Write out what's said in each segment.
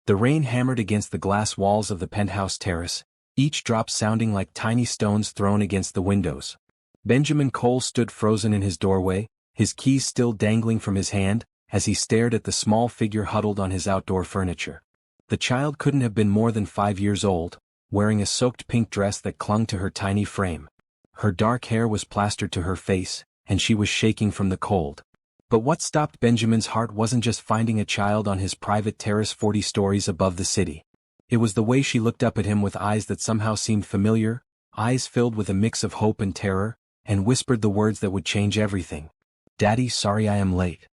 The rain hammered against the glass walls of the penthouse terrace, each drop sounding like tiny stones thrown against the windows. Benjamin Cole stood frozen in his doorway, his keys still dangling from his hand, as he stared at the small figure huddled on his outdoor furniture. The child couldn't have been more than 5 years old, wearing a soaked pink dress that clung to her tiny frame. Her dark hair was plastered to her face, and she was shaking from the cold. But what stopped Benjamin's heart wasn't just finding a child on his private terrace 40 stories above the city. It was the way she looked up at him with eyes that somehow seemed familiar, eyes filled with a mix of hope and terror, and whispered the words that would change everything. "Daddy, sorry I am late."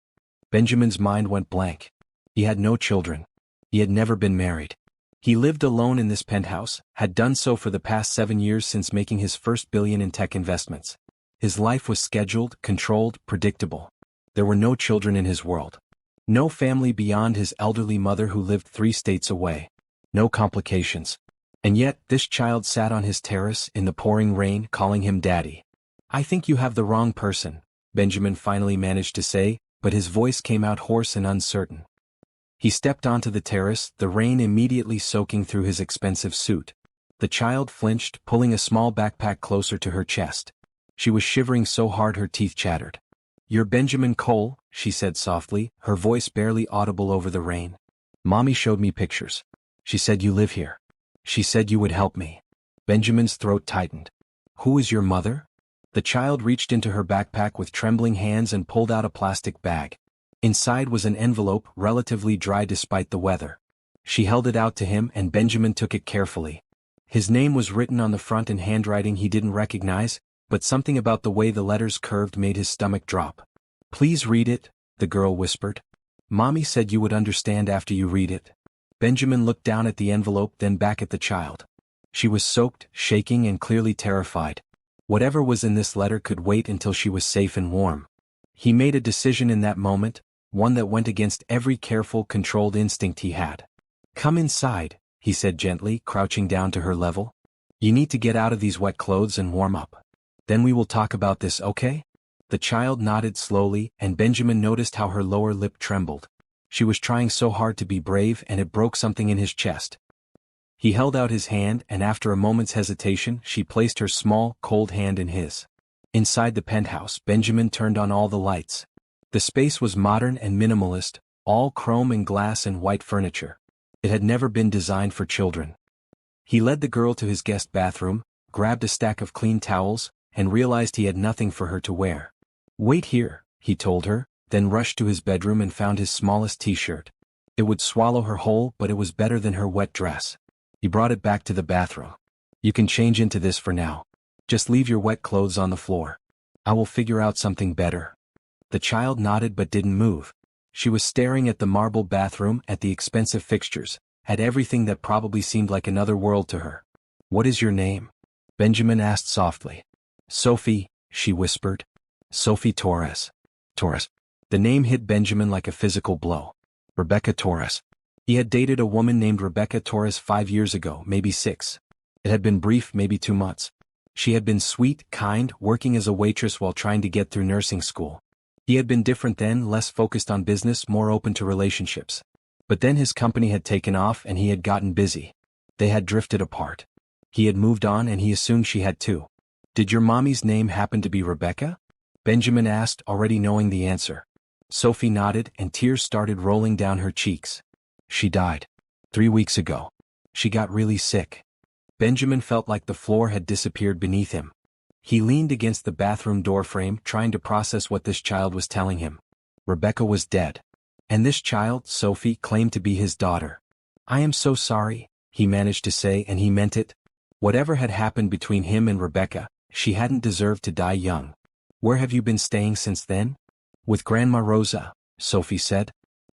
Benjamin's mind went blank. He had no children. He had never been married. He lived alone in this penthouse, had done so for the past 7 years since making his first billion in tech investments. His life was scheduled, controlled, predictable. There were no children in his world. No family beyond his elderly mother who lived 3 states away. No complications. And yet, this child sat on his terrace in the pouring rain calling him Daddy. "I think you have the wrong person," Benjamin finally managed to say, but his voice came out hoarse and uncertain. He stepped onto the terrace, the rain immediately soaking through his expensive suit. The child flinched, pulling a small backpack closer to her chest. She was shivering so hard her teeth chattered. "You're Benjamin Cole," she said softly, her voice barely audible over the rain. "Mommy showed me pictures. She said you live here. She said you would help me." Benjamin's throat tightened. "Who is your mother?" The child reached into her backpack with trembling hands and pulled out a plastic bag. Inside was an envelope, relatively dry despite the weather. She held it out to him and Benjamin took it carefully. His name was written on the front in handwriting he didn't recognize, but something about the way the letters curved made his stomach drop. "Please read it," the girl whispered. "Mommy said you would understand after you read it." Benjamin looked down at the envelope, then back at the child. She was soaked, shaking, and clearly terrified. Whatever was in this letter could wait until she was safe and warm. He made a decision in that moment, one that went against every careful, controlled instinct he had. "Come inside," he said gently, crouching down to her level. "You need to get out of these wet clothes and warm up. Then we will talk about this, okay?" The child nodded slowly, and Benjamin noticed how her lower lip trembled. She was trying so hard to be brave and it broke something in his chest. He held out his hand and after a moment's hesitation she placed her small, cold hand in his. Inside the penthouse, Benjamin turned on all the lights. The space was modern and minimalist, all chrome and glass and white furniture. It had never been designed for children. He led the girl to his guest bathroom, grabbed a stack of clean towels, and realized he had nothing for her to wear. "Wait here," he told her, then rushed to his bedroom and found his smallest t-shirt. It would swallow her whole, but it was better than her wet dress. He brought it back to the bathroom. "You can change into this for now. Just leave your wet clothes on the floor. I will figure out something better." The child nodded but didn't move. She was staring at the marble bathroom, at the expensive fixtures, at everything that probably seemed like another world to her. "What is your name?" Benjamin asked softly. "Sophie," she whispered. "Sophie Torres." Torres. The name hit Benjamin like a physical blow. Rebecca Torres. He had dated a woman named Rebecca Torres 5 years ago, maybe 6. It had been brief, maybe 2 months. She had been sweet, kind, working as a waitress while trying to get through nursing school. He had been different then, less focused on business, more open to relationships. But then his company had taken off and he had gotten busy. They had drifted apart. He had moved on and he assumed she had too. "Did your mommy's name happen to be Rebecca?" Benjamin asked, already knowing the answer. Sophie nodded and tears started rolling down her cheeks. "She died 3 weeks ago. She got really sick." Benjamin felt like the floor had disappeared beneath him. He leaned against the bathroom doorframe, trying to process what this child was telling him. Rebecca was dead. And this child, Sophie, claimed to be his daughter. "I am so sorry," he managed to say, and he meant it. Whatever had happened between him and Rebecca, she hadn't deserved to die young. "Where have you been staying since then?" "With Grandma Rosa," Sophie said.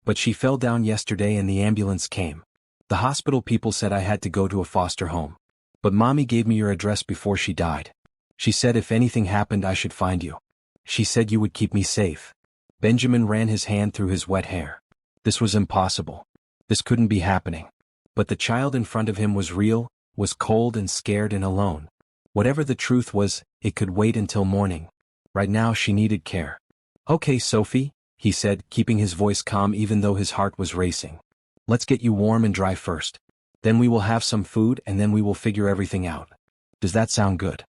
"But she fell down yesterday and the ambulance came. The hospital people said I had to go to a foster home. But Mommy gave me your address before she died. She said if anything happened I should find you. She said you would keep me safe." Benjamin ran his hand through his wet hair. This was impossible. This couldn't be happening. But the child in front of him was real, was cold and scared and alone. Whatever the truth was, it could wait until morning. Right now she needed care. "Okay, Sophie," he said, keeping his voice calm even though his heart was racing. Let's get you warm and dry first. Then we will have some food and then we will figure everything out. Does that sound good?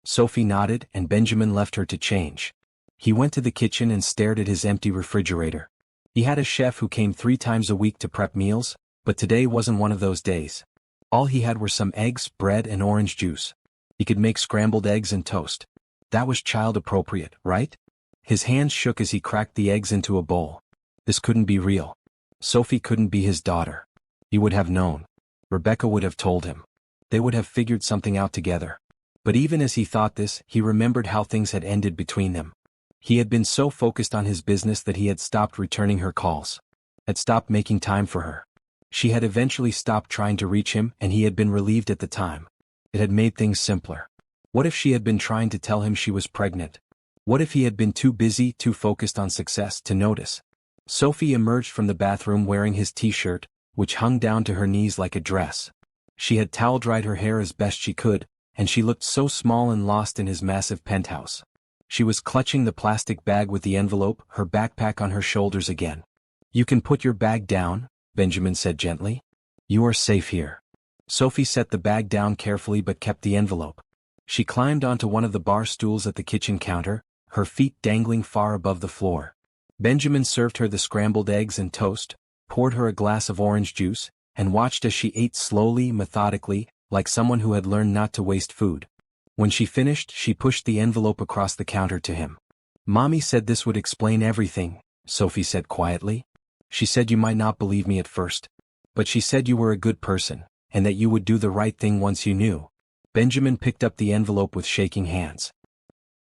Sophie nodded and Benjamin left her to change. He went to the kitchen and stared at his empty refrigerator. He had a chef who came 3 times a week to prep meals, but today wasn't one of those days. All he had were some eggs, bread and orange juice. He could make scrambled eggs and toast. That was child appropriate, right? His hands shook as he cracked the eggs into a bowl. This couldn't be real. Sophie couldn't be his daughter. He would have known. Rebecca would have told him. They would have figured something out together. But even as he thought this, he remembered how things had ended between them. He had been so focused on his business that he had stopped returning her calls. Had stopped making time for her. She had eventually stopped trying to reach him and he had been relieved at the time. It had made things simpler. What if she had been trying to tell him she was pregnant? What if he had been too busy, too focused on success to notice? Sophie emerged from the bathroom wearing his t-shirt, which hung down to her knees like a dress. She had towel-dried her hair as best she could, and she looked so small and lost in his massive penthouse. She was clutching the plastic bag with the envelope, her backpack on her shoulders again. "You can put your bag down," Benjamin said gently. "You are safe here." Sophie set the bag down carefully but kept the envelope. She climbed onto one of the bar stools at the kitchen counter, her feet dangling far above the floor. Benjamin served her the scrambled eggs and toast, poured her a glass of orange juice, and watched as she ate slowly, methodically, like someone who had learned not to waste food. When she finished, she pushed the envelope across the counter to him. "Mommy said this would explain everything," Sophie said quietly. "She said you might not believe me at first. But she said you were a good person, and that you would do the right thing once you knew." Benjamin picked up the envelope with shaking hands.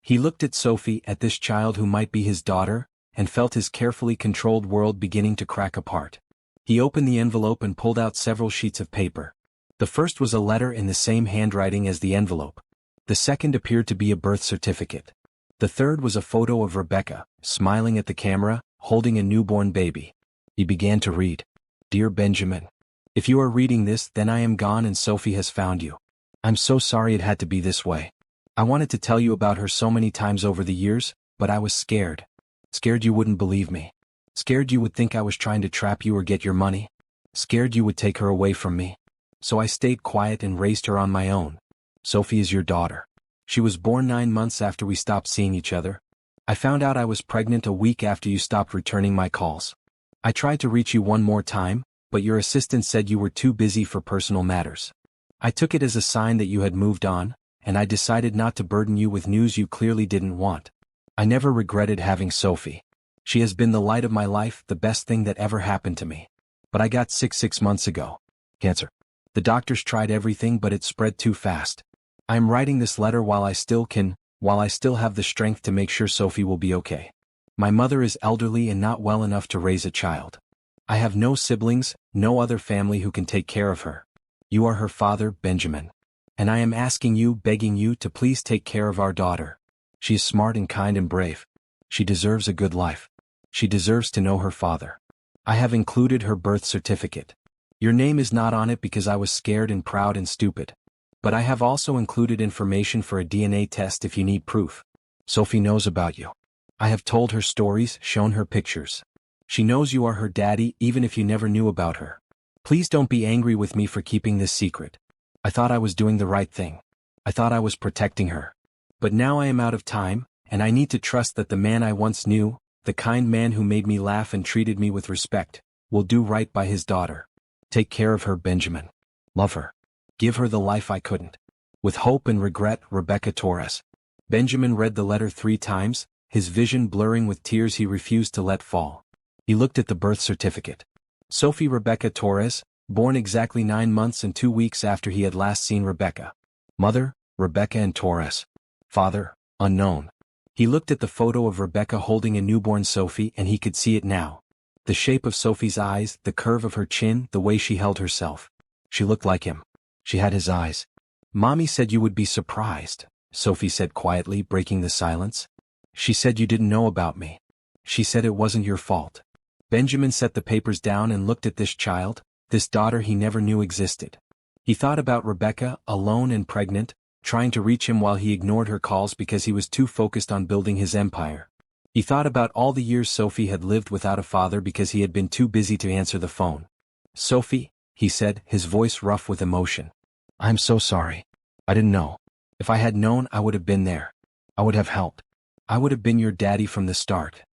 He looked at Sophie, at this child who might be his daughter, and felt his carefully controlled world beginning to crack apart. He opened the envelope and pulled out several sheets of paper. The first was a letter in the same handwriting as the envelope. The second appeared to be a birth certificate. The third was a photo of Rebecca, smiling at the camera, holding a newborn baby. He began to read. "Dear Benjamin, if you are reading this, then I am gone and Sophie has found you. I'm so sorry it had to be this way. I wanted to tell you about her so many times over the years, but I was scared. Scared you wouldn't believe me. Scared you would think I was trying to trap you or get your money. Scared you would take her away from me. So I stayed quiet and raised her on my own. Sophie is your daughter. She was born 9 months after we stopped seeing each other. I found out I was pregnant a week after you stopped returning my calls. I tried to reach you one more time, but your assistant said you were too busy for personal matters. I took it as a sign that you had moved on, and I decided not to burden you with news you clearly didn't want. I never regretted having Sophie. She has been the light of my life, the best thing that ever happened to me. But I got sick 6 months ago. Cancer. The doctors tried everything but it spread too fast. I am writing this letter while I still have the strength to make sure Sophie will be okay. My mother is elderly and not well enough to raise a child. I have no siblings, no other family who can take care of her. You are her father, Benjamin. And I am asking you, begging you to please take care of our daughter. She is smart and kind and brave. She deserves a good life. She deserves to know her father. I have included her birth certificate. Your name is not on it because I was scared and proud and stupid. But I have also included information for a DNA test if you need proof. Sophie knows about you. I have told her stories, shown her pictures. She knows you are her daddy even if you never knew about her. Please don't be angry with me for keeping this secret. I thought I was doing the right thing. I thought I was protecting her. But now I am out of time, and I need to trust that the man I once knew, the kind man who made me laugh and treated me with respect, will do right by his daughter. Take care of her, Benjamin. Love her. Give her the life I couldn't. With hope and regret, Rebecca Terrace. Benjamin read the letter 3 times, his vision blurring with tears he refused to let fall. He looked at the birth certificate. Sophie Rebecca Terrace, born exactly 9 months and 2 weeks after he had last seen Rebecca. Mother, Rebecca and Terrace. Father, unknown. He looked at the photo of Rebecca holding a newborn Sophie and he could see it now. The shape of Sophie's eyes, the curve of her chin, the way she held herself. She looked like him. She had his eyes. Mommy said you would be surprised, Sophie said quietly, breaking the silence. She said you didn't know about me. She said it wasn't your fault. Benjamin set the papers down and looked at this child, this daughter he never knew existed. He thought about Rebecca, alone and pregnant, trying to reach him while he ignored her calls because he was too focused on building his empire. He thought about all the years Sophie had lived without a father because he had been too busy to answer the phone. "Sophie," he said, his voice rough with emotion. "I'm so sorry. I didn't know. If I had known, I would have been there. I would have helped. I would have been your daddy from the start."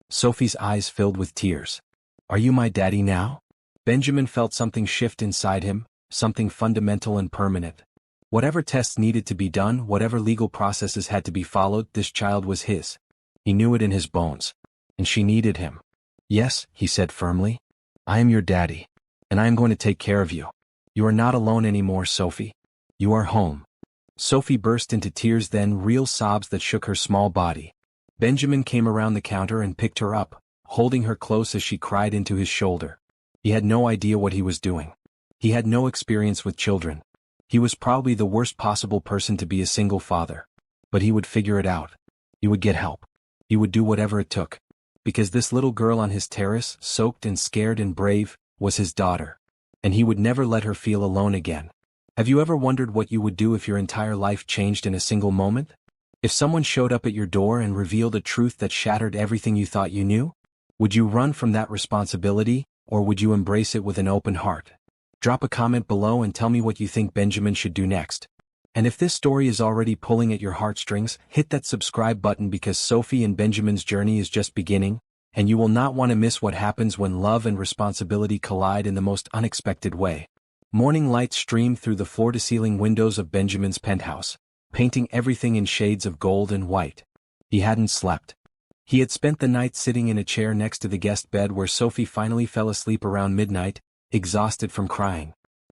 Sophie's eyes filled with tears. "Are you my daddy now?" Benjamin felt something shift inside him, something fundamental and permanent. Whatever tests needed to be done, whatever legal processes had to be followed, this child was his. He knew it in his bones. And she needed him. "Yes," he said firmly. "I am your daddy. And I am going to take care of you. You are not alone anymore, Sophie. You are home." Sophie burst into tears, then real sobs that shook her small body. Benjamin came around the counter and picked her up, holding her close as she cried into his shoulder. He had no idea what he was doing. He had no experience with children. He was probably the worst possible person to be a single father. But he would figure it out. He would get help. He would do whatever it took. Because this little girl on his terrace, soaked and scared and brave, was his daughter. And he would never let her feel alone again. Have you ever wondered what you would do if your entire life changed in a single moment? If someone showed up at your door and revealed a truth that shattered everything you thought you knew? Would you run from that responsibility, or would you embrace it with an open heart? Drop a comment below and tell me what you think Benjamin should do next. And if this story is already pulling at your heartstrings, hit that subscribe button, because Sophie and Benjamin's journey is just beginning, and you will not want to miss what happens when love and responsibility collide in the most unexpected way. Morning light streamed through the floor-to-ceiling windows of Benjamin's penthouse, painting everything in shades of gold and white. He hadn't slept. He had spent the night sitting in a chair next to the guest bed where Sophie finally fell asleep around midnight, exhausted from crying.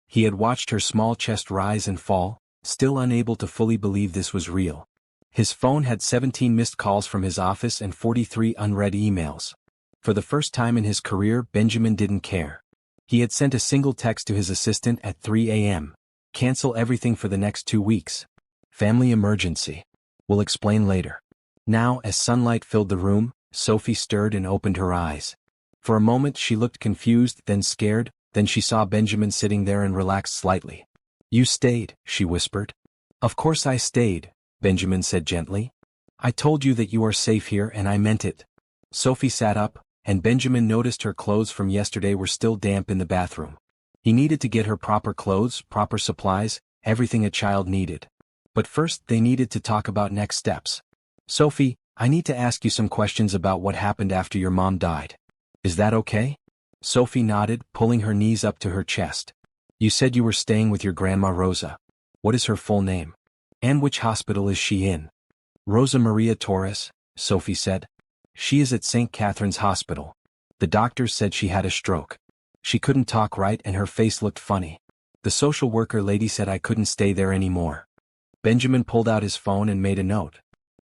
He had watched her small chest rise and fall, still unable to fully believe this was real. His phone had 17 missed calls from his office and 43 unread emails. For the first time in his career, Benjamin didn't care. He had sent a single text to his assistant at 3 a.m. "Cancel everything for the next 2 weeks. Family emergency. We'll explain later." Now, as sunlight filled the room, Sophie stirred and opened her eyes. For a moment she looked confused, then scared, then she saw Benjamin sitting there and relaxed slightly. "You stayed," she whispered. "Of course I stayed," Benjamin said gently. "I told you that you are safe here, and I meant it." Sophie sat up, and Benjamin noticed her clothes from yesterday were still damp in the bathroom. He needed to get her proper clothes, proper supplies, everything a child needed. But first they needed to talk about next steps. "Sophie, I need to ask you some questions about what happened after your mom died. Is that okay?" Sophie nodded, pulling her knees up to her chest. "You said you were staying with your grandma Rosa. What is her full name? And which hospital is she in?" "Rosa Maria Torres," Sophie said. "She is at St. Catherine's Hospital. The doctors said she had a stroke. She couldn't talk right and her face looked funny. The social worker lady said I couldn't stay there anymore." Benjamin pulled out his phone and made a note.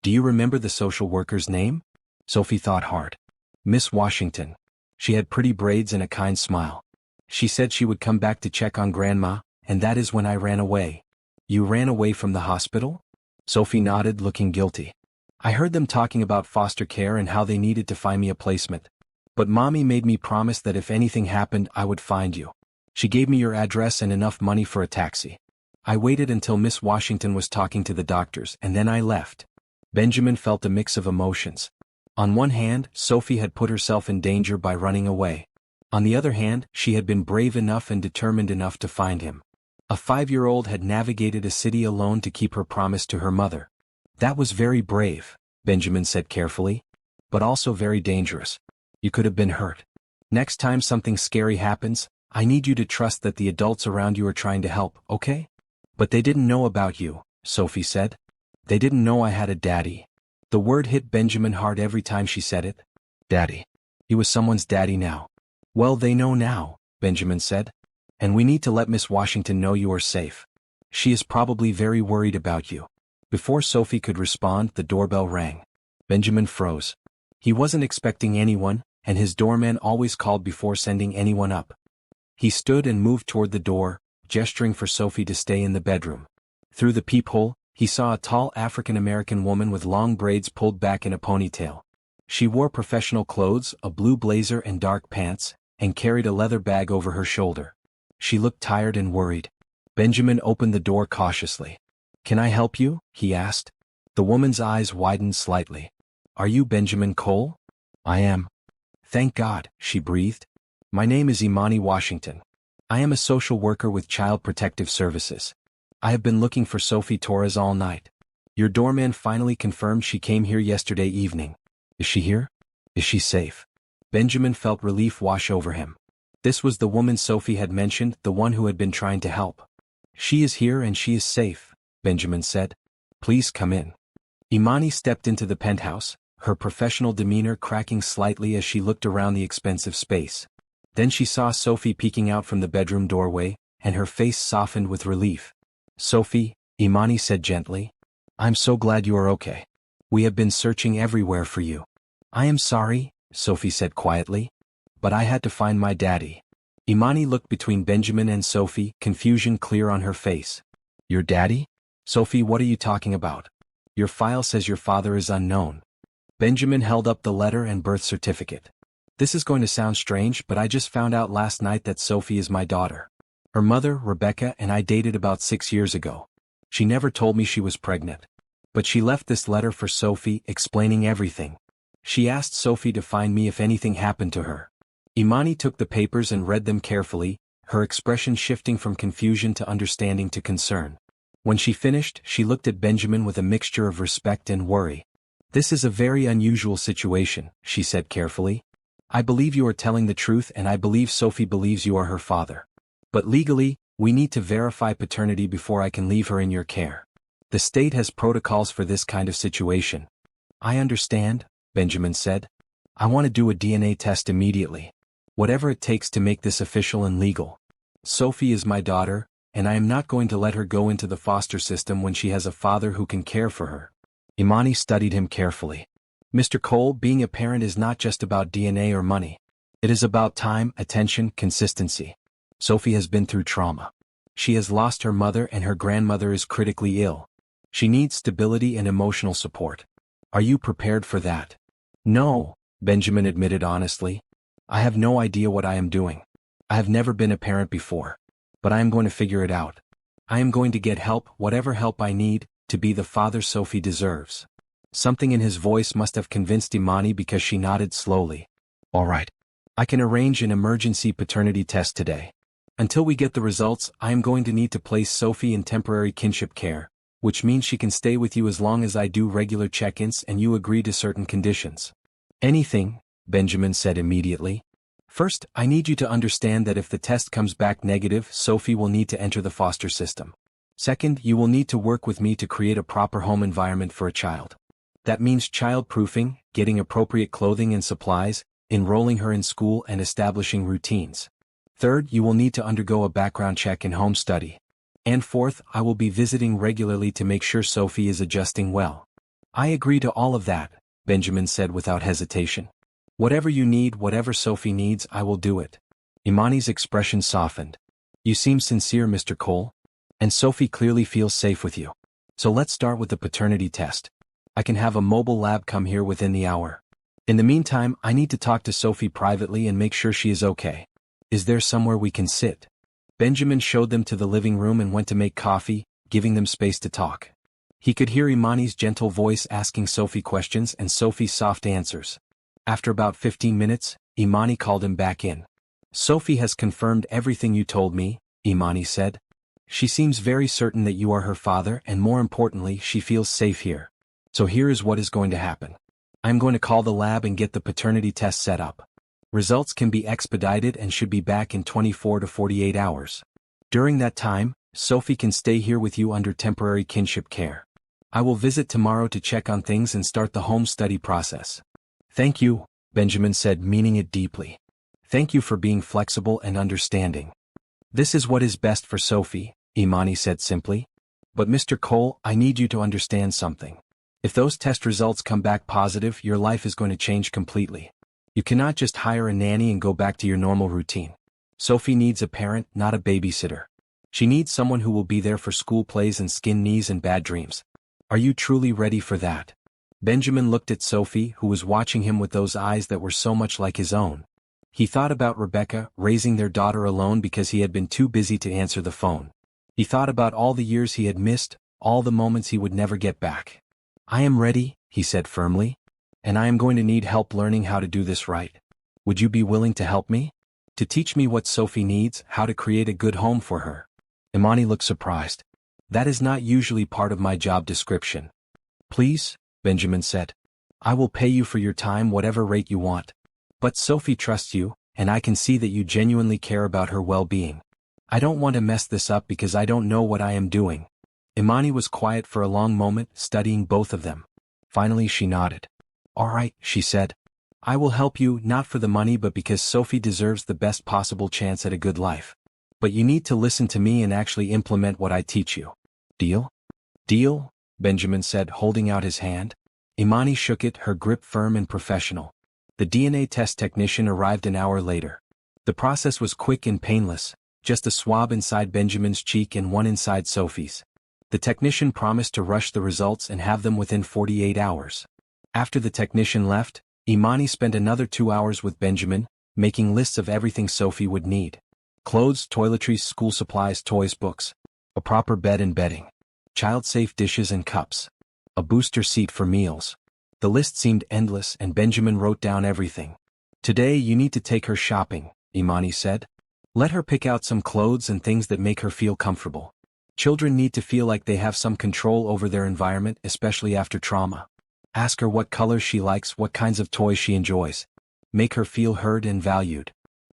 "Do you remember the social worker's name?" Sophie thought hard. "Miss Washington. She had pretty braids and a kind smile. She said she would come back to check on Grandma, and that is when I ran away." "You ran away from the hospital?" Sophie nodded, looking guilty. "I heard them talking about foster care and how they needed to find me a placement. But Mommy made me promise that if anything happened I would find you. She gave me your address and enough money for a taxi. I waited until Miss Washington was talking to the doctors, and then I left." Benjamin felt a mix of emotions. On one hand, Sophie had put herself in danger by running away. On the other hand, she had been brave enough and determined enough to find him. A 5-year-old had navigated a city alone to keep her promise to her mother. "That was very brave," Benjamin said carefully. "But also very dangerous. You could have been hurt. Next time something scary happens, I need you to trust that the adults around you are trying to help, okay?" "But they didn't know about you," Sophie said. "They didn't know I had a daddy." The word hit Benjamin hard every time she said it. Daddy. He was someone's daddy now. "Well, they know now," Benjamin said. "And we need to let Miss Washington know you are safe. She is probably very worried about you." Before Sophie could respond, the doorbell rang. Benjamin froze. He wasn't expecting anyone, and his doorman always called before sending anyone up. He stood and moved toward the door, gesturing for Sophie to stay in the bedroom. Through the peephole, he saw a tall African-American woman with long braids pulled back in a ponytail. She wore professional clothes, a blue blazer and dark pants, and carried a leather bag over her shoulder. She looked tired and worried. Benjamin opened the door cautiously. "Can I help you?" he asked. The woman's eyes widened slightly. "Are you Benjamin Cole?" "I am." "Thank God," she breathed. "My name is Imani Washington. I am a social worker with Child Protective Services. I have been looking for Sophie Torres all night. Your doorman finally confirmed she came here yesterday evening. Is she here? Is she safe? Benjamin felt relief wash over him. This was the woman Sophie had mentioned, the one who had been trying to help. She is here and she is safe, Benjamin said. Please come in. Imani stepped into the penthouse, her professional demeanor cracking slightly as she looked around the expensive space. Then she saw Sophie peeking out from the bedroom doorway, and her face softened with relief. Sophie, Imani said gently. I'm so glad you are okay. We have been searching everywhere for you. I am sorry, Sophie said quietly. But I had to find my daddy. Imani looked between Benjamin and Sophie, confusion clear on her face. Your daddy? Sophie, what are you talking about? Your file says your father is unknown. Benjamin held up the letter and birth certificate. This is going to sound strange, but I just found out last night that Sophie is my daughter. Her mother, Rebecca, and I dated about 6 years ago. She never told me she was pregnant. But she left this letter for Sophie, explaining everything. She asked Sophie to find me if anything happened to her. Imani took the papers and read them carefully, her expression shifting from confusion to understanding to concern. When she finished, she looked at Benjamin with a mixture of respect and worry. This is a very unusual situation, she said carefully. I believe you are telling the truth and I believe Sophie believes you are her father. But legally, we need to verify paternity before I can leave her in your care. The state has protocols for this kind of situation. I understand, Benjamin said. I want to do a DNA test immediately. Whatever it takes to make this official and legal. Sophie is my daughter, and I am not going to let her go into the foster system when she has a father who can care for her. Imani studied him carefully. Mr. Cole, being a parent is not just about DNA or money. It is about time, attention, consistency. Sophie has been through trauma. She has lost her mother and her grandmother is critically ill. She needs stability and emotional support. Are you prepared for that? No, Benjamin admitted honestly. I have no idea what I am doing. I have never been a parent before. But I am going to figure it out. I am going to get help, whatever help I need, to be the father Sophie deserves. Something in his voice must have convinced Imani because she nodded slowly. All right. I can arrange an emergency paternity test today. Until we get the results, I am going to need to place Sophie in temporary kinship care, which means she can stay with you as long as I do regular check-ins and you agree to certain conditions. Anything, Benjamin said immediately. First, I need you to understand that if the test comes back negative, Sophie will need to enter the foster system. Second, you will need to work with me to create a proper home environment for a child. That means child-proofing, getting appropriate clothing and supplies, enrolling her in school and establishing routines. Third, you will need to undergo a background check and home study. And fourth, I will be visiting regularly to make sure Sophie is adjusting well. I agree to all of that, Benjamin said without hesitation. Whatever you need, whatever Sophie needs, I will do it. Imani's expression softened. You seem sincere, Mr. Cole. And Sophie clearly feels safe with you. So let's start with the paternity test. I can have a mobile lab come here within the hour. In the meantime, I need to talk to Sophie privately and make sure she is okay. Is there somewhere we can sit? Benjamin showed them to the living room and went to make coffee, giving them space to talk. He could hear Imani's gentle voice asking Sophie questions and Sophie's soft answers. After about 15 minutes, Imani called him back in. Sophie has confirmed everything you told me, Imani said. She seems very certain that you are her father and more importantly, she feels safe here. So here is what is going to happen. I'm going to call the lab and get the paternity test set up. Results can be expedited and should be back in 24 to 48 hours. During that time, Sophie can stay here with you under temporary kinship care. I will visit tomorrow to check on things and start the home study process. Thank you, Benjamin said, meaning it deeply. Thank you for being flexible and understanding. This is what is best for Sophie, Imani said simply. But Mr. Cole, I need you to understand something. If those test results come back positive, your life is going to change completely. You cannot just hire a nanny and go back to your normal routine. Sophie needs a parent, not a babysitter. She needs someone who will be there for school plays and skin knees and bad dreams. Are you truly ready for that? Benjamin looked at Sophie, who was watching him with those eyes that were so much like his own. He thought about Rebecca, raising their daughter alone because he had been too busy to answer the phone. He thought about all the years he had missed, all the moments he would never get back. I am ready, he said firmly. And I am going to need help learning how to do this right. Would you be willing to help me? To teach me what Sophie needs, how to create a good home for her. Imani looked surprised. That is not usually part of my job description. Please, Benjamin said. I will pay you for your time whatever rate you want. But Sophie trusts you, and I can see that you genuinely care about her well-being. I don't want to mess this up because I don't know what I am doing. Imani was quiet for a long moment, studying both of them. Finally she nodded. All right, she said. I will help you, not for the money but because Sophie deserves the best possible chance at a good life. But you need to listen to me and actually implement what I teach you. Deal? Deal? Benjamin said, holding out his hand. Imani shook it, her grip firm and professional. The DNA test technician arrived an hour later. The process was quick and painless, just a swab inside Benjamin's cheek and one inside Sophie's. The technician promised to rush the results and have them within 48 hours. After the technician left, Imani spent another 2 hours with Benjamin, making lists of everything Sophie would need. Clothes, toiletries, school supplies, toys, books. A proper bed and bedding. Child-safe dishes and cups. A booster seat for meals. The list seemed endless and Benjamin wrote down everything. Today you need to take her shopping, Imani said. Let her pick out some clothes and things that make her feel comfortable. Children need to feel like they have some control over their environment, especially after trauma. Ask her what colors she likes, what kinds of toys she enjoys. Make her feel heard and valued.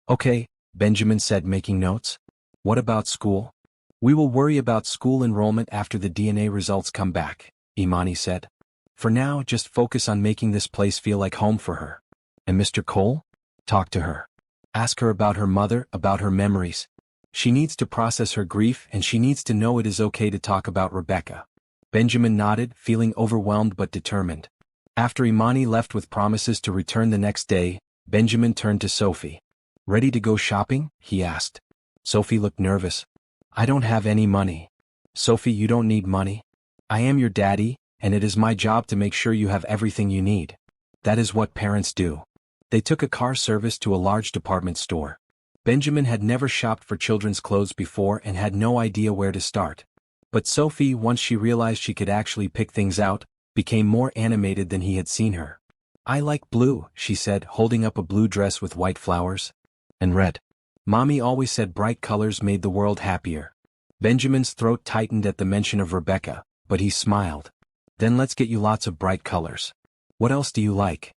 Okay, Benjamin said, making notes. What about school? We will worry about school enrollment after the DNA results come back, Imani said. For now, just focus on making this place feel like home for her. And Mr. Cole? Talk to her. Ask her about her mother, about her memories. She needs to process her grief and she needs to know it is okay to talk about Rebecca. Benjamin nodded, feeling overwhelmed but determined. After Imani left with promises to return the next day, Benjamin turned to Sophie. Ready to go shopping? He asked. Sophie looked nervous. I don't have any money. Sophie, you don't need money. I am your daddy, and it is my job to make sure you have everything you need. That is what parents do. They took a car service to a large department store. Benjamin had never shopped for children's clothes before and had no idea where to start. But Sophie, once she realized she could actually pick things out, became more animated than he had seen her. I like blue, she said, holding up a blue dress with white flowers. And red. Mommy always said bright colors made the world happier. Benjamin's throat tightened at the mention of Rebecca, but he smiled. Then let's get you lots of bright colors. What else do you like?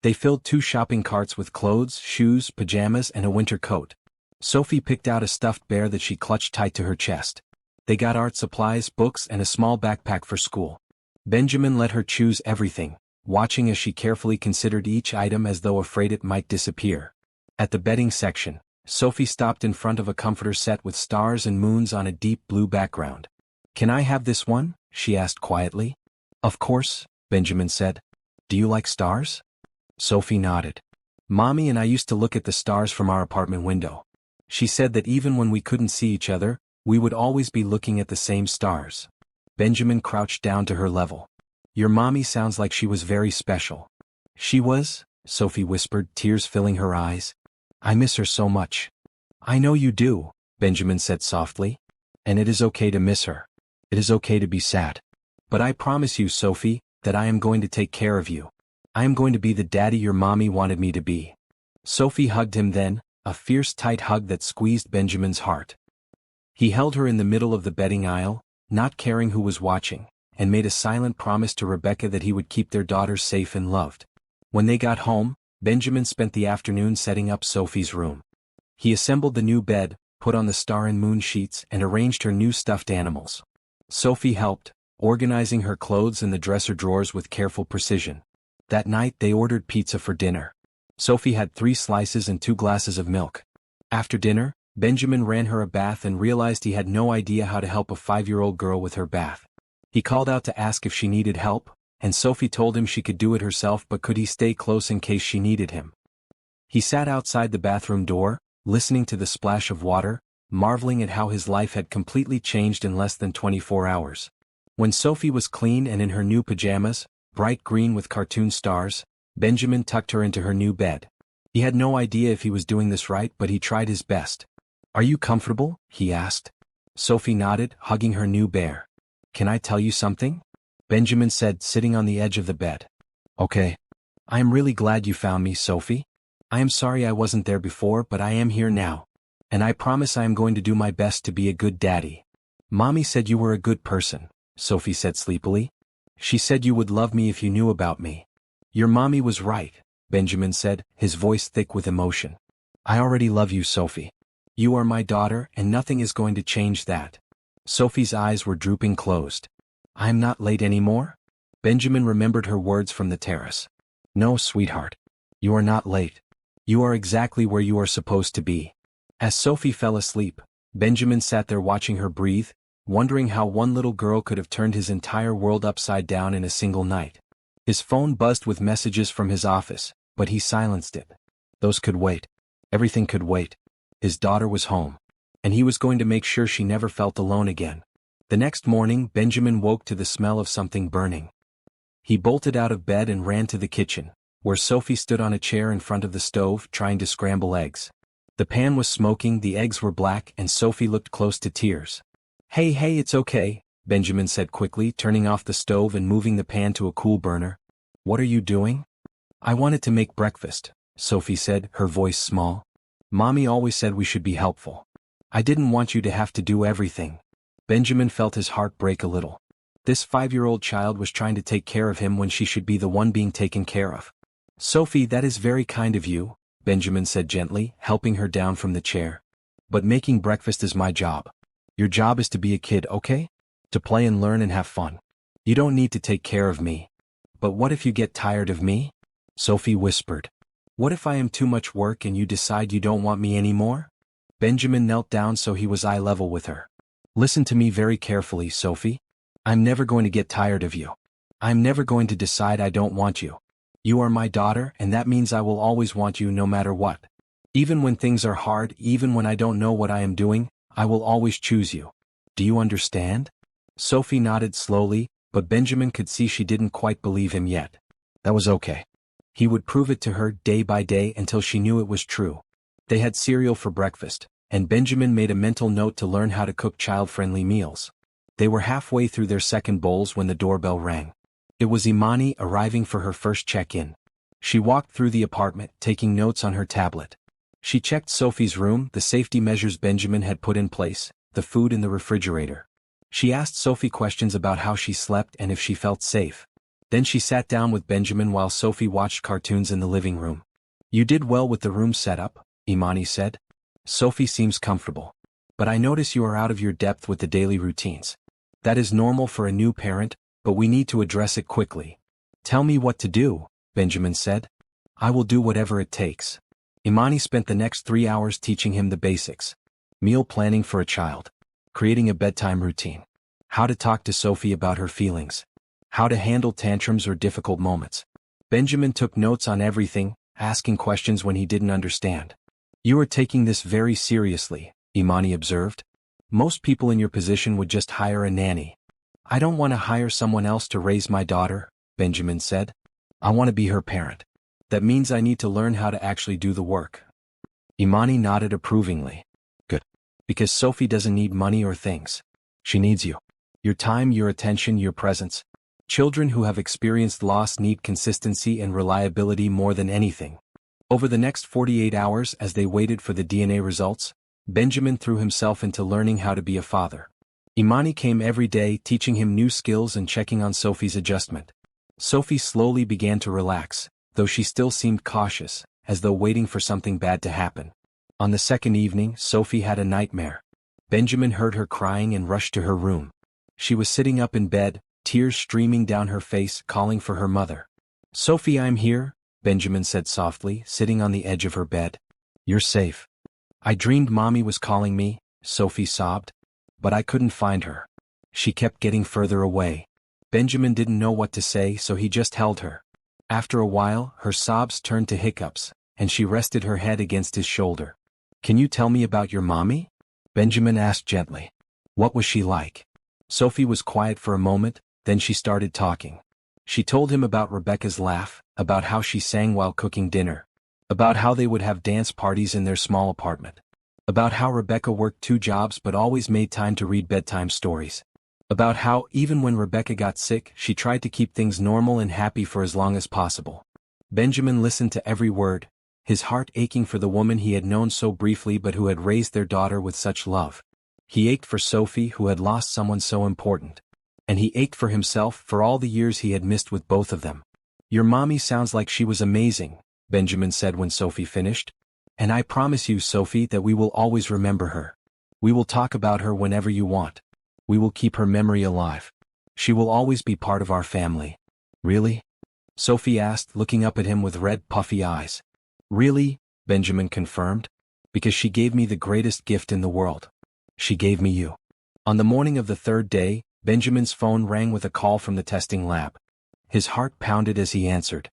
They filled 2 shopping carts with clothes, shoes, pajamas, and a winter coat. Sophie picked out a stuffed bear that she clutched tight to her chest. They got art supplies, books, and a small backpack for school. Benjamin let her choose everything, watching as she carefully considered each item as though afraid it might disappear. At the bedding section, Sophie stopped in front of a comforter set with stars and moons on a deep blue background. Can I have this one? She asked quietly. Of course, Benjamin said. Do you like stars? Sophie nodded. Mommy and I used to look at the stars from our apartment window. She said that even when we couldn't see each other, we would always be looking at the same stars. Benjamin crouched down to her level. Your mommy sounds like she was very special. She was, Sophie whispered, tears filling her eyes. I miss her so much. I know you do, Benjamin said softly. And it is okay to miss her. It is okay to be sad. But I promise you, Sophie, that I am going to take care of you. I am going to be the daddy your mommy wanted me to be. Sophie hugged him then, a fierce tight hug that squeezed Benjamin's heart. He held her in the middle of the bedding aisle, not caring who was watching, and made a silent promise to Rebecca that he would keep their daughter safe and loved. When they got home, Benjamin spent the afternoon setting up Sophie's room. He assembled the new bed, put on the star and moon sheets, and arranged her new stuffed animals. Sophie helped, organizing her clothes in the dresser drawers with careful precision. That night they ordered pizza for dinner. Sophie had 3 slices and 2 glasses of milk. After dinner, Benjamin ran her a bath and realized he had no idea how to help a 5-year-old girl with her bath. He called out to ask if she needed help, and Sophie told him she could do it herself, but could he stay close in case she needed him. He sat outside the bathroom door, listening to the splash of water, marveling at how his life had completely changed in less than 24 hours. When Sophie was clean and in her new pajamas, bright green with cartoon stars, Benjamin tucked her into her new bed. He had no idea if he was doing this right, but he tried his best. Are you comfortable? He asked. Sophie nodded, hugging her new bear. Can I tell you something? Benjamin said, sitting on the edge of the bed. Okay. I am really glad you found me, Sophie. I am sorry I wasn't there before, but I am here now. And I promise I am going to do my best to be a good daddy. Mommy said you were a good person, Sophie said sleepily. She said you would love me if you knew about me. Your mommy was right, Benjamin said, his voice thick with emotion. I already love you, Sophie. You are my daughter, and nothing is going to change that. Sophie's eyes were drooping closed. I am not late anymore? Benjamin remembered her words from the terrace. No, sweetheart. You are not late. You are exactly where you are supposed to be. As Sophie fell asleep, Benjamin sat there watching her breathe, wondering how one little girl could have turned his entire world upside down in a single night. His phone buzzed with messages from his office, but he silenced it. Those could wait. Everything could wait. His daughter was home. And he was going to make sure she never felt alone again. The next morning, Benjamin woke to the smell of something burning. He bolted out of bed and ran to the kitchen, where Sophie stood on a chair in front of the stove trying to scramble eggs. The pan was smoking, the eggs were black, and Sophie looked close to tears. Hey, it's okay, Benjamin said quickly, turning off the stove and moving the pan to a cool burner. What are you doing? I wanted to make breakfast, Sophie said, her voice small. Mommy always said we should be helpful. I didn't want you to have to do everything. Benjamin felt his heart break a little. This 5-year-old child was trying to take care of him when she should be the one being taken care of. Sophie, that is very kind of you, Benjamin said gently, helping her down from the chair. But making breakfast is my job. Your job is to be a kid, okay? To play and learn and have fun. You don't need to take care of me. But what if you get tired of me? Sophie whispered. What if I am too much work and you decide you don't want me anymore? Benjamin knelt down so he was eye level with her. Listen to me very carefully, Sophie. I'm never going to get tired of you. I'm never going to decide I don't want you. You are my daughter, and that means I will always want you no matter what. Even when things are hard, even when I don't know what I am doing, I will always choose you. Do you understand? Sophie nodded slowly, but Benjamin could see she didn't quite believe him yet. That was okay. He would prove it to her day by day until she knew it was true. They had cereal for breakfast, and Benjamin made a mental note to learn how to cook child-friendly meals. They were halfway through their second bowls when the doorbell rang. It was Imani arriving for her first check-in. She walked through the apartment, taking notes on her tablet. She checked Sophie's room, the safety measures Benjamin had put in place, the food in the refrigerator. She asked Sophie questions about how she slept and if she felt safe. Then she sat down with Benjamin while Sophie watched cartoons in the living room. You did well with the room setup, Imani said. Sophie seems comfortable. But I notice you are out of your depth with the daily routines. That is normal for a new parent, but we need to address it quickly. Tell me what to do, Benjamin said. I will do whatever it takes. Imani spent the next 3 hours teaching him the basics. Meal planning for a child. Creating a bedtime routine. How to talk to Sophie about her feelings. How to handle tantrums or difficult moments. Benjamin took notes on everything, asking questions when he didn't understand. You are taking this very seriously, Imani observed. Most people in your position would just hire a nanny. I don't want to hire someone else to raise my daughter, Benjamin said. I want to be her parent. That means I need to learn how to actually do the work. Imani nodded approvingly. Good. Because Sophie doesn't need money or things. She needs you. Your time, your attention, your presence. Children who have experienced loss need consistency and reliability more than anything. Over the next 48 hours as they waited for the DNA results, Benjamin threw himself into learning how to be a father. Imani came every day teaching him new skills and checking on Sophie's adjustment. Sophie slowly began to relax, though she still seemed cautious, as though waiting for something bad to happen. On the second evening, Sophie had a nightmare. Benjamin heard her crying and rushed to her room. She was sitting up in bed, tears streaming down her face, calling for her mother. Sophie, I'm here, Benjamin said softly, sitting on the edge of her bed. You're safe. I dreamed Mommy was calling me, Sophie sobbed. But I couldn't find her. She kept getting further away. Benjamin didn't know what to say, so he just held her. After a while, her sobs turned to hiccups, and she rested her head against his shoulder. Can you tell me about your mommy? Benjamin asked gently. What was she like? Sophie was quiet for a moment, then she started talking. She told him about Rebecca's laugh, about how she sang while cooking dinner, about how they would have dance parties in their small apartment, about how Rebecca worked 2 jobs but always made time to read bedtime stories, about how, even when Rebecca got sick, she tried to keep things normal and happy for as long as possible. Benjamin listened to every word, his heart aching for the woman he had known so briefly but who had raised their daughter with such love. He ached for Sophie, who had lost someone so important. And he ached for himself for all the years he had missed with both of them. "Your mommy sounds like she was amazing," Benjamin said when Sophie finished. "And I promise you, Sophie, that we will always remember her. We will talk about her whenever you want. We will keep her memory alive. She will always be part of our family." "Really?" Sophie asked, looking up at him with red, puffy eyes. "Really?" Benjamin confirmed. "Because she gave me the greatest gift in the world. She gave me you." On the morning of the third day, Benjamin's phone rang with a call from the testing lab. His heart pounded as he answered.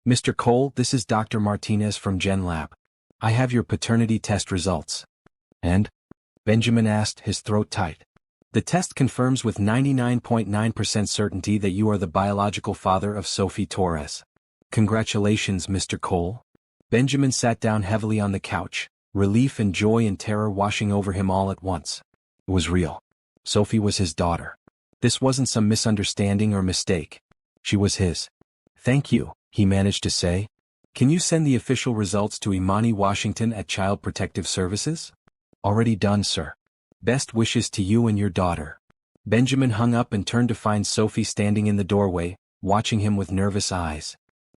"Mr. Cole, this is Dr. Martinez from Gen Lab. I have your paternity test results." "And?" Benjamin asked, his throat tight. "The test confirms with 99.9% certainty that you are the biological father of Sophie Torres." "Congratulations, Mr. Cole." Benjamin sat down heavily on the couch, relief and joy and terror washing over him all at once. It was real. Sophie was his daughter. This wasn't some misunderstanding or mistake. She was his. "Thank you," he managed to say. "Can you send the official results to Imani Washington at Child Protective Services?" "Already done, sir. Best wishes to you and your daughter." Benjamin hung up and turned to find Sophie standing in the doorway, watching him with nervous eyes.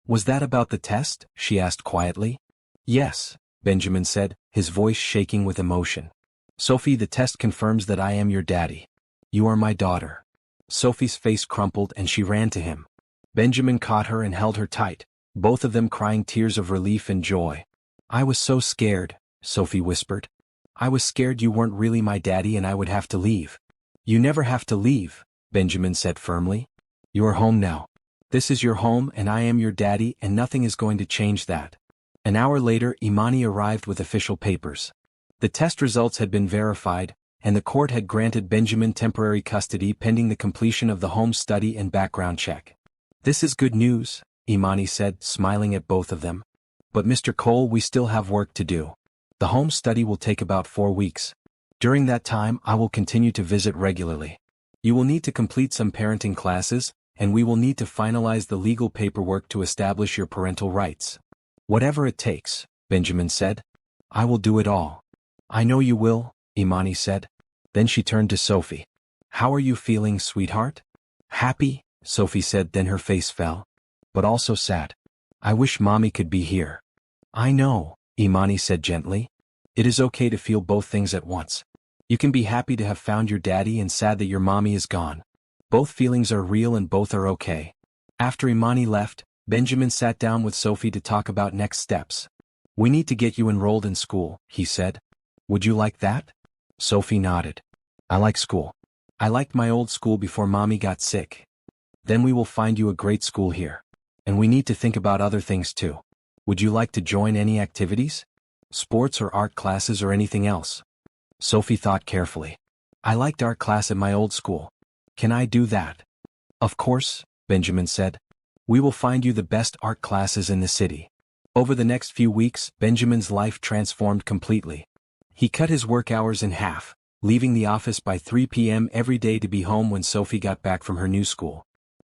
"Was that about the test?" she asked quietly. "Yes," Benjamin said, his voice shaking with emotion. "Sophie, the test confirms that I am your daddy. You are my daughter." Sophie's face crumpled and she ran to him. Benjamin caught her and held her tight, both of them crying tears of relief and joy. "I was so scared," Sophie whispered. "I was scared you weren't really my daddy and I would have to leave." "You never have to leave," Benjamin said firmly. "You are home now. This is your home and I am your daddy and nothing is going to change that." An hour later, Imani arrived with official papers. The test results had been verified, and the court had granted Benjamin temporary custody pending the completion of the home study and background check. "This is good news," Imani said, smiling at both of them. "But Mr. Cole, we still have work to do. The home study will take about 4 weeks. During that time, I will continue to visit regularly. You will need to complete some parenting classes, and we will need to finalize the legal paperwork to establish your parental rights." "Whatever it takes," Benjamin said. "I will do it all." "I know you will," Imani said. Then she turned to Sophie. "How are you feeling, sweetheart?" "Happy," Sophie said, then her face fell. "But also sad. I wish Mommy could be here." "I know," Imani said gently. "It is okay to feel both things at once. You can be happy to have found your daddy and sad that your mommy is gone. Both feelings are real and both are okay." After Imani left, Benjamin sat down with Sophie to talk about next steps. "We need to get you enrolled in school," he said. "Would you like that?" Sophie nodded. "I like school. I liked my old school before Mommy got sick. Then we will find you a great school here. And we need to think about other things too. Would you like to join any activities? Sports or art classes or anything else?" Sophie thought carefully. "I liked art class at my old school. Can I do that?" "Of course," Benjamin said. "We will find you the best art classes in the city." Over the next few weeks, Benjamin's life transformed completely. He cut his work hours in half, leaving the office by 3 p.m. every day to be home when Sophie got back from her new school.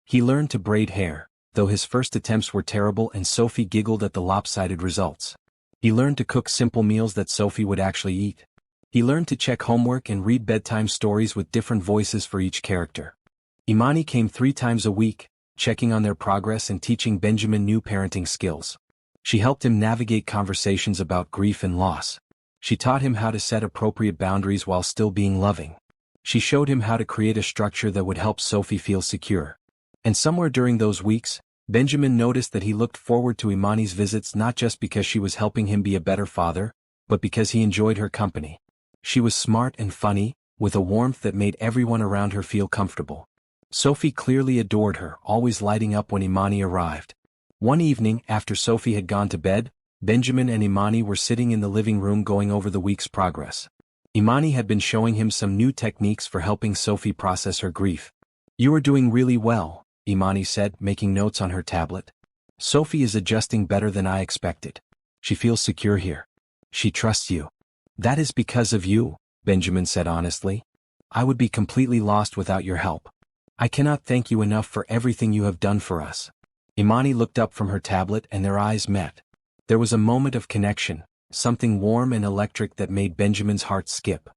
He learned to braid hair, though his first attempts were terrible and Sophie giggled at the lopsided results. He learned to cook simple meals that Sophie would actually eat. He learned to check homework and read bedtime stories with different voices for each character. Imani came 3 times a week, checking on their progress and teaching Benjamin new parenting skills. She helped him navigate conversations about grief and loss. She taught him how to set appropriate boundaries while still being loving. She showed him how to create a structure that would help Sophie feel secure. And somewhere during those weeks, Benjamin noticed that he looked forward to Imani's visits not just because she was helping him be a better father, but because he enjoyed her company. She was smart and funny, with a warmth that made everyone around her feel comfortable. Sophie clearly adored her, always lighting up when Imani arrived. One evening, after Sophie had gone to bed, Benjamin and Imani were sitting in the living room going over the week's progress. Imani had been showing him some new techniques for helping Sophie process her grief. "You are doing really well," Imani said, making notes on her tablet. "Sophie is adjusting better than I expected. She feels secure here. She trusts you." "That is because of you," Benjamin said honestly. "I would be completely lost without your help. I cannot thank you enough for everything you have done for us." Imani looked up from her tablet and their eyes met. There was a moment of connection, something warm and electric that made Benjamin's heart skip.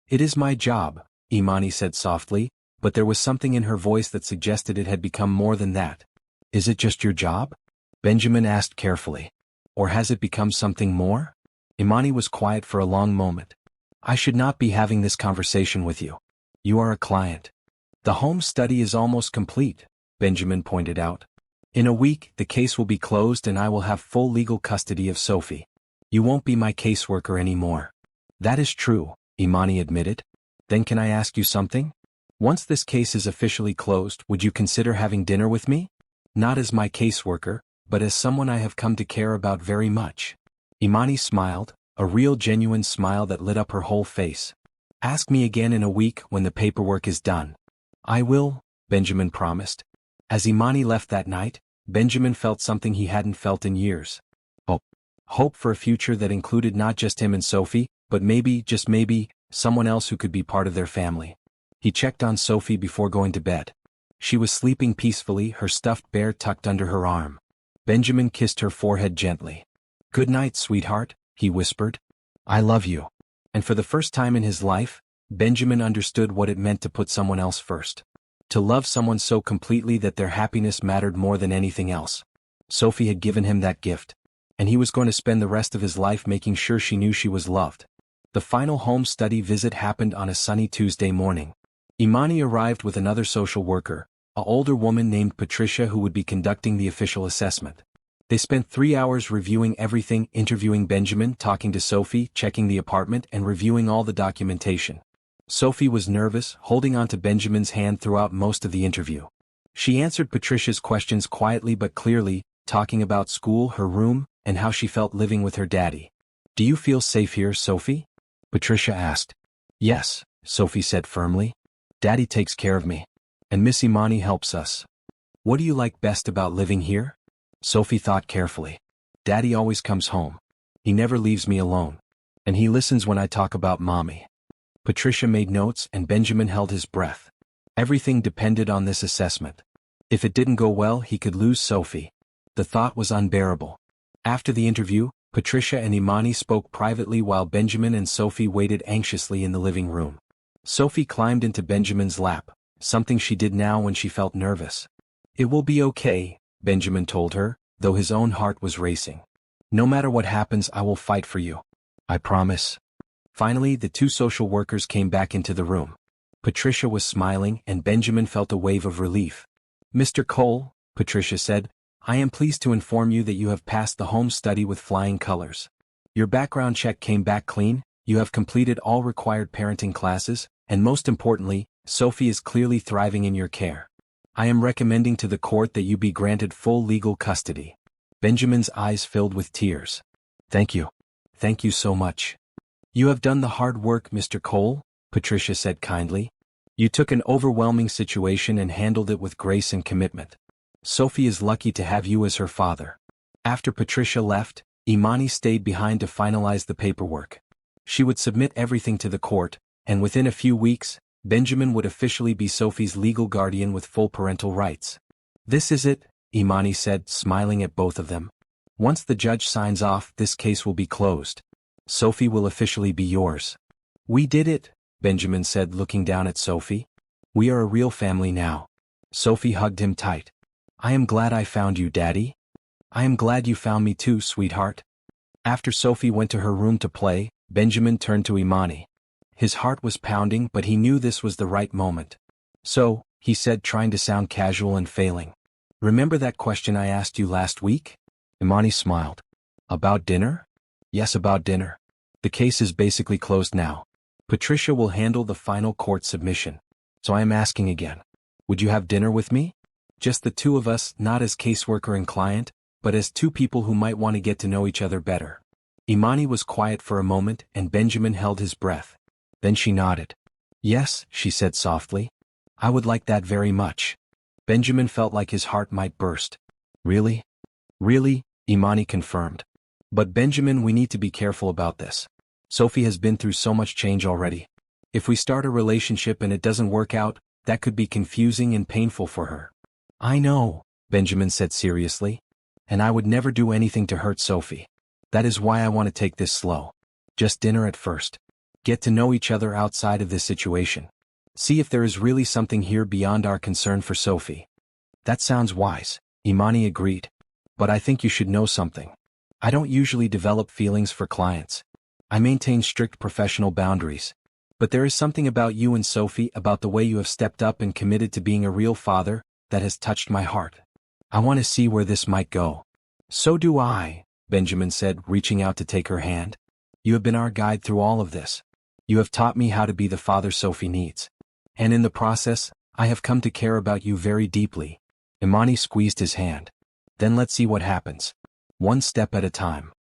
"It is my job," Imani said softly, but there was something in her voice that suggested it had become more than that. "Is it just your job?" Benjamin asked carefully. "Or has it become something more?" Imani was quiet for a long moment. "I should not be having this conversation with you. You are a client." "The home study is almost complete," Benjamin pointed out. "In a week, the case will be closed and I will have full legal custody of Sophie. You won't be my caseworker anymore." "That is true," Imani admitted. "Then can I ask you something? Once this case is officially closed, would you consider having dinner with me? Not as my caseworker, but as someone I have come to care about very much." Imani smiled, a real genuine smile that lit up her whole face. "Ask me again in a week when the paperwork is done." "I will," Benjamin promised. As Imani left that night, Benjamin felt something he hadn't felt in years. Hope. Hope for a future that included not just him and Sophie, but maybe, just maybe, someone else who could be part of their family. He checked on Sophie before going to bed. She was sleeping peacefully, her stuffed bear tucked under her arm. Benjamin kissed her forehead gently. "Good night, sweetheart," he whispered. "I love you." And for the first time in his life, Benjamin understood what it meant to put someone else first. To love someone so completely that their happiness mattered more than anything else. Sophie had given him that gift, and he was going to spend the rest of his life making sure she knew she was loved. The final home study visit happened on a sunny Tuesday morning. Imani arrived with another social worker, an older woman named Patricia who would be conducting the official assessment. They spent 3 hours reviewing everything, interviewing Benjamin, talking to Sophie, checking the apartment, and reviewing all the documentation. Sophie was nervous, holding on to Benjamin's hand throughout most of the interview. She answered Patricia's questions quietly but clearly, talking about school, her room, and how she felt living with her daddy. "Do you feel safe here, Sophie?" Patricia asked. "Yes," Sophie said firmly. "Daddy takes care of me. And Miss Imani helps us." "What do you like best about living here?" Sophie thought carefully. "Daddy always comes home. He never leaves me alone. And he listens when I talk about Mommy." Patricia made notes and Benjamin held his breath. Everything depended on this assessment. If it didn't go well, he could lose Sophie. The thought was unbearable. After the interview, Patricia and Imani spoke privately while Benjamin and Sophie waited anxiously in the living room. Sophie climbed into Benjamin's lap, something she did now when she felt nervous. "It will be okay," Benjamin told her, though his own heart was racing. "No matter what happens, I will fight for you. I promise." Finally, the two social workers came back into the room. Patricia was smiling and Benjamin felt a wave of relief. "Mr. Cole," Patricia said, "I am pleased to inform you that you have passed the home study with flying colors. Your background check came back clean, you have completed all required parenting classes, and most importantly, Sophie is clearly thriving in your care. I am recommending to the court that you be granted full legal custody." Benjamin's eyes filled with tears. "Thank you. Thank you so much." "You have done the hard work, Mr. Cole," Patricia said kindly. "You took an overwhelming situation and handled it with grace and commitment. Sophie is lucky to have you as her father." After Patricia left, Imani stayed behind to finalize the paperwork. She would submit everything to the court, and within a few weeks, Benjamin would officially be Sophie's legal guardian with full parental rights. "This is it," Imani said, smiling at both of them. "Once the judge signs off, this case will be closed. Sophie will officially be yours." "We did it," Benjamin said, looking down at Sophie. "We are a real family now." Sophie hugged him tight. "I am glad I found you, Daddy." "I am glad you found me too, sweetheart." After Sophie went to her room to play, Benjamin turned to Imani. His heart was pounding, but he knew this was the right moment. "So," he said, trying to sound casual and failing, "remember that question I asked you last week?" Imani smiled. "About dinner?" "Yes, about dinner. The case is basically closed now. Patricia will handle the final court submission. So I am asking again. Would you have dinner with me? Just the two of us, not as caseworker and client, but as two people who might want to get to know each other better." Imani was quiet for a moment and Benjamin held his breath. Then she nodded. "Yes," she said softly. "I would like that very much." Benjamin felt like his heart might burst. "Really?" "Really," Imani confirmed. "But Benjamin, we need to be careful about this. Sophie has been through so much change already. If we start a relationship and it doesn't work out, that could be confusing and painful for her." "I know," Benjamin said seriously. "And I would never do anything to hurt Sophie. That is why I want to take this slow. Just dinner at first. Get to know each other outside of this situation. See if there is really something here beyond our concern for Sophie. That sounds wise, Imani agreed. But I think you should know something. I don't usually develop feelings for clients. I maintain strict professional boundaries. But there is something about you and Sophie, about the way you have stepped up and committed to being a real father, that has touched my heart. I want to see where this might go. So do I, Benjamin said, reaching out to take her hand. You have been our guide through all of this. You have taught me how to be the father Sophie needs. And in the process, I have come to care about you very deeply. Imani squeezed his hand. Then let's see what happens. One step at a time.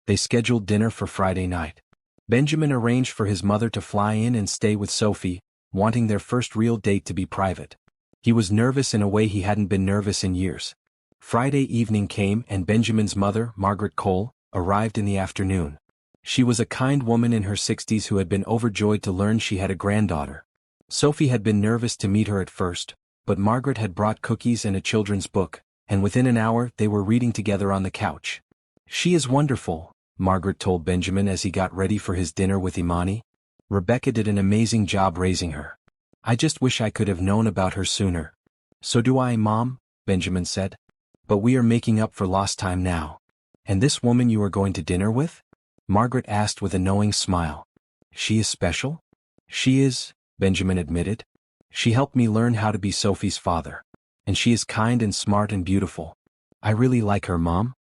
They scheduled dinner for Friday night. Benjamin arranged for his mother to fly in and stay with Sophie, wanting their first real date to be private. He was nervous in a way he hadn't been nervous in years. Friday evening came and Benjamin's mother, Margaret Cole, arrived in the afternoon. She was a kind woman in her 60s who had been overjoyed to learn she had a granddaughter. Sophie had been nervous to meet her at first, but Margaret had brought cookies and a children's book, and within an hour they were reading together on the couch. She is wonderful, Margaret told Benjamin as he got ready for his dinner with Imani. Rebecca did an amazing job raising her. I just wish I could have known about her sooner. So do I, Mom, Benjamin said. But we are making up for lost time now. And this woman you are going to dinner with? Margaret asked with a knowing smile. She is special? She is, Benjamin admitted. She helped me learn how to be Sophie's father. And she is kind and smart and beautiful. I really like her, Mom.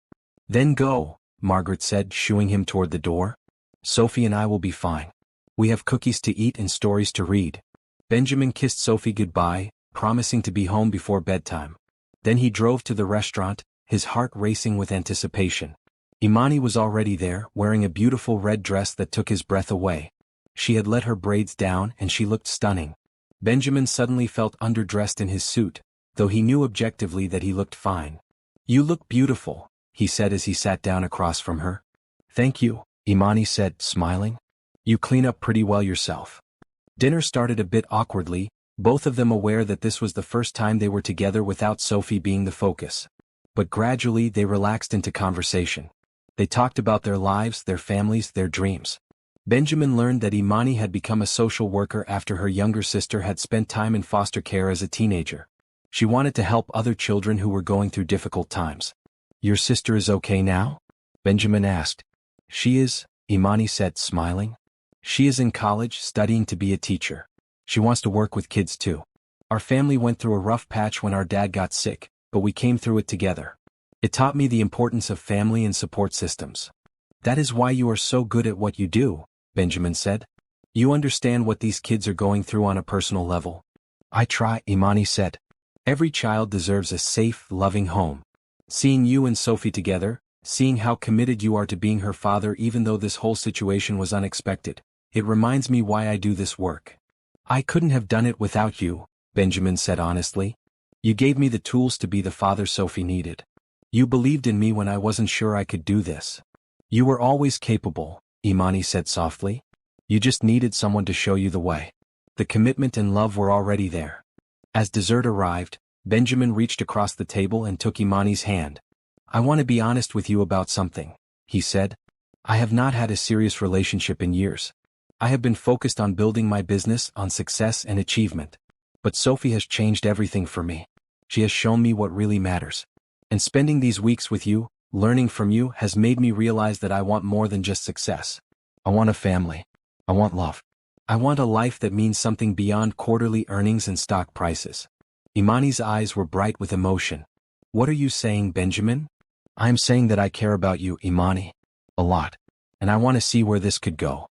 Then go, Margaret said, shooing him toward the door. Sophie and I will be fine. We have cookies to eat and stories to read. Benjamin kissed Sophie goodbye, promising to be home before bedtime. Then he drove to the restaurant, his heart racing with anticipation. Imani was already there, wearing a beautiful red dress that took his breath away. She had let her braids down and she looked stunning. Benjamin suddenly felt underdressed in his suit, though he knew objectively that he looked fine. You look beautiful, he said as he sat down across from her. Thank you, Imani said, smiling. You clean up pretty well yourself. Dinner started a bit awkwardly, both of them aware that this was the first time they were together without Sophie being the focus. But gradually they relaxed into conversation. They talked about their lives, their families, their dreams. Benjamin learned that Imani had become a social worker after her younger sister had spent time in foster care as a teenager. She wanted to help other children who were going through difficult times. Your sister is okay now? Benjamin asked. She is, Imani said, smiling. She is in college, studying to be a teacher. She wants to work with kids too. Our family went through a rough patch when our dad got sick, but we came through it together. It taught me the importance of family and support systems. That is why you are so good at what you do, Benjamin said. You understand what these kids are going through on a personal level. I try, Imani said. Every child deserves a safe, loving home. Seeing you and Sophie together, seeing how committed you are to being her father even though this whole situation was unexpected, it reminds me why I do this work. I couldn't have done it without you, Benjamin said honestly. You gave me the tools to be the father Sophie needed. You believed in me when I wasn't sure I could do this. You were always capable, Imani said softly. You just needed someone to show you the way. The commitment and love were already there. As dessert arrived, Benjamin reached across the table and took Imani's hand. I want to be honest with you about something, he said. I have not had a serious relationship in years. I have been focused on building my business, on success and achievement. But Sophie has changed everything for me. She has shown me what really matters. And spending these weeks with you, learning from you, has made me realize that I want more than just success. I want a family. I want love. I want a life that means something beyond quarterly earnings and stock prices. Imani's eyes were bright with emotion. What are you saying, Benjamin? I am saying that I care about you, Imani. A lot. And I want to see where this could go.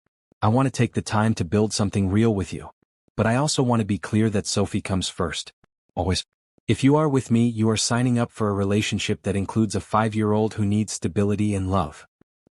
I want to take the time to build something real with you. But I also want to be clear that Sophie comes first. Always. If you are with me, you are signing up for a relationship that includes a 5-year-old who needs stability and love.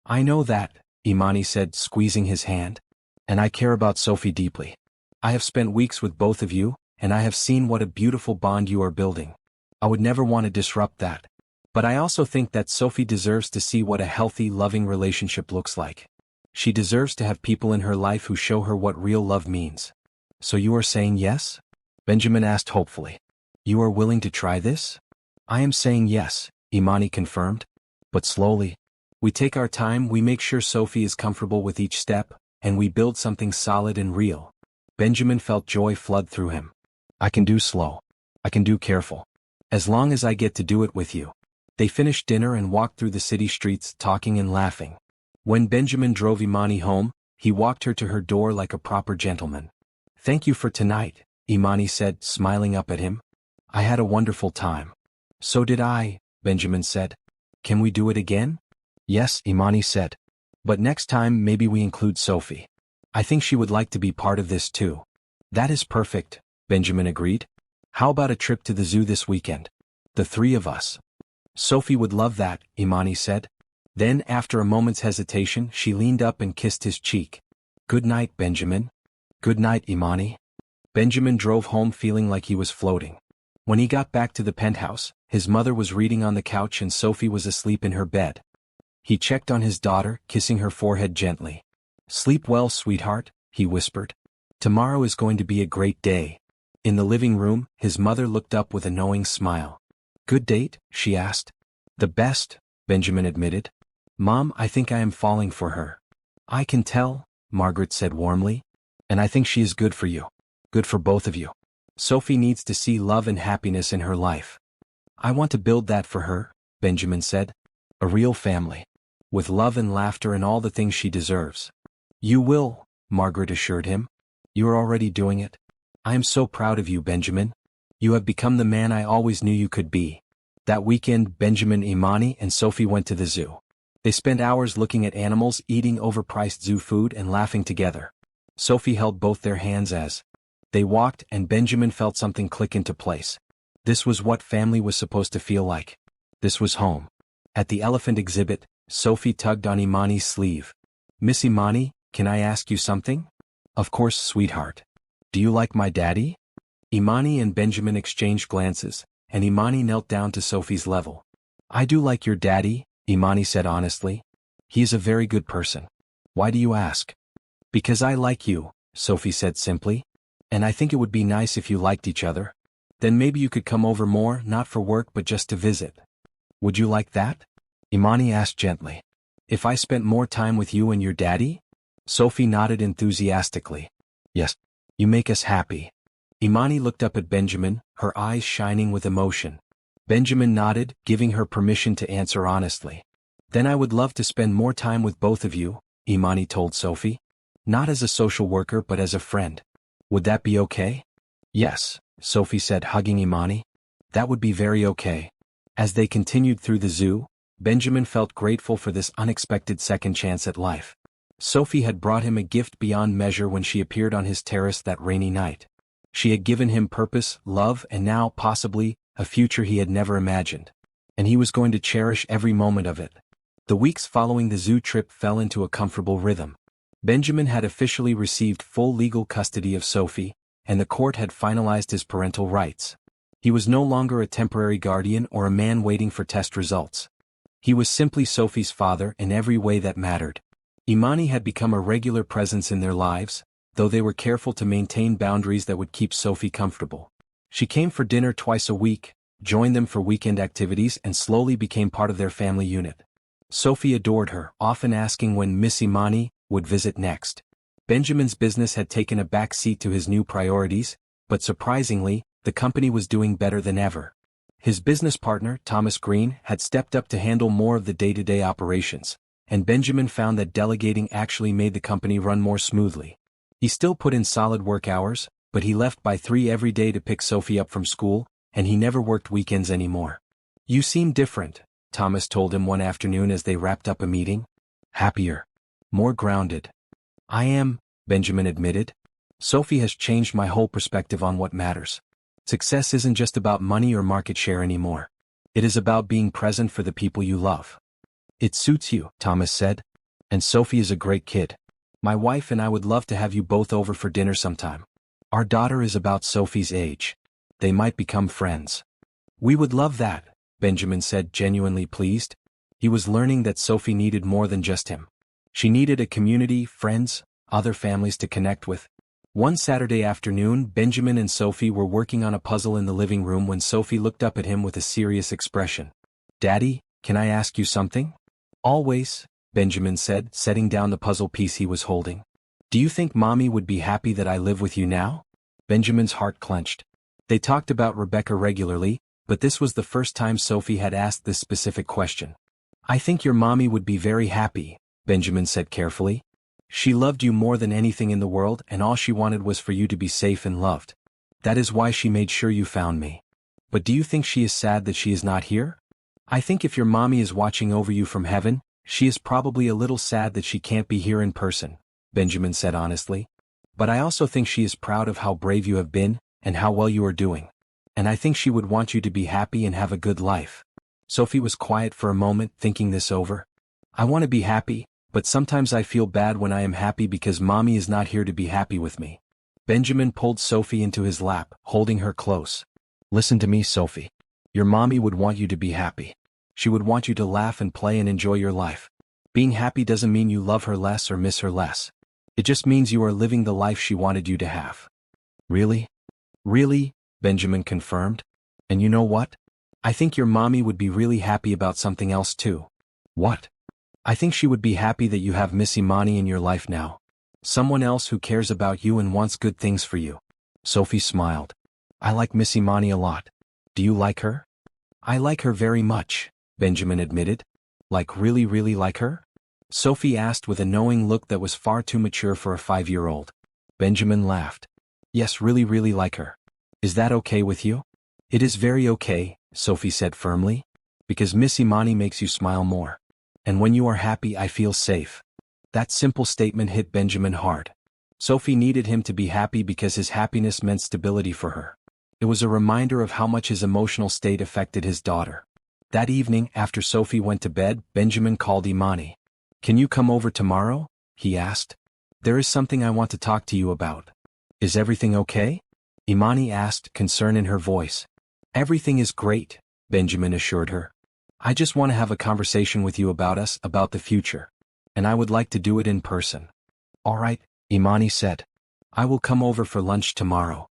I know that, Imani said, squeezing his hand. And I care about Sophie deeply. I have spent weeks with both of you, and I have seen what a beautiful bond you are building. I would never want to disrupt that. But I also think that Sophie deserves to see what a healthy, loving relationship looks like. She deserves to have people in her life who show her what real love means. So you are saying yes? Benjamin asked hopefully. You are willing to try this? I am saying yes, Imani confirmed. But slowly. We take our time, we make sure Sophie is comfortable with each step, and we build something solid and real. Benjamin felt joy flood through him. I can do slow. I can do careful. As long as I get to do it with you. They finished dinner and walked through the city streets talking and laughing. When Benjamin drove Imani home, he walked her to her door like a proper gentleman. Thank you for tonight, Imani said, smiling up at him. I had a wonderful time. So did I, Benjamin said. Can we do it again? Yes, Imani said. But next time maybe we include Sophie. I think she would like to be part of this too. That is perfect, Benjamin agreed. How about a trip to the zoo this weekend? The three of us. Sophie would love that, Imani said. Then, after a moment's hesitation, she leaned up and kissed his cheek. Good night, Benjamin. Good night, Imani. Benjamin drove home feeling like he was floating. When he got back to the penthouse, his mother was reading on the couch and Sophie was asleep in her bed. He checked on his daughter, kissing her forehead gently. Sleep well, sweetheart, he whispered. Tomorrow is going to be a great day. In the living room, his mother looked up with a knowing smile. Good date? She asked. The best, Benjamin admitted. Mom, I think I am falling for her. I can tell, Margaret said warmly. And I think she is good for you. Good for both of you. Sophie needs to see love and happiness in her life. I want to build that for her, Benjamin said. A real family. With love and laughter and all the things she deserves. You will, Margaret assured him. You are already doing it. I am so proud of you, Benjamin. You have become the man I always knew you could be. That weekend, Benjamin, Imani, and Sophie went to the zoo. They spent hours looking at animals, eating overpriced zoo food, and laughing together. Sophie held both their hands as they walked, and Benjamin felt something click into place. This was what family was supposed to feel like. This was home. At the elephant exhibit, Sophie tugged on Imani's sleeve. Miss Imani, can I ask you something? Of course, sweetheart. Do you like my daddy? Imani and Benjamin exchanged glances, and Imani knelt down to Sophie's level. I do like your daddy, Imani said honestly. He is a very good person. Why do you ask? Because I like you, Sophie said simply. And I think it would be nice if you liked each other. Then maybe you could come over more, not for work but just to visit. Would you like that? Imani asked gently. If I spent more time with you and your daddy? Sophie nodded enthusiastically. Yes. You make us happy. Imani looked up at Benjamin, her eyes shining with emotion. Benjamin nodded, giving her permission to answer honestly. Then I would love to spend more time with both of you, Imani told Sophie. Not as a social worker but as a friend. Would that be okay? Yes, Sophie said, hugging Imani. That would be very okay. As they continued through the zoo, Benjamin felt grateful for this unexpected second chance at life. Sophie had brought him a gift beyond measure when she appeared on his terrace that rainy night. She had given him purpose, love, and now, possibly, a future he had never imagined. And he was going to cherish every moment of it. The weeks following the zoo trip fell into a comfortable rhythm. Benjamin had officially received full legal custody of Sophie, and the court had finalized his parental rights. He was no longer a temporary guardian or a man waiting for test results. He was simply Sophie's father in every way that mattered. Imani had become a regular presence in their lives, though they were careful to maintain boundaries that would keep Sophie comfortable. She came for dinner twice a week, joined them for weekend activities, and slowly became part of their family unit. Sophie adored her, often asking when Miss Imani would visit next. Benjamin's business had taken a back seat to his new priorities, but surprisingly, the company was doing better than ever. His business partner, Thomas Green, had stepped up to handle more of the day-to-day operations, and Benjamin found that delegating actually made the company run more smoothly. He still put in solid work hours, but he left by 3 every day to pick Sophie up from school, and he never worked weekends anymore. You seem different, Thomas told him one afternoon as they wrapped up a meeting. Happier. More grounded. I am, Benjamin admitted. Sophie has changed my whole perspective on what matters. Success isn't just about money or market share anymore. It is about being present for the people you love. It suits you, Thomas said. And Sophie is a great kid. My wife and I would love to have you both over for dinner sometime. Our daughter is about Sophie's age. They might become friends. We would love that, Benjamin said, genuinely pleased. He was learning that Sophie needed more than just him. She needed a community, friends, other families to connect with. One Saturday afternoon, Benjamin and Sophie were working on a puzzle in the living room when Sophie looked up at him with a serious expression. Daddy, can I ask you something? Always, Benjamin said, setting down the puzzle piece he was holding. Do you think Mommy would be happy that I live with you now? Benjamin's heart clenched. They talked about Rebecca regularly, but this was the first time Sophie had asked this specific question. I think your mommy would be very happy, Benjamin said carefully. She loved you more than anything in the world, and all she wanted was for you to be safe and loved. That is why she made sure you found me. But do you think she is sad that she is not here? I think if your mommy is watching over you from heaven, she is probably a little sad that she can't be here in person, Benjamin said honestly. But I also think she is proud of how brave you have been, and how well you are doing. And I think she would want you to be happy and have a good life. Sophie was quiet for a moment, thinking this over. I want to be happy, but sometimes I feel bad when I am happy because Mommy is not here to be happy with me. Benjamin pulled Sophie into his lap, holding her close. Listen to me, Sophie. Your mommy would want you to be happy. She would want you to laugh and play and enjoy your life. Being happy doesn't mean you love her less or miss her less. It just means you are living the life she wanted you to have. Really? Really? Benjamin confirmed. And you know what? I think your mommy would be really happy about something else too. What? I think she would be happy that you have Miss Imani in your life now. Someone else who cares about you and wants good things for you. Sophie smiled. I like Miss Imani a lot. Do you like her? I like her very much, Benjamin admitted. Like really like her? Sophie asked with a knowing look that was far too mature for a 5-year-old. Benjamin laughed. Yes, really like her. Is that okay with you? It is very okay, Sophie said firmly. Because Miss Imani makes you smile more. And when you are happy I feel safe. That simple statement hit Benjamin hard. Sophie needed him to be happy because his happiness meant stability for her. It was a reminder of how much his emotional state affected his daughter. That evening, after Sophie went to bed, Benjamin called Imani. Can you come over tomorrow? He asked. There is something I want to talk to you about. Is everything okay? Imani asked, concern in her voice. Everything is great, Benjamin assured her. I just want to have a conversation with you about us, about the future. And I would like to do it in person. All right, Imani said. I will come over for lunch tomorrow.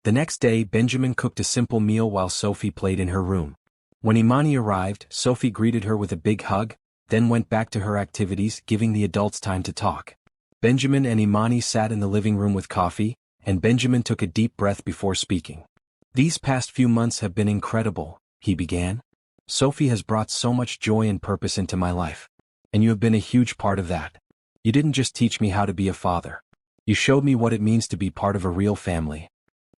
The next day, Benjamin cooked a simple meal while Sophie played in her room. When Imani arrived, Sophie greeted her with a big hug, then went back to her activities, giving the adults time to talk. Benjamin and Imani sat in the living room with coffee, and Benjamin took a deep breath before speaking. These past few months have been incredible, he began. Sophie has brought so much joy and purpose into my life. And you have been a huge part of that. You didn't just teach me how to be a father. You showed me what it means to be part of a real family.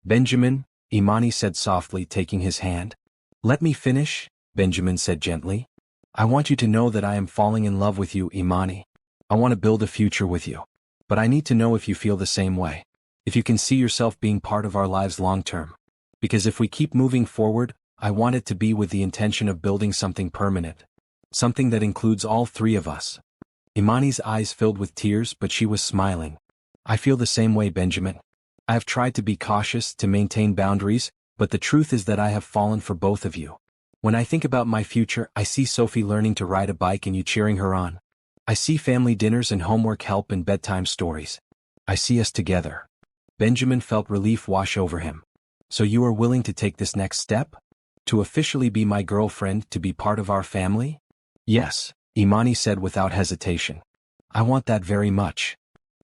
Benjamin, Imani said softly, taking his hand. Let me finish, Benjamin said gently. I want you to know that I am falling in love with you, Imani. I want to build a future with you. But I need to know if you feel the same way. If you can see yourself being part of our lives long term. Because if we keep moving forward, I want it to be with the intention of building something permanent. Something that includes all three of us. Imani's eyes filled with tears, but she was smiling. I feel the same way, Benjamin. I have tried to be cautious, to maintain boundaries, but the truth is that I have fallen for both of you. When I think about my future, I see Sophie learning to ride a bike and you cheering her on. I see family dinners and homework help and bedtime stories. I see us together. Benjamin felt relief wash over him. So you are willing to take this next step? To officially be my girlfriend, to be part of our family? Yes, Imani said without hesitation. I want that very much.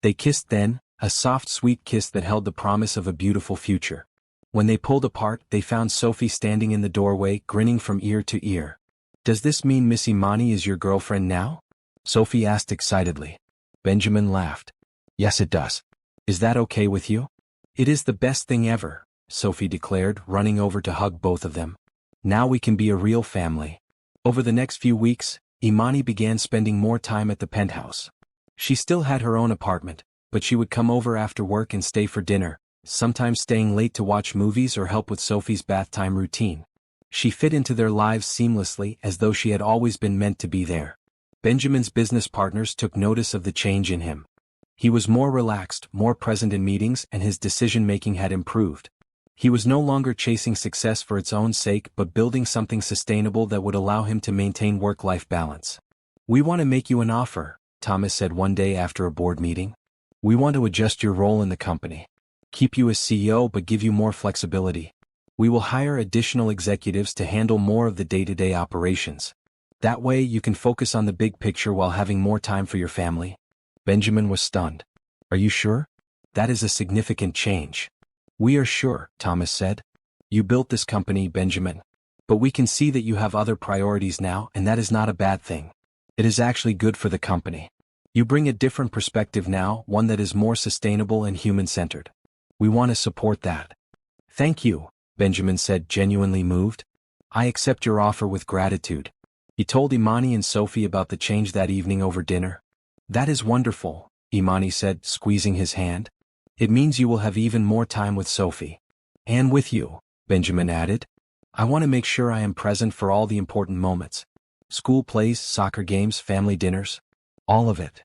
They kissed then, a soft sweet kiss that held the promise of a beautiful future. When they pulled apart, they found Sophie standing in the doorway, grinning from ear to ear. Does this mean Miss Imani is your girlfriend now? Sophie asked excitedly. Benjamin laughed. Yes, it does. Is that okay with you? It is the best thing ever, Sophie declared, running over to hug both of them. Now we can be a real family. Over the next few weeks, Imani began spending more time at the penthouse. She still had her own apartment, but she would come over after work and stay for dinner, sometimes staying late to watch movies or help with Sophie's bath time routine. She fit into their lives seamlessly, as though she had always been meant to be there. Benjamin's business partners took notice of the change in him. He was more relaxed, more present in meetings, and his decision-making had improved. He was no longer chasing success for its own sake but building something sustainable that would allow him to maintain work-life balance. We want to make you an offer, Thomas said one day after a board meeting. We want to adjust your role in the company. Keep you as CEO but give you more flexibility. We will hire additional executives to handle more of the day-to-day operations. That way you can focus on the big picture while having more time for your family. Benjamin was stunned. Are you sure? That is a significant change. We are sure, Thomas said. You built this company, Benjamin. But we can see that you have other priorities now, and that is not a bad thing. It is actually good for the company. You bring a different perspective now, one that is more sustainable and human-centered. We want to support that. Thank you, Benjamin said, genuinely moved. I accept your offer with gratitude. He told Imani and Sophie about the change that evening over dinner. That is wonderful, Imani said, squeezing his hand. It means you will have even more time with Sophie. And with you, Benjamin added. I want to make sure I am present for all the important moments. School plays, soccer games, family dinners. All of it.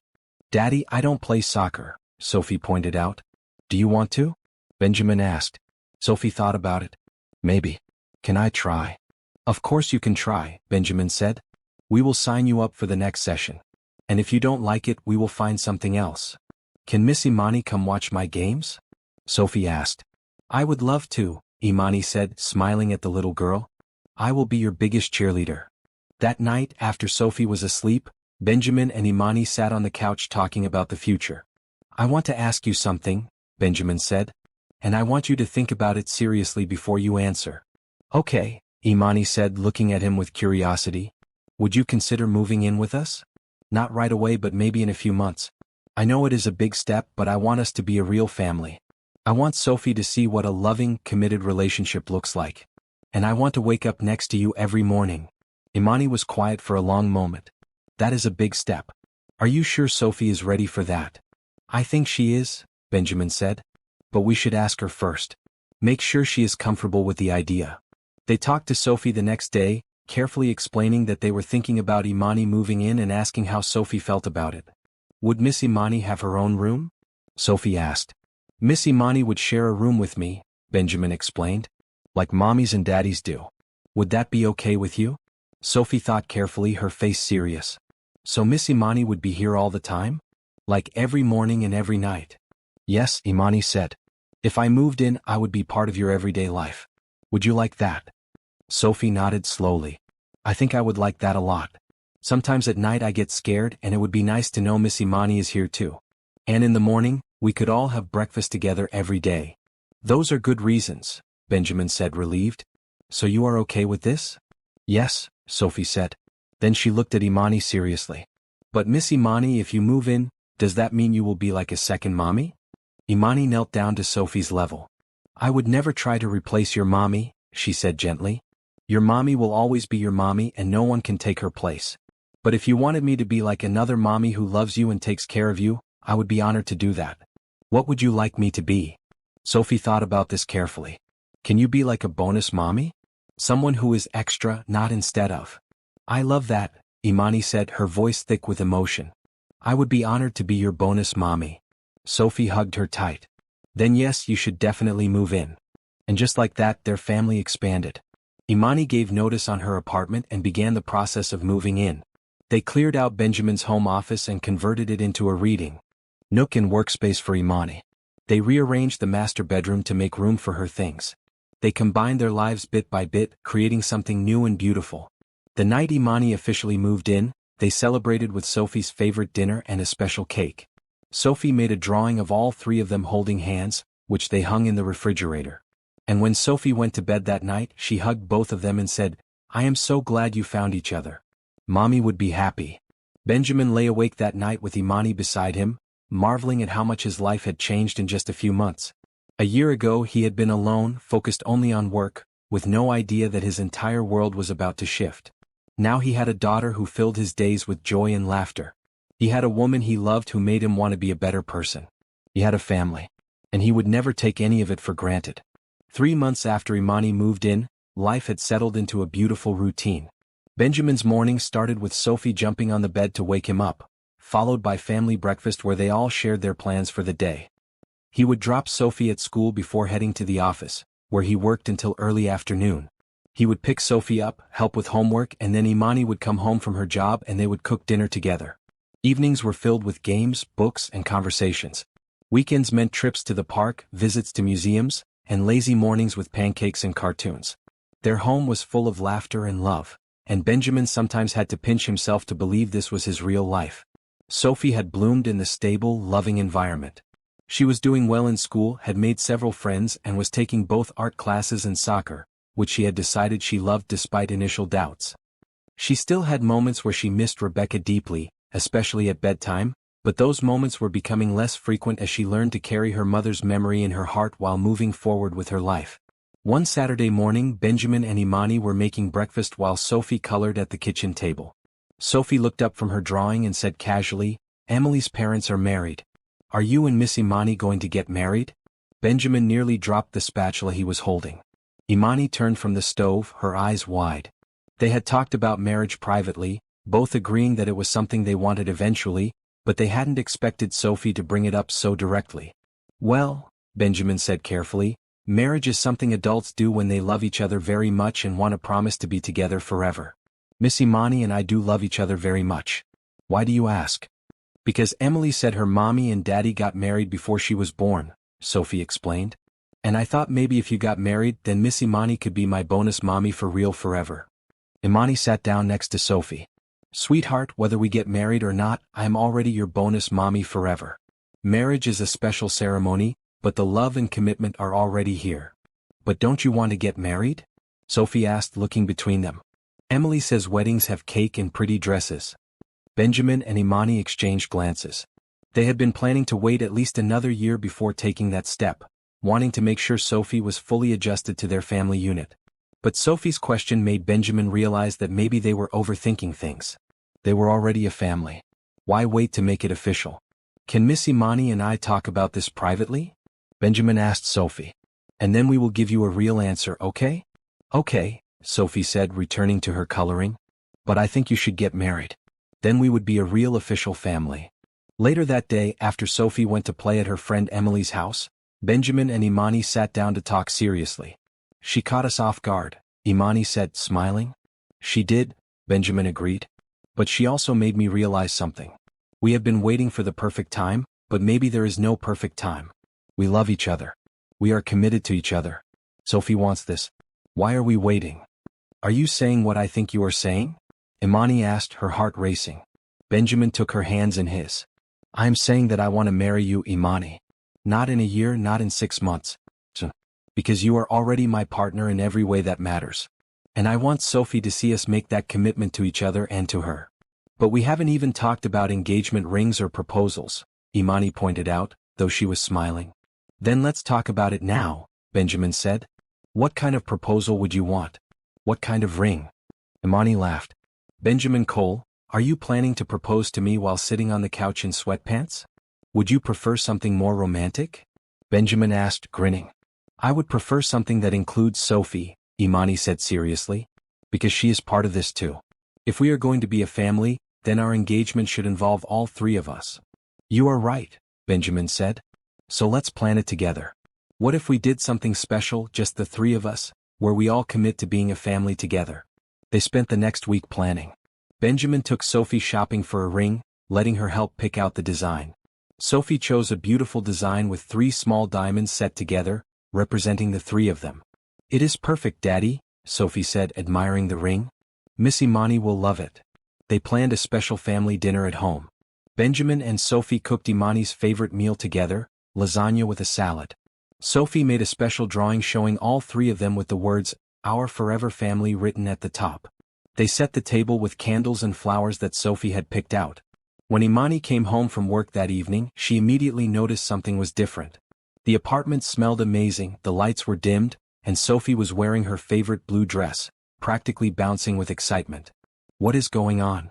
Daddy, I don't play soccer, Sophie pointed out. Do you want to? Benjamin asked. Sophie thought about it. Maybe. Can I try? Of course you can try, Benjamin said. We will sign you up for the next session. And if you don't like it, we will find something else. Can Miss Imani come watch my games? Sophie asked. I would love to, Imani said, smiling at the little girl. I will be your biggest cheerleader. That night, after Sophie was asleep, Benjamin and Imani sat on the couch talking about the future. I want to ask you something, Benjamin said. And I want you to think about it seriously before you answer. Okay, Imani said, looking at him with curiosity. Would you consider moving in with us? Not right away, but maybe in a few months. I know it is a big step, but I want us to be a real family. I want Sophie to see what a loving, committed relationship looks like. And I want to wake up next to you every morning. Imani was quiet for a long moment. That is a big step. Are you sure Sophie is ready for that? I think she is, Benjamin said. But we should ask her first. Make sure she is comfortable with the idea. They talked to Sophie the next day, carefully explaining that they were thinking about Imani moving in and asking how Sophie felt about it. Would Miss Imani have her own room? Sophie asked. Miss Imani would share a room with me, Benjamin explained. Like mommies and daddies do. Would that be okay with you? Sophie thought carefully, her face serious. So Miss Imani would be here all the time? Like every morning and every night? Yes, Imani said. If I moved in, I would be part of your everyday life. Would you like that? Sophie nodded slowly. I think I would like that a lot. Sometimes at night I get scared, and it would be nice to know Miss Imani is here too. And in the morning, we could all have breakfast together every day. Those are good reasons, Benjamin said, relieved. So you are okay with this? Yes, Sophie said. Then she looked at Imani seriously. But Miss Imani, if you move in, does that mean you will be like a second mommy? Imani knelt down to Sophie's level. I would never try to replace your mommy, she said gently. Your mommy will always be your mommy and no one can take her place. But if you wanted me to be like another mommy who loves you and takes care of you, I would be honored to do that. What would you like me to be? Sophie thought about this carefully. Can you be like a bonus mommy? Someone who is extra, not instead of. I love that, Imani said, her voice thick with emotion. I would be honored to be your bonus mommy. Sophie hugged her tight. Then yes, you should definitely move in. And just like that, their family expanded. Imani gave notice on her apartment and began the process of moving in. They cleared out Benjamin's home office and converted it into a reading nook and workspace for Imani. They rearranged the master bedroom to make room for her things. They combined their lives bit by bit, creating something new and beautiful. The night Imani officially moved in, they celebrated with Sophie's favorite dinner and a special cake. Sophie made a drawing of all three of them holding hands, which they hung in the refrigerator. And when Sophie went to bed that night, she hugged both of them and said, I am so glad you found each other. Mommy would be happy. Benjamin lay awake that night with Imani beside him, marveling at how much his life had changed in just a few months. A year ago he had been alone, focused only on work, with no idea that his entire world was about to shift. Now he had a daughter who filled his days with joy and laughter. He had a woman he loved who made him want to be a better person. He had a family. And he would never take any of it for granted. 3 months after Imani moved in, life had settled into a beautiful routine. Benjamin's morning started with Sophie jumping on the bed to wake him up, followed by family breakfast where they all shared their plans for the day. He would drop Sophie at school before heading to the office, where he worked until early afternoon. He would pick Sophie up, help with homework, and then Imani would come home from her job and they would cook dinner together. Evenings were filled with games, books, and conversations. Weekends meant trips to the park, visits to museums, and lazy mornings with pancakes and cartoons. Their home was full of laughter and love. and Benjamin sometimes had to pinch himself to believe this was his real life. Sophie had bloomed in the stable, loving environment. She was doing well in school, had made several friends, and was taking both art classes and soccer, which she had decided she loved despite initial doubts. She still had moments where she missed Rebecca deeply, especially at bedtime, but those moments were becoming less frequent as she learned to carry her mother's memory in her heart while moving forward with her life. One Saturday morning, Benjamin and Imani were making breakfast while Sophie colored at the kitchen table. Sophie looked up from her drawing and said casually, "Emily's parents are married. Are you and Miss Imani going to get married?" Benjamin nearly dropped the spatula he was holding. Imani turned from the stove, her eyes wide. They had talked about marriage privately, both agreeing that it was something they wanted eventually, but they hadn't expected Sophie to bring it up so directly. "Well," Benjamin said carefully, "marriage is something adults do when they love each other very much and want to promise to be together forever. Miss Imani and I do love each other very much." "Why do you ask?" "Because Emily said her mommy and daddy got married before she was born," Sophie explained. "And I thought maybe if you got married, then Miss Imani could be my bonus mommy for real forever." Imani sat down next to Sophie. "Sweetheart, whether we get married or not, I am already your bonus mommy forever. Marriage is a special ceremony, but the love and commitment are already here." "But don't you want to get married?" Sophie asked, looking between them. "Emily says weddings have cake and pretty dresses." Benjamin and Imani exchanged glances. They had been planning to wait at least another year before taking that step, wanting to make sure Sophie was fully adjusted to their family unit. But Sophie's question made Benjamin realize that maybe they were overthinking things. They were already a family. Why wait to make it official? "Can Miss Imani and I talk about this privately?" Benjamin asked Sophie. "And then we will give you a real answer, okay?" "Okay," Sophie said, returning to her coloring. "But I think you should get married. Then we would be a real official family." Later that day, after Sophie went to play at her friend Emily's house, Benjamin and Imani sat down to talk seriously. "She caught us off guard," Imani said, smiling. "She did," Benjamin agreed. "But she also made me realize something. We have been waiting for the perfect time, but maybe there is no perfect time. We love each other. We are committed to each other. Sophie wants this. Why are we waiting?" "Are you saying what I think you are saying?" Imani asked, her heart racing. Benjamin took her hands in his. "I am saying that I want to marry you, Imani. Not in a year, not in 6 months. Because you are already my partner in every way that matters. And I want Sophie to see us make that commitment to each other and to her." "But we haven't even talked about engagement rings or proposals," Imani pointed out, though she was smiling. "Then let's talk about it now," Benjamin said. "What kind of proposal would you want? What kind of ring?" Imani laughed. "Benjamin Cole, are you planning to propose to me while sitting on the couch in sweatpants? Would you prefer something more romantic?" Benjamin asked, grinning. "I would prefer something that includes Sophie," Imani said seriously. "Because she is part of this too. If we are going to be a family, then our engagement should involve all 3 of us." "You are right," Benjamin said. "So let's plan it together. What if we did something special, just the 3 of us, where we all commit to being a family together?" They spent the next week planning. Benjamin took Sophie shopping for a ring, letting her help pick out the design. Sophie chose a beautiful design with 3 small diamonds set together, representing the 3 of them. "It is perfect, Daddy," Sophie said, admiring the ring. "Miss Imani will love it." They planned a special family dinner at home. Benjamin and Sophie cooked Imani's favorite meal together, lasagna with a salad. Sophie made a special drawing showing all 3 of them with the words, "Our Forever Family" written at the top. They set the table with candles and flowers that Sophie had picked out. When Imani came home from work that evening, she immediately noticed something was different. The apartment smelled amazing, the lights were dimmed, and Sophie was wearing her favorite blue dress, practically bouncing with excitement. "What is going on?"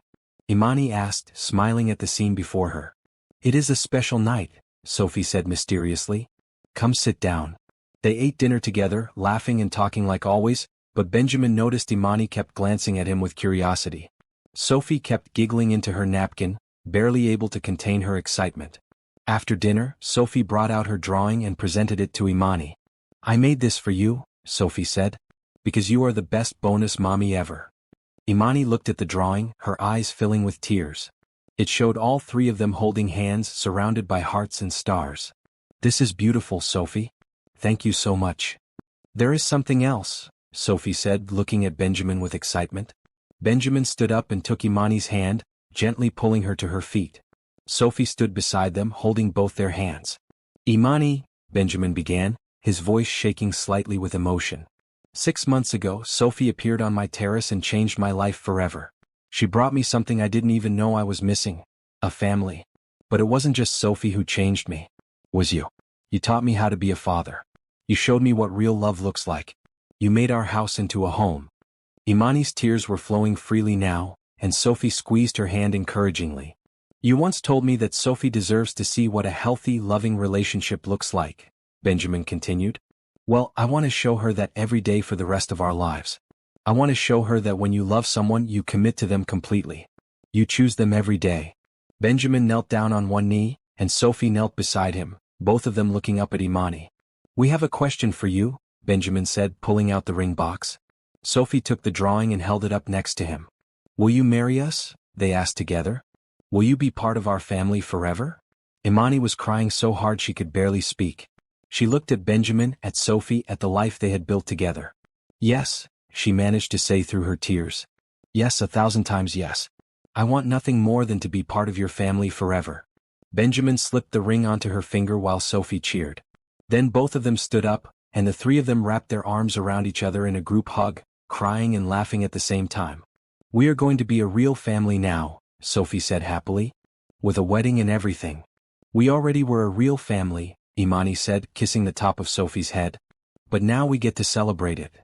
Imani asked, smiling at the scene before her. "It is a special night," Sophie said mysteriously. "Come sit down." They ate dinner together, laughing and talking like always, but Benjamin noticed Imani kept glancing at him with curiosity. Sophie kept giggling into her napkin, barely able to contain her excitement. After dinner, Sophie brought out her drawing and presented it to Imani. "I made this for you," Sophie said, "because you are the best bonus mommy ever." Imani looked at the drawing, her eyes filling with tears. It showed all 3 of them holding hands surrounded by hearts and stars. "This is beautiful, Sophie. Thank you so much." "There is something else," Sophie said, looking at Benjamin with excitement. Benjamin stood up and took Imani's hand, gently pulling her to her feet. Sophie stood beside them, holding both their hands. "Imani," Benjamin began, his voice shaking slightly with emotion. "6 months ago, Sophie appeared on my terrace and changed my life forever. She brought me something I didn't even know I was missing: a family. But it wasn't just Sophie who changed me. It was you. You taught me how to be a father. You showed me what real love looks like. You made our house into a home." Imani's tears were flowing freely now, and Sophie squeezed her hand encouragingly. "You once told me that Sophie deserves to see what a healthy, loving relationship looks like," Benjamin continued. "Well, I want to show her that every day for the rest of our lives. I want to show her that when you love someone, you commit to them completely. You choose them every day." Benjamin knelt down on one knee, and Sophie knelt beside him, both of them looking up at Imani. "We have a question for you," Benjamin said, pulling out the ring box. Sophie took the drawing and held it up next to him. "Will you marry us?" they asked together. "Will you be part of our family forever?" Imani was crying so hard she could barely speak. She looked at Benjamin, at Sophie, at the life they had built together. "Yes," she managed to say through her tears. "Yes, 1,000 times yes. I want nothing more than to be part of your family forever." Benjamin slipped the ring onto her finger while Sophie cheered. Then both of them stood up, and the three of them wrapped their arms around each other in a group hug, crying and laughing at the same time. "We are going to be a real family now," Sophie said happily. "With a wedding and everything." "We already were a real family," Imani said, kissing the top of Sophie's head. "But now we get to celebrate it."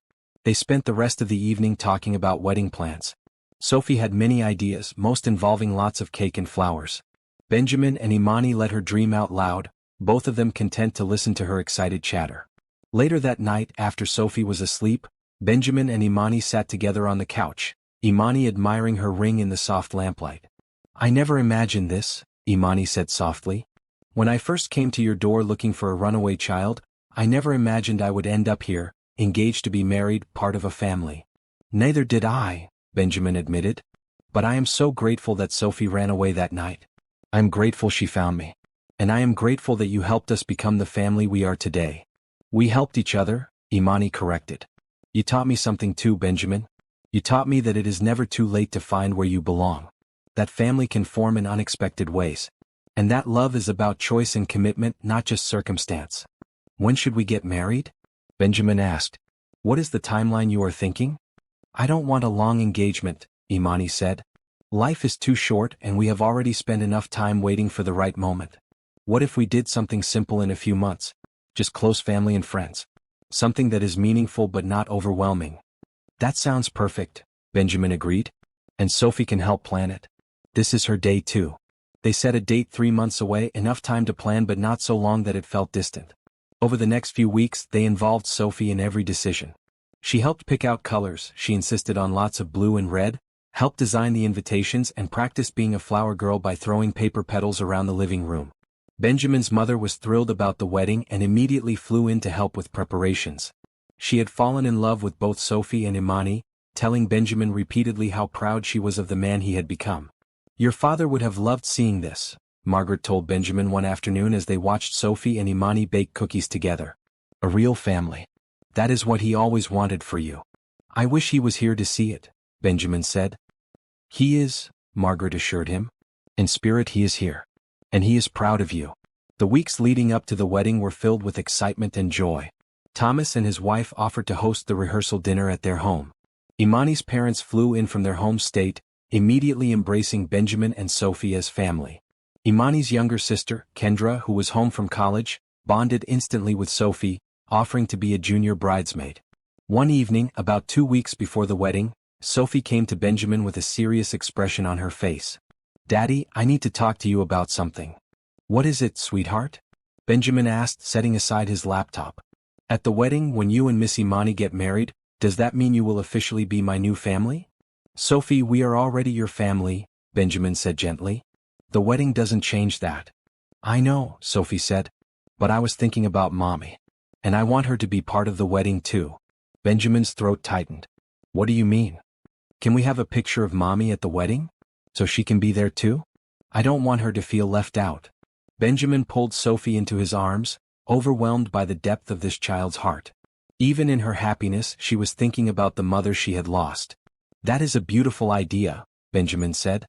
They spent the rest of the evening talking about wedding plans. Sophie had many ideas, most involving lots of cake and flowers. Benjamin and Imani let her dream out loud, both of them content to listen to her excited chatter. Later that night, after Sophie was asleep, Benjamin and Imani sat together on the couch, Imani admiring her ring in the soft lamplight. "I never imagined this," Imani said softly. "When I first came to your door looking for a runaway child, I never imagined I would end up here, engaged to be married, part of a family." "Neither did I," Benjamin admitted. "But I am so grateful that Sophie ran away that night. I am grateful she found me. And I am grateful that you helped us become the family we are today." "We helped each other," Imani corrected. "You taught me something too, Benjamin. You taught me that it is never too late to find where you belong. That family can form in unexpected ways. And that love is about choice and commitment, not just circumstance." "When should we get married?" Benjamin asked. "What is the timeline you are thinking?" "I don't want a long engagement," Imani said. "Life is too short and we have already spent enough time waiting for the right moment. What if we did something simple in a few months? Just close family and friends. Something that is meaningful but not overwhelming." "That sounds perfect," Benjamin agreed. "And Sophie can help plan it. This is her day too." They set a date 3 months away, enough time to plan but not so long that it felt distant. Over the next few weeks, they involved Sophie in every decision. She helped pick out colors, she insisted on lots of blue and red, helped design the invitations and practiced being a flower girl by throwing paper petals around the living room. Benjamin's mother was thrilled about the wedding and immediately flew in to help with preparations. She had fallen in love with both Sophie and Imani, telling Benjamin repeatedly how proud she was of the man he had become. "Your father would have loved seeing this," Margaret told Benjamin one afternoon as they watched Sophie and Imani bake cookies together. "A real family. That is what he always wanted for you." "I wish he was here to see it," Benjamin said. "He is," Margaret assured him. "In spirit he is here. And he is proud of you." The weeks leading up to the wedding were filled with excitement and joy. Thomas and his wife offered to host the rehearsal dinner at their home. Imani's parents flew in from their home state, immediately embracing Benjamin and Sophie as family. Imani's younger sister, Kendra, who was home from college, bonded instantly with Sophie, offering to be a junior bridesmaid. One evening, about 2 weeks before the wedding, Sophie came to Benjamin with a serious expression on her face. "Daddy, I need to talk to you about something." "What is it, sweetheart?" Benjamin asked, setting aside his laptop. "At the wedding, when you and Miss Imani get married, does that mean you will officially be my new family?" "Sophie, we are already your family," Benjamin said gently. "The wedding doesn't change that." "I know," Sophie said. "But I was thinking about Mommy. And I want her to be part of the wedding too." Benjamin's throat tightened. "What do you mean? Can we have a picture of Mommy at the wedding? So she can be there too? I don't want her to feel left out." Benjamin pulled Sophie into his arms, overwhelmed by the depth of this child's heart. Even in her happiness, she was thinking about the mother she had lost. That is a beautiful idea, Benjamin said.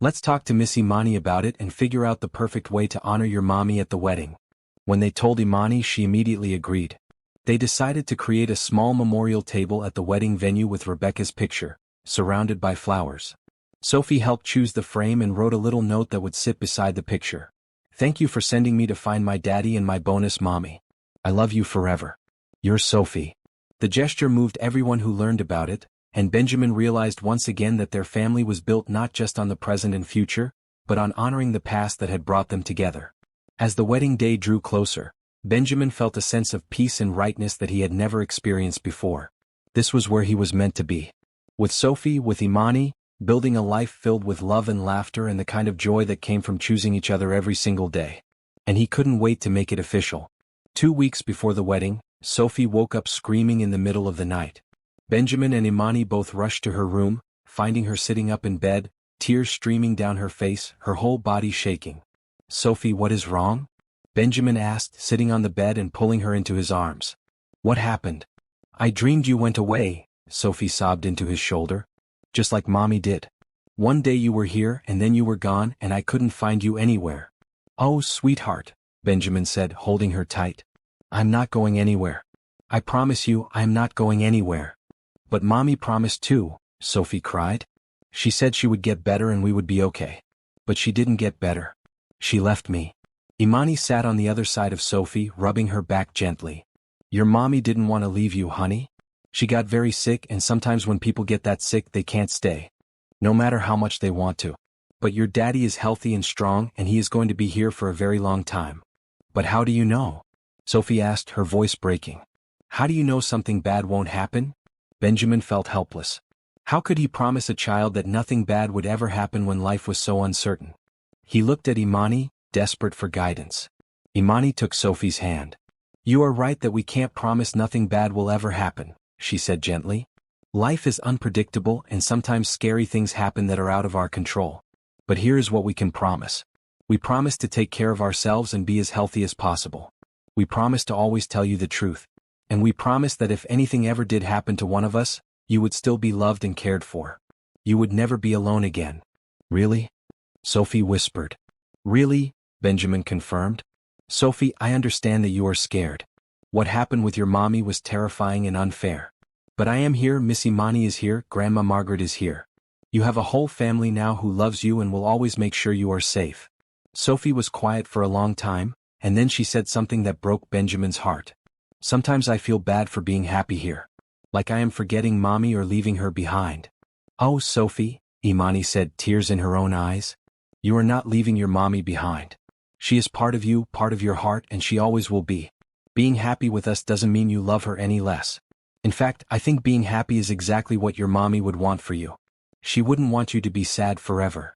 Let's talk to Miss Imani about it and figure out the perfect way to honor your mommy at the wedding. When they told Imani, she immediately agreed. They decided to create a small memorial table at the wedding venue with Rebecca's picture, surrounded by flowers. Sophie helped choose the frame and wrote a little note that would sit beside the picture. Thank you for sending me to find my daddy and my bonus mommy. I love you forever. Yours, Sophie. The gesture moved everyone who learned about it, and Benjamin realized once again that their family was built not just on the present and future, but on honoring the past that had brought them together. As the wedding day drew closer, Benjamin felt a sense of peace and rightness that he had never experienced before. This was where he was meant to be. With Sophie, with Imani, building a life filled with love and laughter and the kind of joy that came from choosing each other every single day. And he couldn't wait to make it official. 2 weeks before the wedding, Sophie woke up screaming in the middle of the night. Benjamin and Imani both rushed to her room, finding her sitting up in bed, tears streaming down her face, her whole body shaking. Sophie, what is wrong? Benjamin asked, sitting on the bed and pulling her into his arms. What happened? I dreamed you went away, Sophie sobbed into his shoulder. Just like Mommy did. One day you were here and then you were gone and I couldn't find you anywhere. Oh, sweetheart, Benjamin said, holding her tight. I'm not going anywhere. I promise you I'm not going anywhere. But Mommy promised too, Sophie cried. She said she would get better and we would be okay. But she didn't get better. She left me. Imani sat on the other side of Sophie, rubbing her back gently. Your mommy didn't want to leave you, honey. She got very sick and sometimes when people get that sick they can't stay. No matter how much they want to. But your daddy is healthy and strong and he is going to be here for a very long time. But how do you know? Sophie asked, her voice breaking. How do you know something bad won't happen? Benjamin felt helpless. How could he promise a child that nothing bad would ever happen when life was so uncertain? He looked at Imani, desperate for guidance. Imani took Sophie's hand. You are right that we can't promise nothing bad will ever happen, she said gently. Life is unpredictable and sometimes scary things happen that are out of our control. But here is what we can promise. We promise to take care of ourselves and be as healthy as possible. We promise to always tell you the truth. And we promise that if anything ever did happen to one of us, you would still be loved and cared for. You would never be alone again. Really? Sophie whispered. Really? Benjamin confirmed. Sophie, I understand that you are scared. What happened with your mommy was terrifying and unfair. But I am here, Miss Imani is here, Grandma Margaret is here. You have a whole family now who loves you and will always make sure you are safe. Sophie was quiet for a long time, and then she said something that broke Benjamin's heart. Sometimes I feel bad for being happy here. Like I am forgetting Mommy or leaving her behind. Oh, Sophie, Imani said, tears in her own eyes. You are not leaving your mommy behind. She is part of you, part of your heart, and she always will be. Being happy with us doesn't mean you love her any less. In fact, I think being happy is exactly what your mommy would want for you. She wouldn't want you to be sad forever.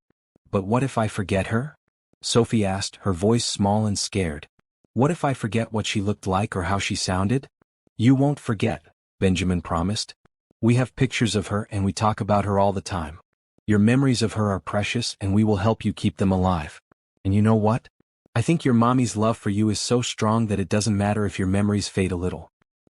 But what if I forget her? Sophie asked, her voice small and scared. What if I forget what she looked like or how she sounded? You won't forget, Benjamin promised. We have pictures of her and we talk about her all the time. Your memories of her are precious and we will help you keep them alive. And you know what? I think your mommy's love for you is so strong that it doesn't matter if your memories fade a little.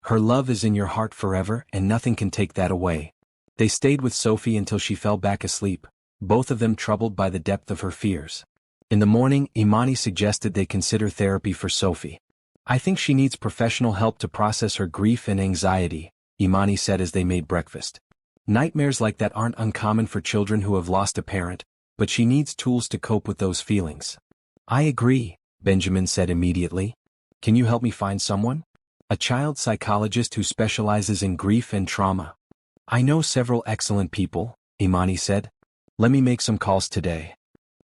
Her love is in your heart forever and nothing can take that away. They stayed with Sophie until she fell back asleep, both of them troubled by the depth of her fears. In the morning, Imani suggested they consider therapy for Sophie. I think she needs professional help to process her grief and anxiety, Imani said as they made breakfast. Nightmares like that aren't uncommon for children who have lost a parent, but she needs tools to cope with those feelings. I agree, Benjamin said immediately. Can you help me find someone? A child psychologist who specializes in grief and trauma. I know several excellent people, Imani said. Let me make some calls today.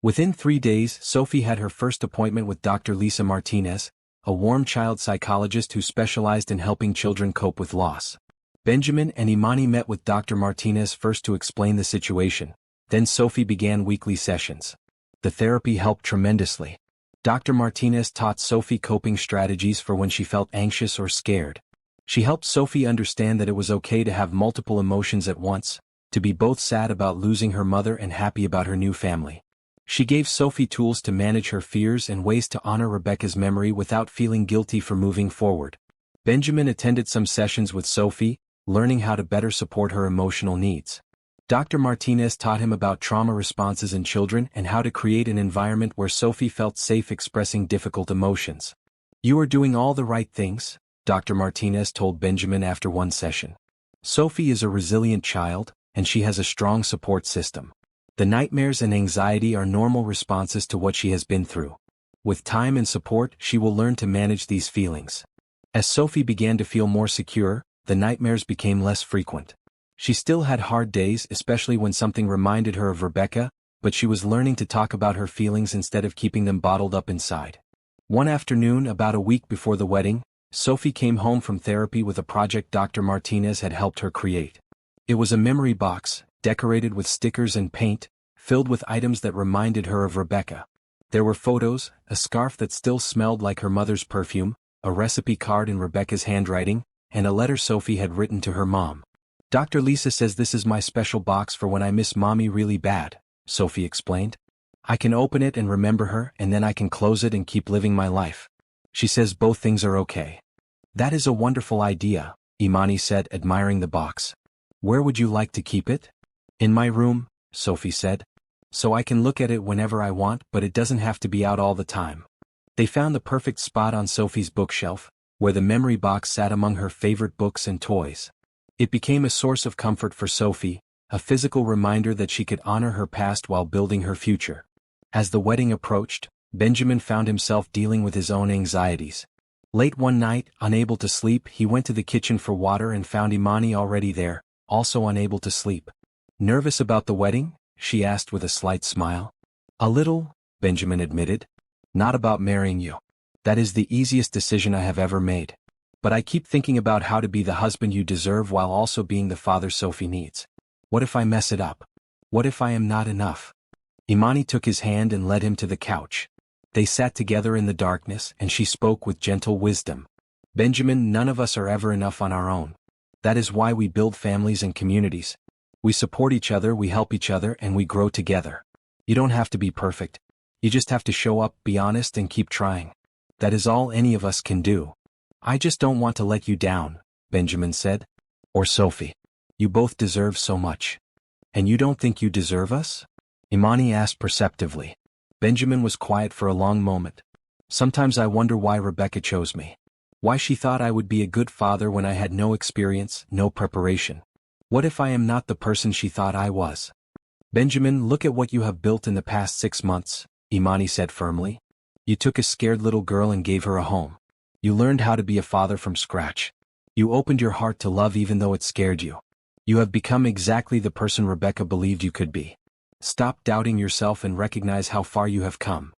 Within 3 days, Sophie had her first appointment with Dr. Lisa Martinez, a warm child psychologist who specialized in helping children cope with loss. Benjamin and Imani met with Dr. Martinez first to explain the situation. Then Sophie began weekly sessions. The therapy helped tremendously. Dr. Martinez taught Sophie coping strategies for when she felt anxious or scared. She helped Sophie understand that it was okay to have multiple emotions at once, to be both sad about losing her mother and happy about her new family. She gave Sophie tools to manage her fears and ways to honor Rebecca's memory without feeling guilty for moving forward. Benjamin attended some sessions with Sophie, learning how to better support her emotional needs. Dr. Martinez taught him about trauma responses in children and how to create an environment where Sophie felt safe expressing difficult emotions. "You are doing all the right things," Dr. Martinez told Benjamin after one session. "Sophie is a resilient child, and she has a strong support system. The nightmares and anxiety are normal responses to what she has been through. With time and support, she will learn to manage these feelings." As Sophie began to feel more secure, the nightmares became less frequent. She still had hard days, especially when something reminded her of Rebecca, but she was learning to talk about her feelings instead of keeping them bottled up inside. One afternoon, about a week before the wedding, Sophie came home from therapy with a project Dr. Martinez had helped her create. It was a memory box, decorated with stickers and paint, filled with items that reminded her of Rebecca. There were photos, a scarf that still smelled like her mother's perfume, a recipe card in Rebecca's handwriting, and a letter Sophie had written to her mom. "Dr. Lisa says this is my special box for when I miss Mommy really bad," Sophie explained. "I can open it and remember her, and then I can close it and keep living my life. She says both things are okay." "That is a wonderful idea," Imani said, admiring the box. "Where would you like to keep it?" "In my room," Sophie said. "So I can look at it whenever I want, but it doesn't have to be out all the time." They found the perfect spot on Sophie's bookshelf, where the memory box sat among her favorite books and toys. It became a source of comfort for Sophie, a physical reminder that she could honor her past while building her future. As the wedding approached, Benjamin found himself dealing with his own anxieties. Late one night, unable to sleep, he went to the kitchen for water and found Imani already there, also unable to sleep. "Nervous about the wedding?" she asked with a slight smile. "A little," Benjamin admitted. "Not about marrying you. That is the easiest decision I have ever made. But I keep thinking about how to be the husband you deserve while also being the father Sophie needs. What if I mess it up? What if I am not enough?" Imani took his hand and led him to the couch. They sat together in the darkness, and she spoke with gentle wisdom. "Benjamin, none of us are ever enough on our own. That is why we build families and communities. We support each other, we help each other, and we grow together. You don't have to be perfect. You just have to show up, be honest, and keep trying. That is all any of us can do." "I just don't want to let you down," Benjamin said. "Or Sophie. You both deserve so much." "And you don't think you deserve us?" Imani asked perceptively. Benjamin was quiet for a long moment. "Sometimes I wonder why Rebecca chose me. Why she thought I would be a good father when I had no experience, no preparation. What if I am not the person she thought I was?" "Benjamin, look at what you have built in the past 6 months," Imani said firmly. "You took a scared little girl and gave her a home. You learned how to be a father from scratch. You opened your heart to love even though it scared you. You have become exactly the person Rebecca believed you could be. Stop doubting yourself and recognize how far you have come."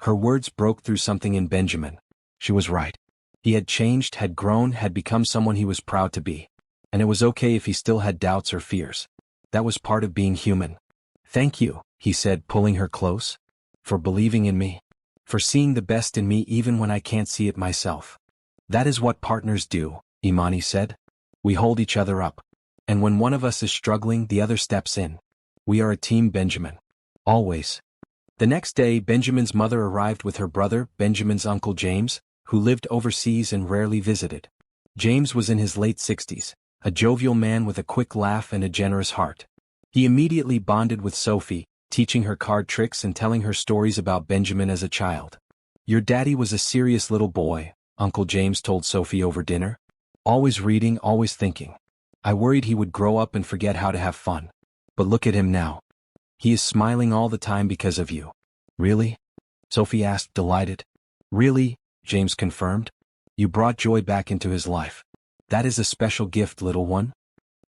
Her words broke through something in Benjamin. She was right. He had changed, had grown, had become someone he was proud to be. And it was okay if he still had doubts or fears. That was part of being human. "Thank you," he said, pulling her close. "For believing in me. For seeing the best in me even when I can't see it myself." "That is what partners do," Imani said. "We hold each other up. And when one of us is struggling, the other steps in. We are a team, Benjamin. Always." The next day, Benjamin's mother arrived with her brother, Benjamin's uncle James, who lived overseas and rarely visited. James was in his late 60s, a jovial man with a quick laugh and a generous heart. He immediately bonded with Sophie, teaching her card tricks and telling her stories about Benjamin as a child. "Your daddy was a serious little boy," Uncle James told Sophie over dinner. "Always reading, always thinking. I worried he would grow up and forget how to have fun. But look at him now. He is smiling all the time because of you." "Really?" Sophie asked, delighted. "Really," James confirmed. "You brought joy back into his life. That is a special gift, little one."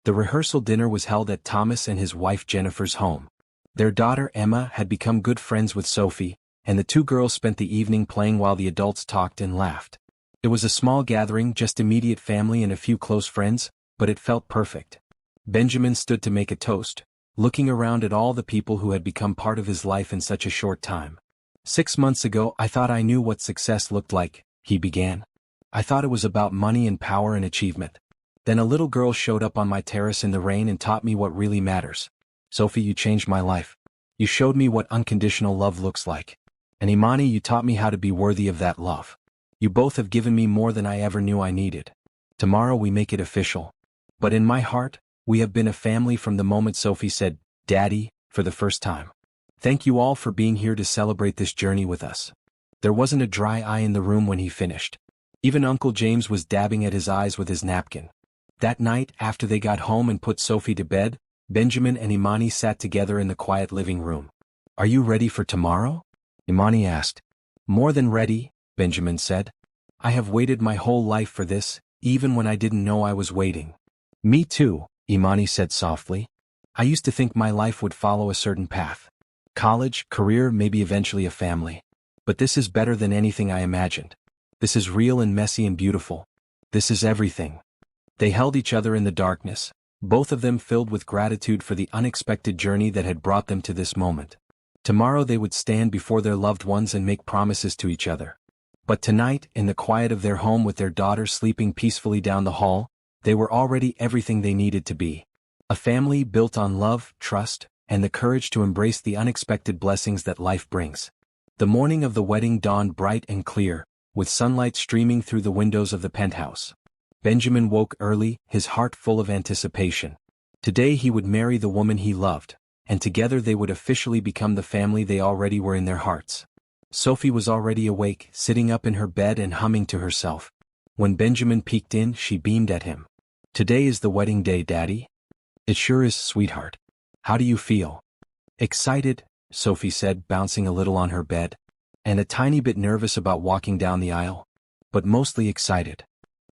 The rehearsal dinner was held at Thomas and his wife Jennifer's home. Their daughter Emma had become good friends with Sophie, and the two girls spent the evening playing while the adults talked and laughed. It was a small gathering, just immediate family and a few close friends, but it felt perfect. Benjamin stood to make a toast, looking around at all the people who had become part of his life in such a short time. 6 months ago, I thought I knew what success looked like," he began. "I thought it was about money and power and achievement. Then a little girl showed up on my terrace in the rain and taught me what really matters. Sophie, you changed my life. You showed me what unconditional love looks like. And Imani, you taught me how to be worthy of that love. You both have given me more than I ever knew I needed. Tomorrow we make it official. But in my heart, We have been a family from the moment Sophie said, "Daddy," for the first time. Thank you all for being here to celebrate this journey with us. There wasn't a dry eye in the room when he finished. Even Uncle James was dabbing at his eyes with his napkin. That night, after they got home and put Sophie to bed, Benjamin and Imani sat together in the quiet living room. "Are you ready for tomorrow?" Imani asked. "More than ready," Benjamin said. "I have waited my whole life for this, even when I didn't know I was waiting." "Me too," Imani said softly. "I used to think my life would follow a certain path. College, career, maybe eventually a family. But this is better than anything I imagined. This is real and messy and beautiful. This is everything." They held each other in the darkness, both of them filled with gratitude for the unexpected journey that had brought them to this moment. Tomorrow they would stand before their loved ones and make promises to each other. But tonight, in the quiet of their home with their daughter sleeping peacefully down the hall, they were already everything they needed to be. A family built on love, trust, and the courage to embrace the unexpected blessings that life brings. The morning of the wedding dawned bright and clear, with sunlight streaming through the windows of the penthouse. Benjamin woke early, his heart full of anticipation. Today he would marry the woman he loved, and together they would officially become the family they already were in their hearts. Sophie was already awake, sitting up in her bed and humming to herself. When Benjamin peeked in, she beamed at him. "Today is the wedding day, Daddy." "It sure is, sweetheart. How do you feel?" "Excited," Sophie said, bouncing a little on her bed. "And a tiny bit nervous about walking down the aisle. But mostly excited."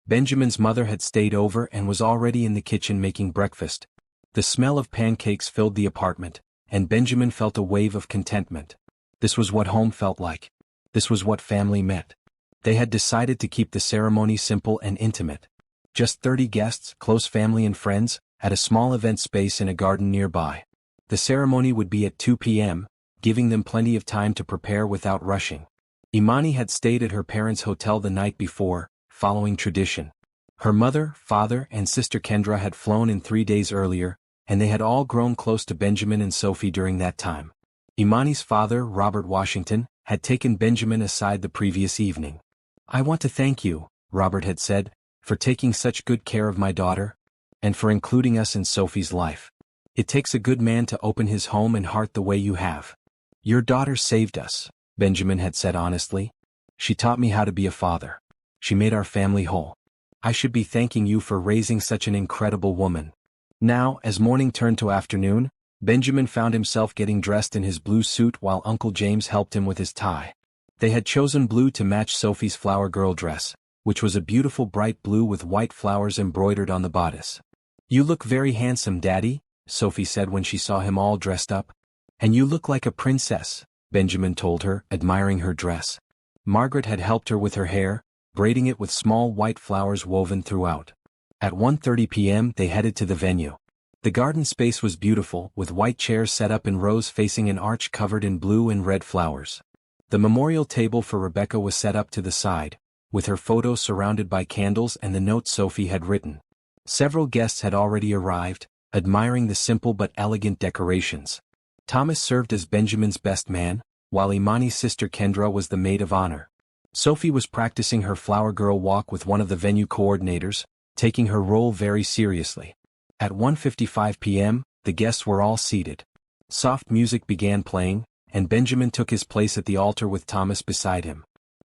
Benjamin's mother had stayed over and was already in the kitchen making breakfast. The smell of pancakes filled the apartment, and Benjamin felt a wave of contentment. This was what home felt like. This was what family meant. They had decided to keep the ceremony simple and intimate. Just 30 guests, close family and friends, at a small event space in a garden nearby. The ceremony would be at 2 p.m., giving them plenty of time to prepare without rushing. Imani had stayed at her parents' hotel the night before, following tradition. Her mother, father, and sister Kendra had flown in 3 days earlier, and they had all grown close to Benjamin and Sophie during that time. Imani's father, Robert Washington, had taken Benjamin aside the previous evening. "I want to thank you," Robert had said, "for taking such good care of my daughter, and for including us in Sophie's life. It takes a good man to open his home and heart the way you have. Your daughter saved us," Benjamin had said honestly. "She taught me how to be a father. She made our family whole. I should be thanking you for raising such an incredible woman." Now, as morning turned to afternoon, Benjamin found himself getting dressed in his blue suit while Uncle James helped him with his tie. They had chosen blue to match Sophie's flower girl dress, which was a beautiful bright blue with white flowers embroidered on the bodice. "You look very handsome, Daddy," Sophie said when she saw him all dressed up. "And you look like a princess," Benjamin told her, admiring her dress. Margaret had helped her with her hair, braiding it with small white flowers woven throughout. At 1:30 p.m. they headed to the venue. The garden space was beautiful, with white chairs set up in rows facing an arch covered in blue and red flowers. The memorial table for Rebecca was set up to the side, with her photo surrounded by candles and the note Sophie had written. Several guests had already arrived, admiring the simple but elegant decorations. Thomas served as Benjamin's best man, while Imani's sister Kendra was the maid of honor. Sophie was practicing her flower girl walk with one of the venue coordinators, taking her role very seriously. At 1:55 p.m., the guests were all seated. Soft music began playing, and Benjamin took his place at the altar with Thomas beside him.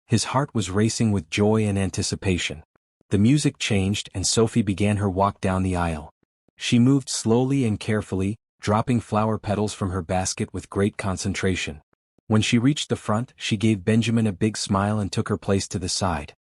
His heart was racing with joy and anticipation. The music changed and Sophie began her walk down the aisle. She moved slowly and carefully, dropping flower petals from her basket with great concentration. When she reached the front, she gave Benjamin a big smile and took her place to the side.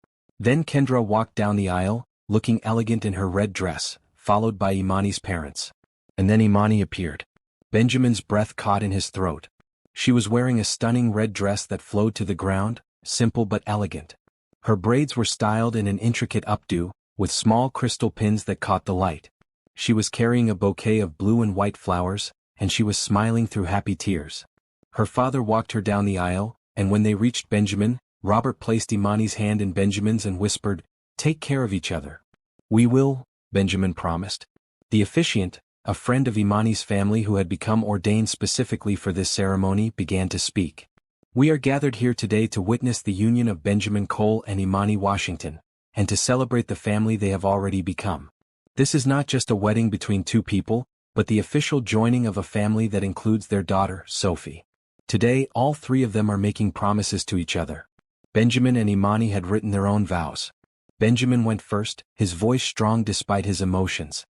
Then Kendra walked down the aisle, looking elegant in her red dress, followed by Imani's parents. And then Imani appeared. Benjamin's breath caught in his throat. She was wearing a stunning red dress that flowed to the ground, simple but elegant. Her braids were styled in an intricate updo, with small crystal pins that caught the light. She was carrying a bouquet of blue and white flowers, and she was smiling through happy tears. Her father walked her down the aisle, and when they reached Benjamin, Robert placed Imani's hand in Benjamin's and whispered, "Take care of each other." "We will," Benjamin promised. The officiant, a friend of Imani's family who had become ordained specifically for this ceremony, began to speak. "We are gathered here today to witness the union of Benjamin Cole and Imani Washington, and to celebrate the family they have already become. This is not just a wedding between two people, but the official joining of a family that includes their daughter, Sophie. Today, all three of them are making promises to each other. Benjamin and Imani had written their own vows. Benjamin went first, his voice strong despite his emotions.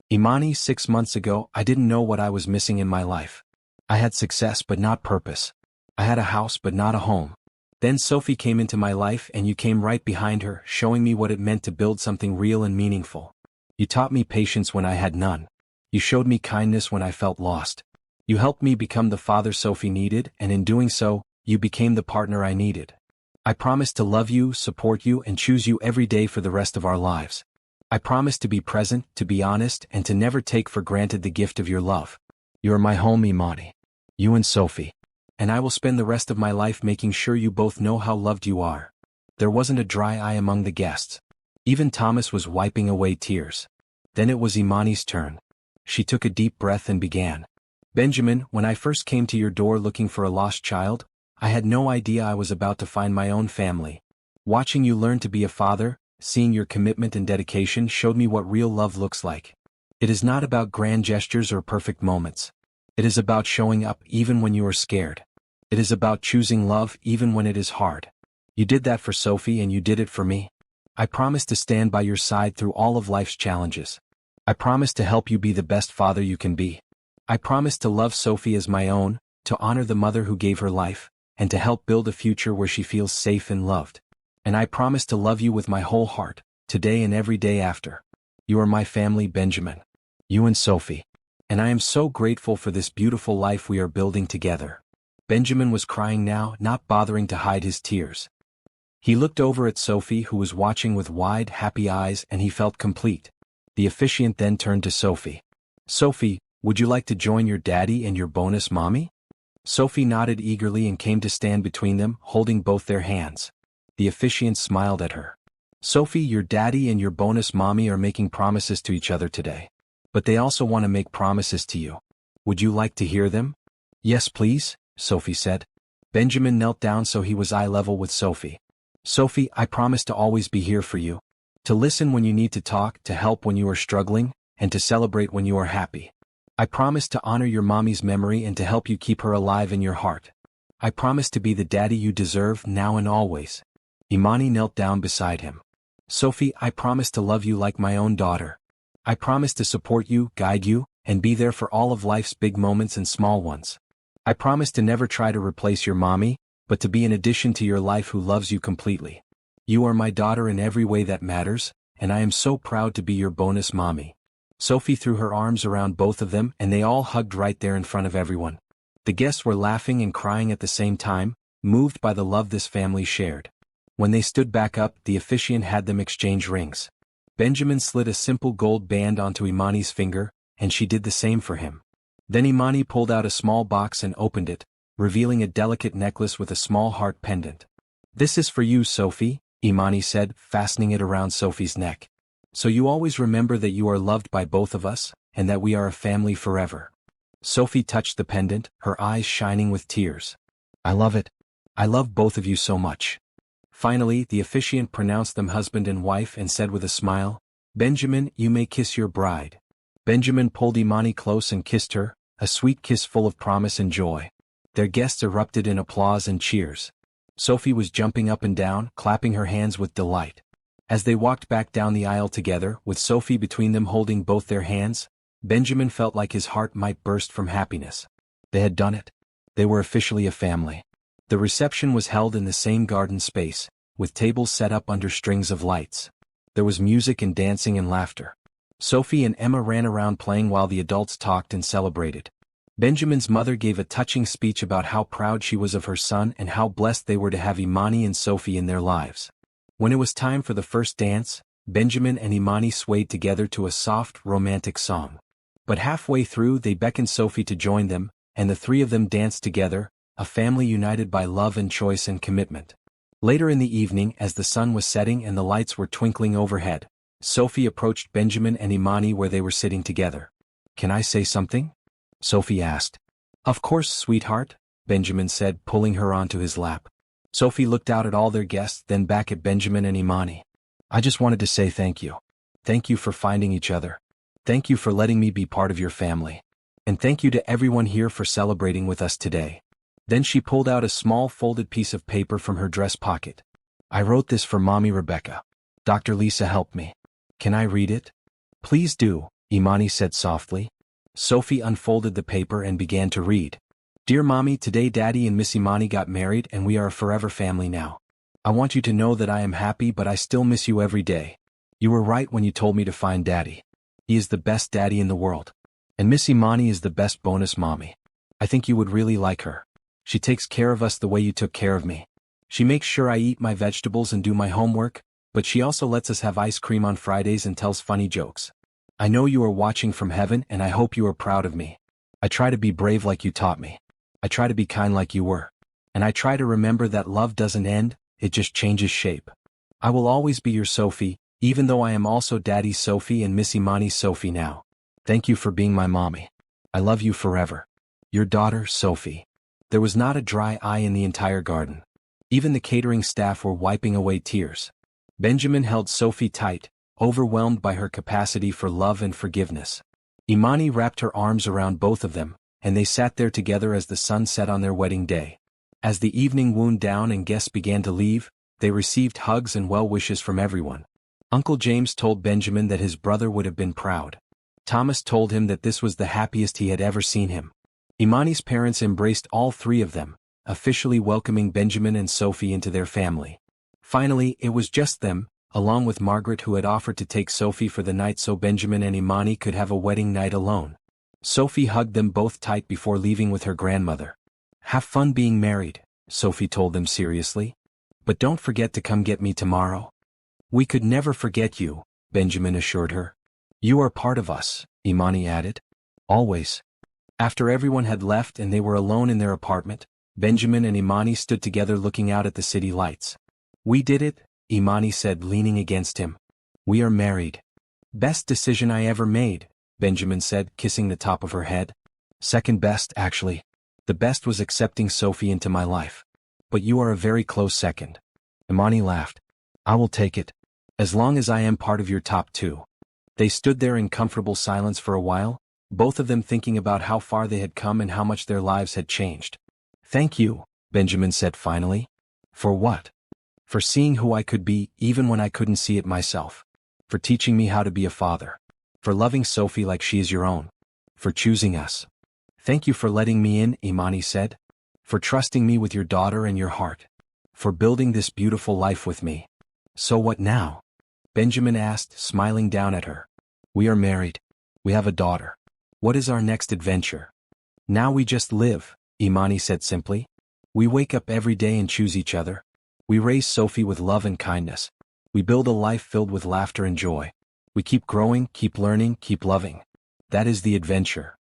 Imani, 6 months ago, I didn't know what I was missing in my life. I had success but not purpose. I had a house but not a home. Then Sophie came into my life and you came right behind her, showing me what it meant to build something real and meaningful. You taught me patience when I had none. You showed me kindness when I felt lost. You helped me become the father Sophie needed, and in doing so, you became the partner I needed. I promise to love you, support you, and choose you every day for the rest of our lives. I promise to be present, to be honest, and to never take for granted the gift of your love. You are my home, Imani. You and Sophie. And I will spend the rest of my life making sure you both know how loved you are. There wasn't a dry eye among the guests. Even Thomas was wiping away tears. Then it was Imani's turn. She took a deep breath and began. Benjamin, when I first came to your door looking for a lost child, I had no idea I was about to find my own family. Watching you learn to be a father, seeing your commitment and dedication showed me what real love looks like. It is not about grand gestures or perfect moments. It is about showing up even when you are scared. It is about choosing love even when it is hard. You did that for Sophie and you did it for me. I promise to stand by your side through all of life's challenges. I promise to help you be the best father you can be. I promise to love Sophie as my own, to honor the mother who gave her life, and to help build a future where she feels safe and loved. And I promise to love you with my whole heart, today and every day after. You are my family, Benjamin. You and Sophie. And I am so grateful for this beautiful life we are building together. Benjamin was crying now, not bothering to hide his tears. He looked over at Sophie, who was watching with wide, happy eyes, and he felt complete. The officiant then turned to Sophie. Sophie, would you like to join your daddy and your bonus mommy? Sophie nodded eagerly and came to stand between them, holding both their hands. The officiant smiled at her. Sophie, your daddy and your bonus mommy are making promises to each other today. But they also want to make promises to you. Would you like to hear them? Yes, please, Sophie said. Benjamin knelt down so he was eye level with Sophie. Sophie, I promise to always be here for you. To listen when you need to talk, to help when you are struggling, and to celebrate when you are happy. I promise to honor your mommy's memory and to help you keep her alive in your heart. I promise to be the daddy you deserve now and always. Imani knelt down beside him. Sophie, I promise to love you like my own daughter. I promise to support you, guide you, and be there for all of life's big moments and small ones. I promise to never try to replace your mommy, but to be an addition to your life who loves you completely. You are my daughter in every way that matters, and I am so proud to be your bonus mommy. Sophie threw her arms around both of them and they all hugged right there in front of everyone. The guests were laughing and crying at the same time, moved by the love this family shared. When they stood back up, the officiant had them exchange rings. Benjamin slid a simple gold band onto Imani's finger, and she did the same for him. Then Imani pulled out a small box and opened it, revealing a delicate necklace with a small heart pendant. This is for you, Sophie, Imani said, fastening it around Sophie's neck. So you always remember that you are loved by both of us, and that we are a family forever. Sophie touched the pendant, her eyes shining with tears. I love it. I love both of you so much. Finally, the officiant pronounced them husband and wife and said with a smile, Benjamin, you may kiss your bride. Benjamin pulled Imani close and kissed her, a sweet kiss full of promise and joy. Their guests erupted in applause and cheers. Sophie was jumping up and down, clapping her hands with delight. As they walked back down the aisle together, with Sophie between them holding both their hands, Benjamin felt like his heart might burst from happiness. They had done it. They were officially a family. The reception was held in the same garden space, with tables set up under strings of lights. There was music and dancing and laughter. Sophie and Emma ran around playing while the adults talked and celebrated. Benjamin's mother gave a touching speech about how proud she was of her son and how blessed they were to have Imani and Sophie in their lives. When it was time for the first dance, Benjamin and Imani swayed together to a soft, romantic song. But halfway through they beckoned Sophie to join them, and the three of them danced together, a family united by love and choice and commitment. Later in the evening, as the sun was setting and the lights were twinkling overhead, Sophie approached Benjamin and Imani where they were sitting together. Can I say something? Sophie asked. Of course, sweetheart, Benjamin said, pulling her onto his lap. Sophie looked out at all their guests, then back at Benjamin and Imani. I just wanted to say thank you. Thank you for finding each other. Thank you for letting me be part of your family. And thank you to everyone here for celebrating with us today." Then she pulled out a small folded piece of paper from her dress pocket. "I wrote this for Mommy Rebecca. Dr. Lisa helped me. Can I read it?" "Please do," Imani said softly. Sophie unfolded the paper and began to read. "Dear Mommy, today Daddy and Miss Imani got married and we are a forever family now. I want you to know that I am happy, but I still miss you every day. You were right when you told me to find Daddy. He is the best daddy in the world. And Miss Imani is the best bonus mommy. I think you would really like her. She takes care of us the way you took care of me. She makes sure I eat my vegetables and do my homework, but she also lets us have ice cream on Fridays and tells funny jokes. I know you are watching from heaven and I hope you are proud of me. I try to be brave like you taught me. I try to be kind like you were. And I try to remember that love doesn't end, it just changes shape. I will always be your Sophie, even though I am also Daddy's Sophie and Miss Imani's Sophie now. Thank you for being my mommy. I love you forever. Your daughter, Sophie." There was not a dry eye in the entire garden. Even the catering staff were wiping away tears. Benjamin held Sophie tight, overwhelmed by her capacity for love and forgiveness. Imani wrapped her arms around both of them, and they sat there together as the sun set on their wedding day. As the evening wound down and guests began to leave, they received hugs and well wishes from everyone. Uncle James told Benjamin that his brother would have been proud. Thomas told him that this was the happiest he had ever seen him. Imani's parents embraced all three of them, officially welcoming Benjamin and Sophie into their family. Finally, it was just them, along with Margaret, who had offered to take Sophie for the night so Benjamin and Imani could have a wedding night alone. Sophie hugged them both tight before leaving with her grandmother. "Have fun being married," Sophie told them seriously. "But don't forget to come get me tomorrow." "We could never forget you," Benjamin assured her. "You are part of us," Imani added. "Always." After everyone had left and they were alone in their apartment, Benjamin and Imani stood together looking out at the city lights. "We did it," Imani said, leaning against him. "We are married." "Best decision I ever made," Benjamin said, kissing the top of her head. "Second best, actually. The best was accepting Sophie into my life. But you are a very close second." Imani laughed. "I will take it. As long as I am part of your top two." They stood there in comfortable silence for a while, both of them thinking about how far they had come and how much their lives had changed. "Thank you," Benjamin said finally. "For what?" "For seeing who I could be, even when I couldn't see it myself. For teaching me how to be a father. For loving Sophie like she is your own. For choosing us." "Thank you for letting me in," Imani said. "For trusting me with your daughter and your heart. For building this beautiful life with me." "So what now?" Benjamin asked, smiling down at her. "We are married. We have a daughter. What is our next adventure?" "Now we just live," Imani said simply. "We wake up every day and choose each other. We raise Sophie with love and kindness. We build a life filled with laughter and joy. We keep growing, keep learning, keep loving. That is the adventure."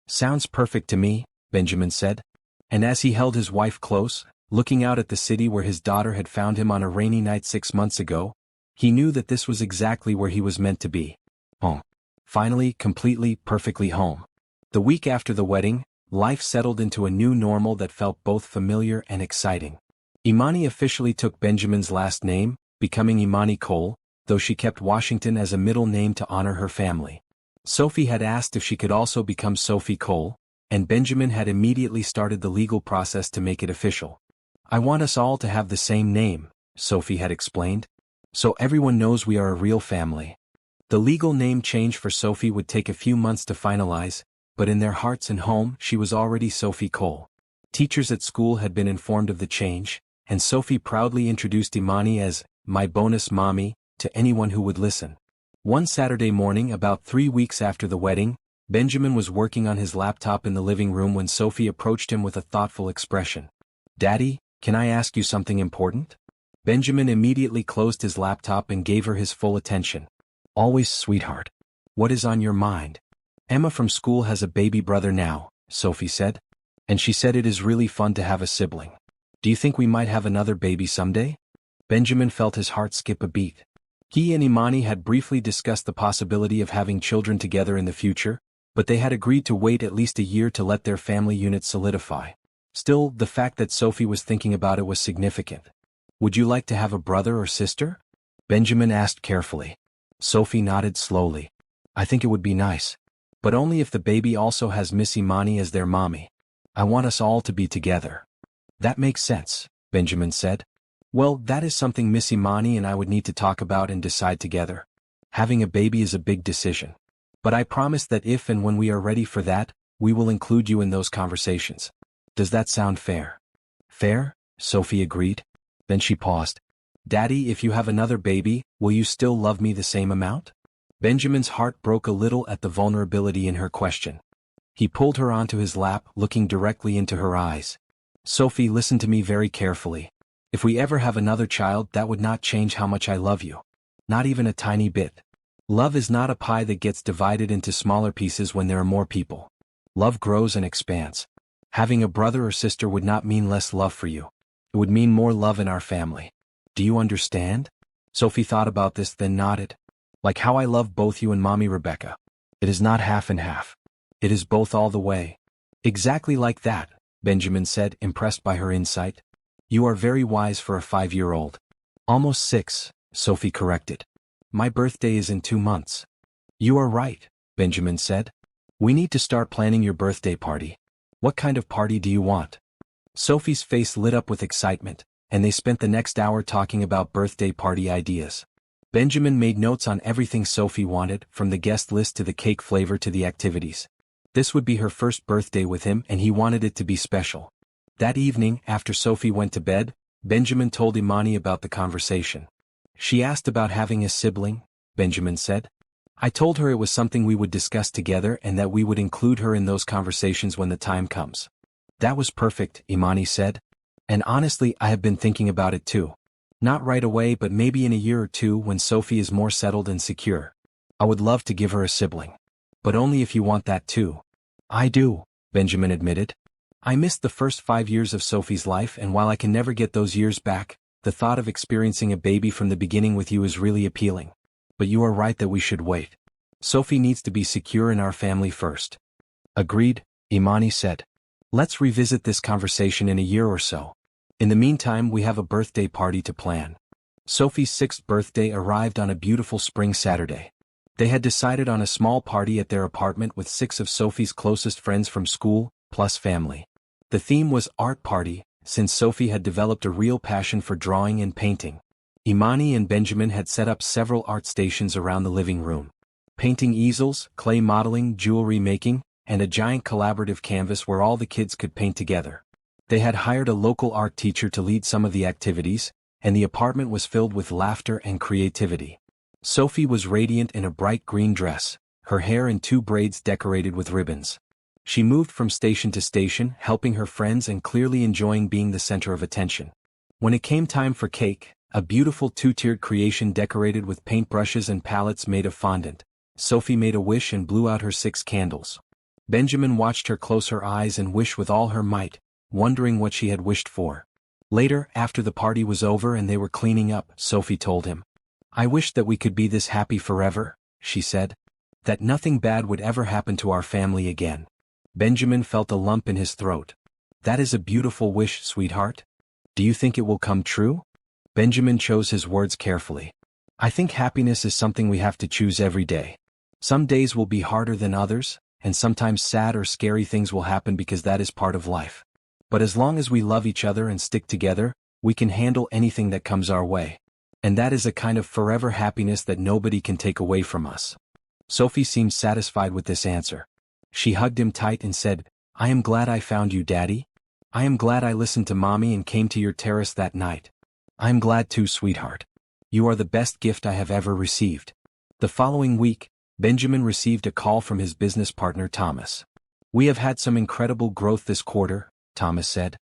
"Sounds perfect to me," Benjamin said. And as he held his wife close, looking out at the city where his daughter had found him on a rainy night 6 months ago, he knew that this was exactly where he was meant to be. Home. Finally, completely, perfectly home. The week after the wedding, life settled into a new normal that felt both familiar and exciting. Imani officially took Benjamin's last name, becoming Imani Cole, though she kept Washington as a middle name to honor her family. Sophie had asked if she could also become Sophie Cole, and Benjamin had immediately started the legal process to make it official. "I want us all to have the same name," Sophie had explained. "So everyone knows we are a real family." The legal name change for Sophie would take a few months to finalize, but in their hearts and home she was already Sophie Cole. Teachers at school had been informed of the change, and Sophie proudly introduced Imani as "my bonus mommy" to anyone who would listen. One Saturday morning about 3 weeks after the wedding, Benjamin was working on his laptop in the living room when Sophie approached him with a thoughtful expression. "Daddy, can I ask you something important?" Benjamin immediately closed his laptop and gave her his full attention. "Always, sweetheart. What is on your mind?" "Emma from school has a baby brother now," Sophie said. "And she said it is really fun to have a sibling. Do you think we might have another baby someday?" Benjamin felt his heart skip a beat. He and Imani had briefly discussed the possibility of having children together in the future, but they had agreed to wait at least a year to let their family unit solidify. Still, the fact that Sophie was thinking about it was significant. "Would you like to have a brother or sister?" Benjamin asked carefully. Sophie nodded slowly. I think it would be nice. But only if the baby also has Miss Imani as their mommy. I want us all to be together. That makes sense, Benjamin said. Well, that is something Miss Imani and I would need to talk about and decide together. Having a baby is a big decision. But I promise that if and when we are ready for that, we will include you in those conversations. Does that sound fair? Fair? Sophie agreed. Then she paused. Daddy, if you have another baby, will you still love me the same amount? Benjamin's heart broke a little at the vulnerability in her question. He pulled her onto his lap, looking directly into her eyes. Sophie, listen to me very carefully. If we ever have another child, that would not change how much I love you. Not even a tiny bit. Love is not a pie that gets divided into smaller pieces when there are more people. Love grows and expands. Having a brother or sister would not mean less love for you. It would mean more love in our family. Do you understand? Sophie thought about this, then nodded. Like how I love both you and Mommy Rebecca. It is not half and half. It is both all the way. Exactly like that, Benjamin said, impressed by her insight. You are very wise for a 5-year-old. Almost 6, Sophie corrected. My birthday is in 2 months. You are right, Benjamin said. We need to start planning your birthday party. What kind of party do you want? Sophie's face lit up with excitement, and they spent the next hour talking about birthday party ideas. Benjamin made notes on everything Sophie wanted, from the guest list to the cake flavor to the activities. This would be her first birthday with him, and he wanted it to be special. That evening, after Sophie went to bed, Benjamin told Imani about the conversation. She asked about having a sibling, Benjamin said. I told her it was something we would discuss together and that we would include her in those conversations when the time comes. That was perfect, Imani said. And honestly, I have been thinking about it too. Not right away, but maybe in a year or two when Sophie is more settled and secure. I would love to give her a sibling. But only if you want that too. I do, Benjamin admitted. I missed the first 5 years of Sophie's life, and while I can never get those years back, the thought of experiencing a baby from the beginning with you is really appealing. But you are right that we should wait. Sophie needs to be secure in our family first. Agreed, Imani said. Let's revisit this conversation in a year or so. In the meantime, we have a birthday party to plan. Sophie's 6th birthday arrived on a beautiful spring Saturday. They had decided on a small party at their apartment with 6 of Sophie's closest friends from school, plus family. The theme was art party, since Sophie had developed a real passion for drawing and painting. Imani and Benjamin had set up several art stations around the living room. Painting easels, clay modeling, jewelry making, and a giant collaborative canvas where all the kids could paint together. They had hired a local art teacher to lead some of the activities, and the apartment was filled with laughter and creativity. Sophie was radiant in a bright green dress, her hair in 2 braids decorated with ribbons. She moved from station to station, helping her friends and clearly enjoying being the center of attention. When it came time for cake, a beautiful 2-tiered creation decorated with paintbrushes and palettes made of fondant, Sophie made a wish and blew out her 6 candles. Benjamin watched her close her eyes and wish with all her might, wondering what she had wished for. Later, after the party was over and they were cleaning up, Sophie told him, I wish that we could be this happy forever, she said. That nothing bad would ever happen to our family again. Benjamin felt a lump in his throat. That is a beautiful wish, sweetheart. Do you think it will come true? Benjamin chose his words carefully. I think happiness is something we have to choose every day. Some days will be harder than others, and sometimes sad or scary things will happen because that is part of life. But as long as we love each other and stick together, we can handle anything that comes our way. And that is a kind of forever happiness that nobody can take away from us. Sophie seemed satisfied with this answer. She hugged him tight and said, I am glad I found you, Daddy. I am glad I listened to Mommy and came to your terrace that night. I am glad too, sweetheart. You are the best gift I have ever received. The following week, Benjamin received a call from his business partner Thomas. We have had some incredible growth this quarter, Thomas said.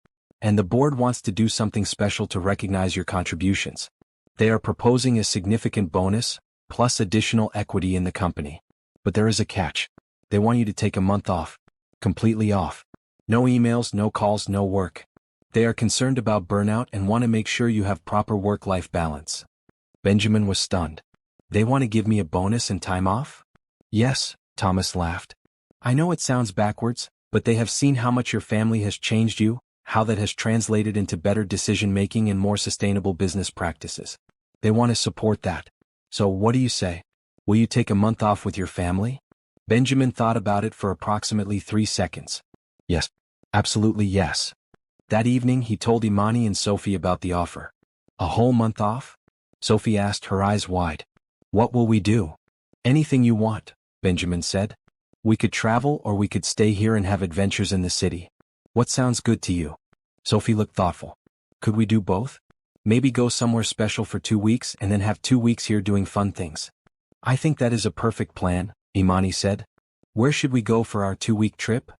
And the board wants to do something special to recognize your contributions. They are proposing a significant bonus, plus additional equity in the company. But there is a catch. They want you to take a month off. Completely off. No emails, no calls, no work. They are concerned about burnout and want to make sure you have proper work-life balance. Benjamin was stunned. They want to give me a bonus and time off? Yes, Thomas laughed. I know it sounds backwards, but they have seen how much your family has changed you, how that has translated into better decision-making and more sustainable business practices. They want to support that. So what do you say? Will you take a month off with your family? Benjamin thought about it for approximately 3 seconds. Yes. Absolutely yes. That evening he told Imani and Sophie about the offer. A whole month off? Sophie asked, her eyes wide. What will we do? Anything you want, Benjamin said. We could travel or we could stay here and have adventures in the city. What sounds good to you? Sophie looked thoughtful. Could we do both? Maybe go somewhere special for 2 weeks and then have 2 weeks here doing fun things. I think that is a perfect plan, Imani said. Where should we go for our 2-week trip?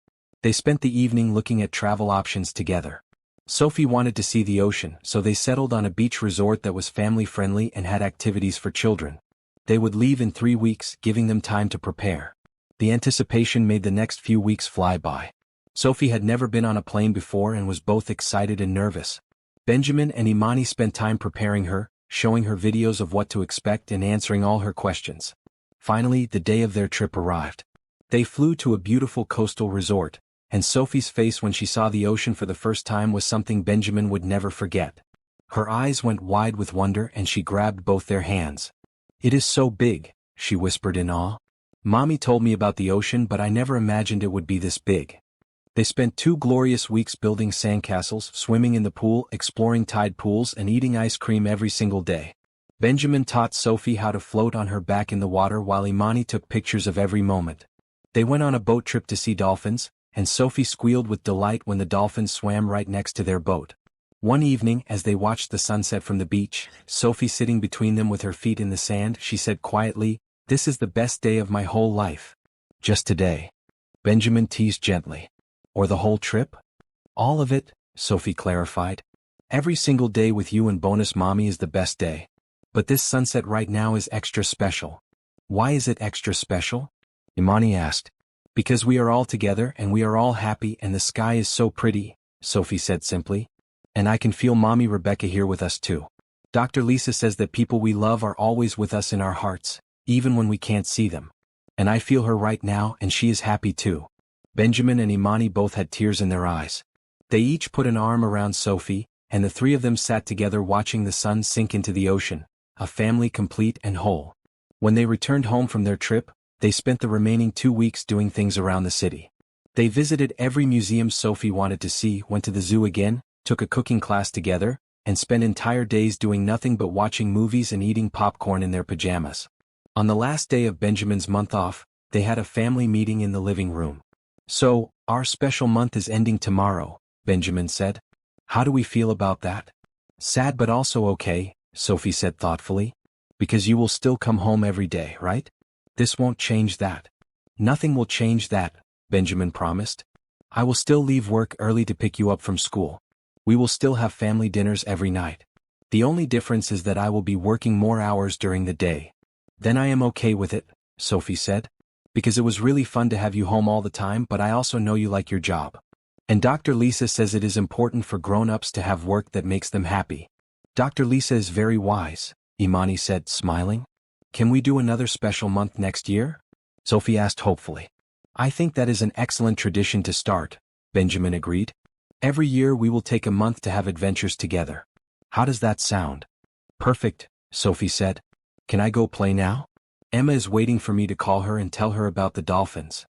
They spent the evening looking at travel options together. Sophie wanted to see the ocean, so they settled on a beach resort that was family-friendly and had activities for children. They would leave in 3 weeks, giving them time to prepare. The anticipation made the next few weeks fly by. Sophie had never been on a plane before and was both excited and nervous. Benjamin and Imani spent time preparing her, showing her videos of what to expect and answering all her questions. Finally, the day of their trip arrived. They flew to a beautiful coastal resort, and Sophie's face when she saw the ocean for the first time was something Benjamin would never forget. Her eyes went wide with wonder and she grabbed both their hands. It is so big, she whispered in awe. Mommy told me about the ocean, but I never imagined it would be this big. They spent 2 glorious weeks building sandcastles, swimming in the pool, exploring tide pools, and eating ice cream every single day. Benjamin taught Sophie how to float on her back in the water while Imani took pictures of every moment. They went on a boat trip to see dolphins, and Sophie squealed with delight when the dolphins swam right next to their boat. One evening, as they watched the sunset from the beach, Sophie sitting between them with her feet in the sand, she said quietly, "This is the best day of my whole life." Just today. Benjamin teased gently. Or the whole trip? All of it, Sophie clarified. Every single day with you and bonus mommy is the best day. But this sunset right now is extra special. Why is it extra special? Imani asked. Because we are all together and we are all happy and the sky is so pretty, Sophie said simply. And I can feel Mommy Rebecca here with us too. Dr. Lisa says that people we love are always with us in our hearts, even when we can't see them. And I feel her right now and she is happy too. Benjamin and Imani both had tears in their eyes. They each put an arm around Sophie, and the 3 of them sat together watching the sun sink into the ocean, a family complete and whole. When they returned home from their trip, they spent the remaining 2 weeks doing things around the city. They visited every museum Sophie wanted to see, went to the zoo again, took a cooking class together, and spent entire days doing nothing but watching movies and eating popcorn in their pajamas. On the last day of Benjamin's month off, they had a family meeting in the living room. So, our special month is ending tomorrow, Benjamin said. How do we feel about that? Sad but also okay, Sophie said thoughtfully. Because you will still come home every day, right? This won't change that. Nothing will change that, Benjamin promised. I will still leave work early to pick you up from school. We will still have family dinners every night. The only difference is that I will be working more hours during the day. Then I am okay with it, Sophie said. Because it was really fun to have you home all the time, but I also know you like your job. And Dr. Lisa says it is important for grown-ups to have work that makes them happy. Dr. Lisa is very wise, Imani said, smiling. Can we do another special month next year? Sophie asked hopefully. I think that is an excellent tradition to start, Benjamin agreed. Every year we will take a month to have adventures together. How does that sound? Perfect, Sophie said. Can I go play now? Emma is waiting for me to call her and tell her about the dolphins.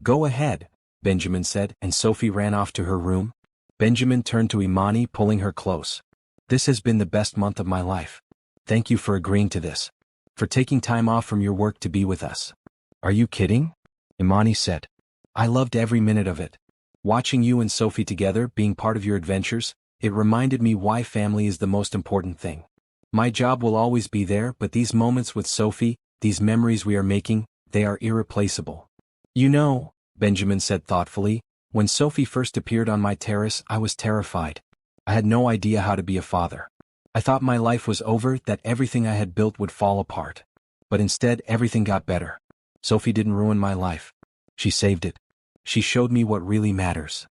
Go ahead, Benjamin said, and Sophie ran off to her room. Benjamin turned to Imani, pulling her close. This has been the best month of my life. Thank you for agreeing to this. For taking time off from your work to be with us. Are you kidding? Imani said. I loved every minute of it. Watching you and Sophie together, being part of your adventures, it reminded me why family is the most important thing. My job will always be there, but these moments with Sophie, these memories we are making, they are irreplaceable. You know, Benjamin said thoughtfully, when Sophie first appeared on my terrace, I was terrified. I had no idea how to be a father. I thought my life was over, that everything I had built would fall apart. But instead, everything got better. Sophie didn't ruin my life. She saved it. She showed me what really matters.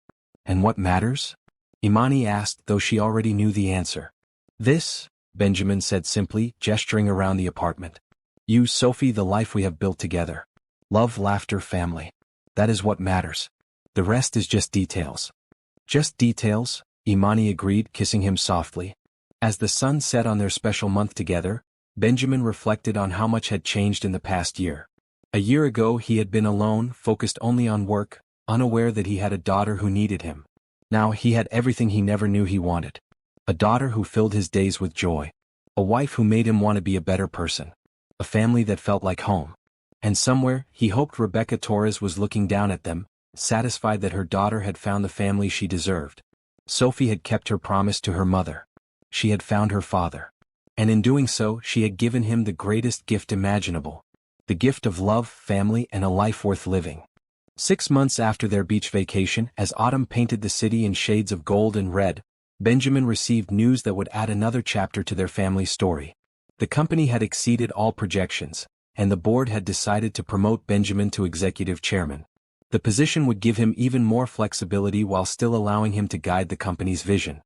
And what matters? Imani asked, though she already knew the answer. This, Benjamin said simply, gesturing around the apartment. You, Sophie, the life we have built together. Love, laughter, family. That is what matters. The rest is just details. Just details, Imani agreed, kissing him softly. As the sun set on their special month together, Benjamin reflected on how much had changed in the past year. A year ago he had been alone, focused only on work, unaware that he had a daughter who needed him. Now he had everything he never knew he wanted. A daughter who filled his days with joy. A wife who made him want to be a better person. A family that felt like home. And somewhere, he hoped Rebecca Torres was looking down at them, satisfied that her daughter had found the family she deserved. Sophie had kept her promise to her mother. She had found her father. And in doing so, she had given him the greatest gift imaginable. The gift of love, family, and a life worth living. 6 months after their beach vacation, as autumn painted the city in shades of gold and red, Benjamin received news that would add another chapter to their family story. The company had exceeded all projections, and the board had decided to promote Benjamin to executive chairman. The position would give him even more flexibility while still allowing him to guide the company's vision.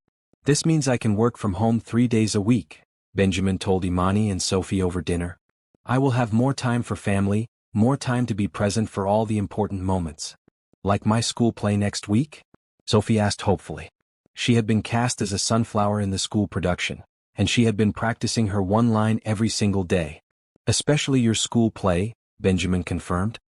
"This means I can work from home 3 days a week," Benjamin told Imani and Sophie over dinner. "I will have more time for family, more time to be present for all the important moments." "Like my school play next week?" Sophie asked hopefully. She had been cast as a sunflower in the school production, and she had been practicing her one line every single day. "Especially your school play," Benjamin confirmed.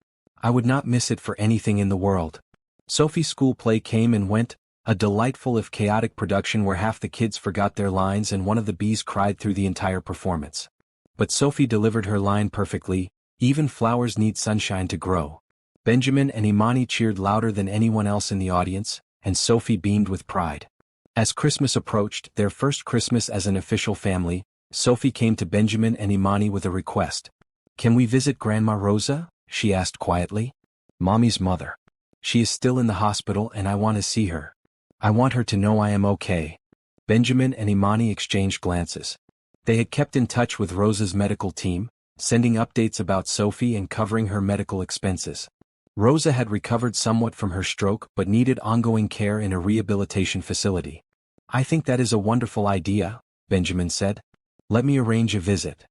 "I would not miss it for anything in the world." Sophie's school play came and went, a delightful if chaotic production where half the kids forgot their lines and one of the bees cried through the entire performance. But Sophie delivered her line perfectly. "Even flowers need sunshine to grow." Benjamin and Imani cheered louder than anyone else in the audience, and Sophie beamed with pride. As Christmas approached, their first Christmas as an official family, Sophie came to Benjamin and Imani with a request. "Can we visit Grandma Rosa?" she asked quietly. "Mommy's mother. She is still in the hospital and I want to see her. I want her to know I am okay." Benjamin and Imani exchanged glances. They had kept in touch with Rosa's medical team, sending updates about Sophie and covering her medical expenses. Rosa had recovered somewhat from her stroke but needed ongoing care in a rehabilitation facility. "I think that is a wonderful idea," Benjamin said. "Let me arrange a visit."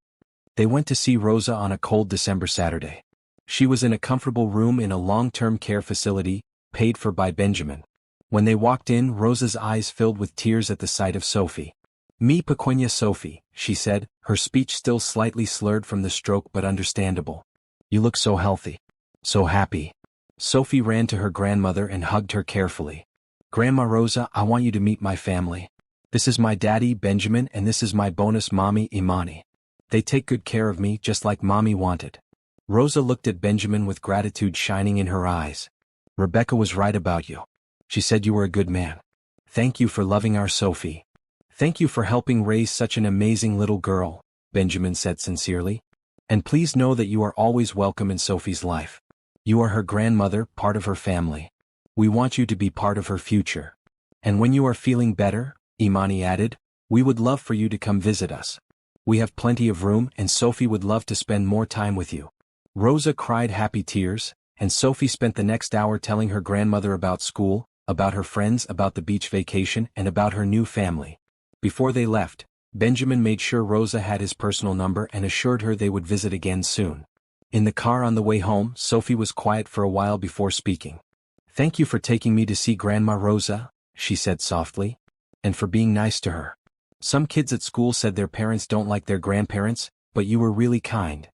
They went to see Rosa on a cold December Saturday. She was in a comfortable room in a long-term care facility, paid for by Benjamin. When they walked in, Rosa's eyes filled with tears at the sight of Sophie. "Mi pequeña Sophie," she said, her speech still slightly slurred from the stroke but understandable. "You look so healthy. So happy." Sophie ran to her grandmother and hugged her carefully. "Grandma Rosa, I want you to meet my family. This is my daddy, Benjamin, and this is my bonus mommy, Imani. They take good care of me just like mommy wanted." Rosa looked at Benjamin with gratitude shining in her eyes. "Rebecca was right about you. She said you were a good man. Thank you for loving our Sophie. Thank you for helping raise such an amazing little girl," Benjamin said sincerely. "And please know that you are always welcome in Sophie's life. You are her grandmother, part of her family. We want you to be part of her future. And when you are feeling better," Imani added, "we would love for you to come visit us. We have plenty of room and Sophie would love to spend more time with you." Rosa cried happy tears, and Sophie spent the next hour telling her grandmother about school, about her friends, about the beach vacation, and about her new family. Before they left, Benjamin made sure Rosa had his personal number and assured her they would visit again soon. In the car on the way home, Sophie was quiet for a while before speaking. "Thank you for taking me to see Grandma Rosa," she said softly, "and for being nice to her. Some kids at school said their parents don't like their grandparents, but you were really kind.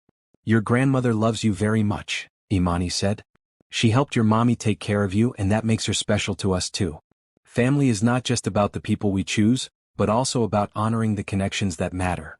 Your grandmother loves you very much," Imani said. "She helped your mommy take care of you and that makes her special to us too. Family is not just about the people we choose, but also about honoring the connections that matter."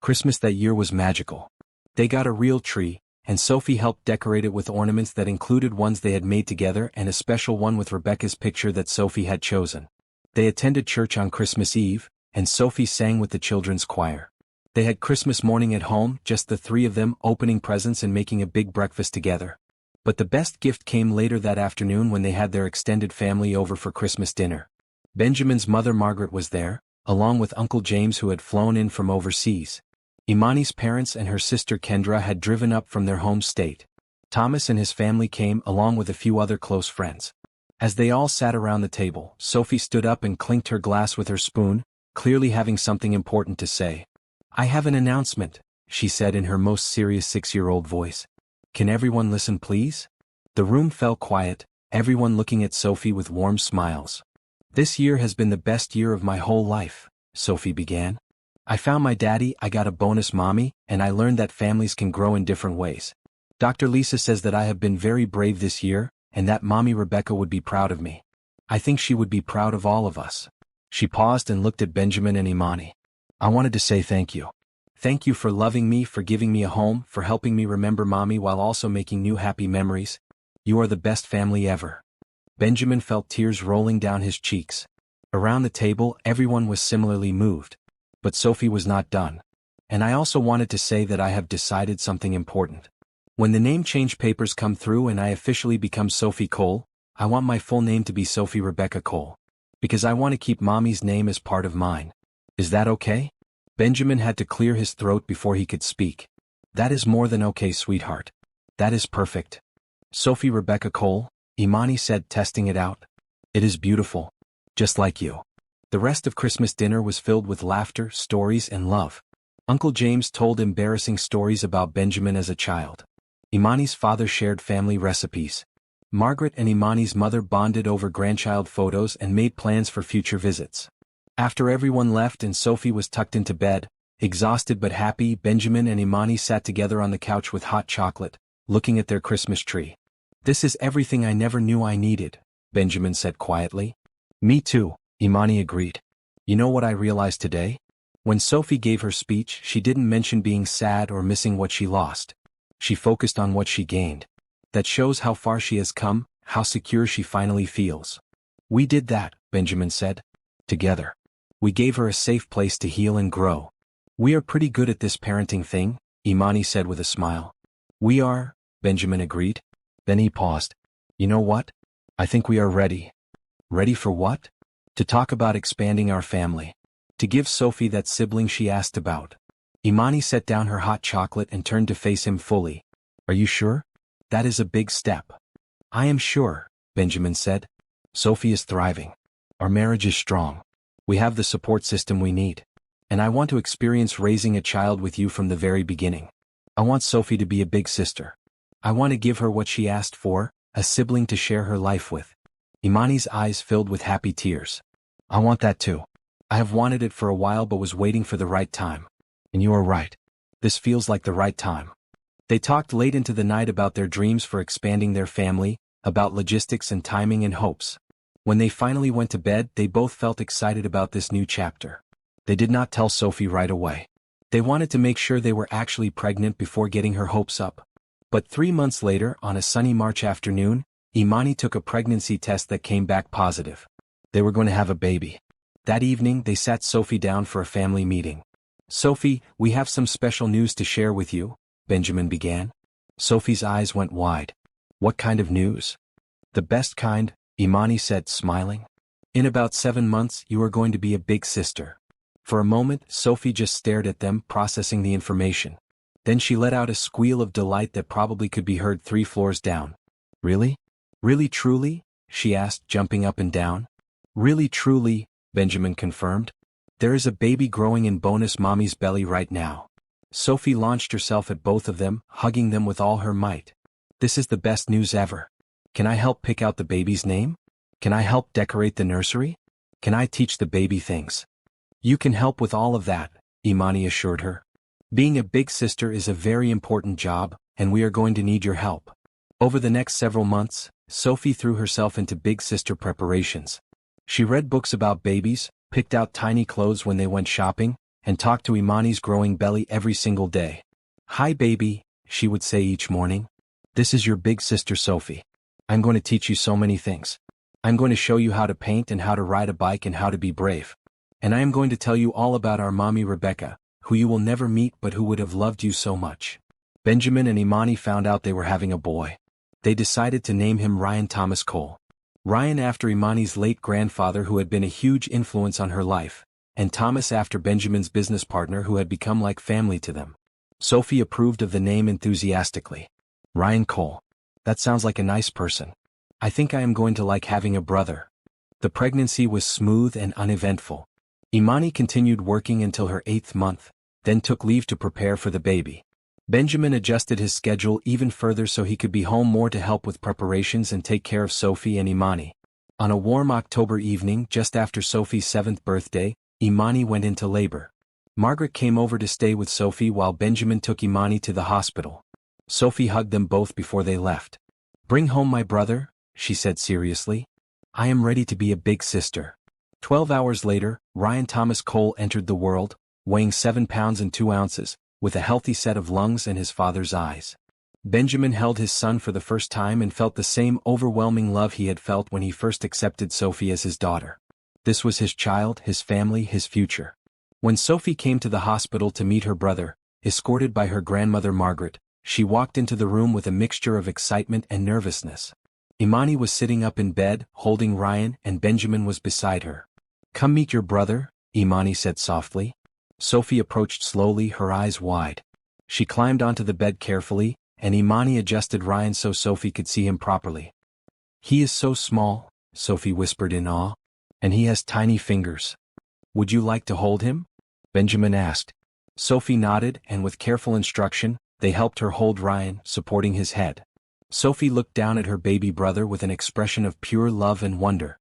Christmas that year was magical. They got a real tree, and Sophie helped decorate it with ornaments that included ones they had made together and a special one with Rebecca's picture that Sophie had chosen. They attended church on Christmas Eve, and Sophie sang with the children's choir. They had Christmas morning at home, just the three of them, opening presents and making a big breakfast together. But the best gift came later that afternoon when they had their extended family over for Christmas dinner. Benjamin's mother Margaret was there, along with Uncle James who had flown in from overseas. Imani's parents and her sister Kendra had driven up from their home state. Thomas and his family came along with a few other close friends. As they all sat around the table, Sophie stood up and clinked her glass with her spoon, clearly having something important to say. "I have an announcement," she said in her most serious 6-year-old voice. "Can everyone listen please?" The room fell quiet, everyone looking at Sophie with warm smiles. "This year has been the best year of my whole life," Sophie began. I found my daddy, I got a bonus mommy, and I learned that families can grow in different ways. Dr. Lisa says that I have been very brave this year, and that Mommy Rebecca would be proud of me. I think she would be proud of all of us. She paused and looked at Benjamin and Imani. I wanted to say thank you. Thank you for loving me, for giving me a home, for helping me remember Mommy while also making new happy memories. You are the best family ever. Benjamin felt tears rolling down his cheeks. Around the table, everyone was similarly moved. But Sophie was not done. And I also wanted to say that I have decided something important. When the name change papers come through and I officially become Sophie Cole, I want my full name to be Sophie Rebecca Cole. Because I want to keep Mommy's name as part of mine. Is that okay? Benjamin had to clear his throat before he could speak. That is more than okay, sweetheart. That is perfect. Sophie Rebecca Cole, Imani said, testing it out. It is beautiful. Just like you. The rest of Christmas dinner was filled with laughter, stories, and love. Uncle James told embarrassing stories about Benjamin as a child. Imani's father shared family recipes. Margaret and Imani's mother bonded over grandchild photos and made plans for future visits. After everyone left and Sophie was tucked into bed, exhausted but happy, Benjamin and Imani sat together on the couch with hot chocolate, looking at their Christmas tree. This is everything I never knew I needed, Benjamin said quietly. Me too, Imani agreed. You know what I realized today? When Sophie gave her speech, she didn't mention being sad or missing what she lost. She focused on what she gained. That shows how far she has come, how secure she finally feels. We did that, Benjamin said. Together. We gave her a safe place to heal and grow. We are pretty good at this parenting thing, Imani said with a smile. We are, Benjamin agreed. Then he paused. You know what? I think we are ready. Ready for what? To talk about expanding our family. To give Sophie that sibling she asked about. Imani set down her hot chocolate and turned to face him fully. Are you sure? That is a big step. I am sure, Benjamin said. Sophie is thriving. Our marriage is strong. We have the support system we need. And I want to experience raising a child with you from the very beginning. I want Sophie to be a big sister. I want to give her what she asked for, a sibling to share her life with. Imani's eyes filled with happy tears. I want that too. I have wanted it for a while but was waiting for the right time. And you are right. This feels like the right time. They talked late into the night about their dreams for expanding their family, about logistics and timing and hopes. When they finally went to bed, they both felt excited about this new chapter. They did not tell Sophie right away. They wanted to make sure they were actually pregnant before getting her hopes up. But 3 months later, on a sunny March afternoon, Imani took a pregnancy test that came back positive. They were going to have a baby. That evening, they sat Sophie down for a family meeting. Sophie, we have some special news to share with you, Benjamin began. Sophie's eyes went wide. What kind of news? The best kind, Imani said, smiling. In about 7 months, you are going to be a big sister. For a moment, Sophie just stared at them, processing the information. Then she let out a squeal of delight that probably could be heard 3 floors down. Really? Really truly? She asked, jumping up and down. Really truly, Benjamin confirmed. There is a baby growing in bonus mommy's belly right now. Sophie launched herself at both of them, hugging them with all her might. This is the best news ever. Can I help pick out the baby's name? Can I help decorate the nursery? Can I teach the baby things? You can help with all of that, Imani assured her. Being a big sister is a very important job, and we are going to need your help. Over the next several months, Sophie threw herself into big sister preparations. She read books about babies, picked out tiny clothes when they went shopping, and talked to Imani's growing belly every single day. Hi baby, she would say each morning. This is your big sister Sophie. I'm going to teach you so many things. I'm going to show you how to paint and how to ride a bike and how to be brave. And I am going to tell you all about our mommy Rebecca, who you will never meet but who would have loved you so much. Benjamin and Imani found out they were having a boy. They decided to name him Ryan Thomas Cole. Ryan after Imani's late grandfather who had been a huge influence on her life, and Thomas after Benjamin's business partner who had become like family to them. Sophie approved of the name enthusiastically. Ryan Cole. That sounds like a nice person. I think I am going to like having a brother. The pregnancy was smooth and uneventful. Imani continued working until her 8th month, then took leave to prepare for the baby. Benjamin adjusted his schedule even further so he could be home more to help with preparations and take care of Sophie and Imani. On a warm October evening just after Sophie's 7th birthday, Imani went into labor. Margaret came over to stay with Sophie while Benjamin took Imani to the hospital. Sophie hugged them both before they left. "Bring home my brother," she said seriously. "I am ready to be a big sister." 12 hours later, Ryan Thomas Cole entered the world, weighing 7 pounds and 2 ounces, with a healthy set of lungs and his father's eyes. Benjamin held his son for the first time and felt the same overwhelming love he had felt when he first accepted Sophie as his daughter. This was his child, his family, his future. When Sophie came to the hospital to meet her brother, escorted by her grandmother Margaret, she walked into the room with a mixture of excitement and nervousness. Imani was sitting up in bed, holding Ryan, and Benjamin was beside her. "Come meet your brother," Imani said softly. Sophie approached slowly, her eyes wide. She climbed onto the bed carefully, and Imani adjusted Ryan so Sophie could see him properly. "He is so small," Sophie whispered in awe. "And he has tiny fingers. Would you like to hold him?" Benjamin asked. Sophie nodded, and with careful instruction, they helped her hold Ryan, supporting his head. Sophie looked down at her baby brother with an expression of pure love and wonder.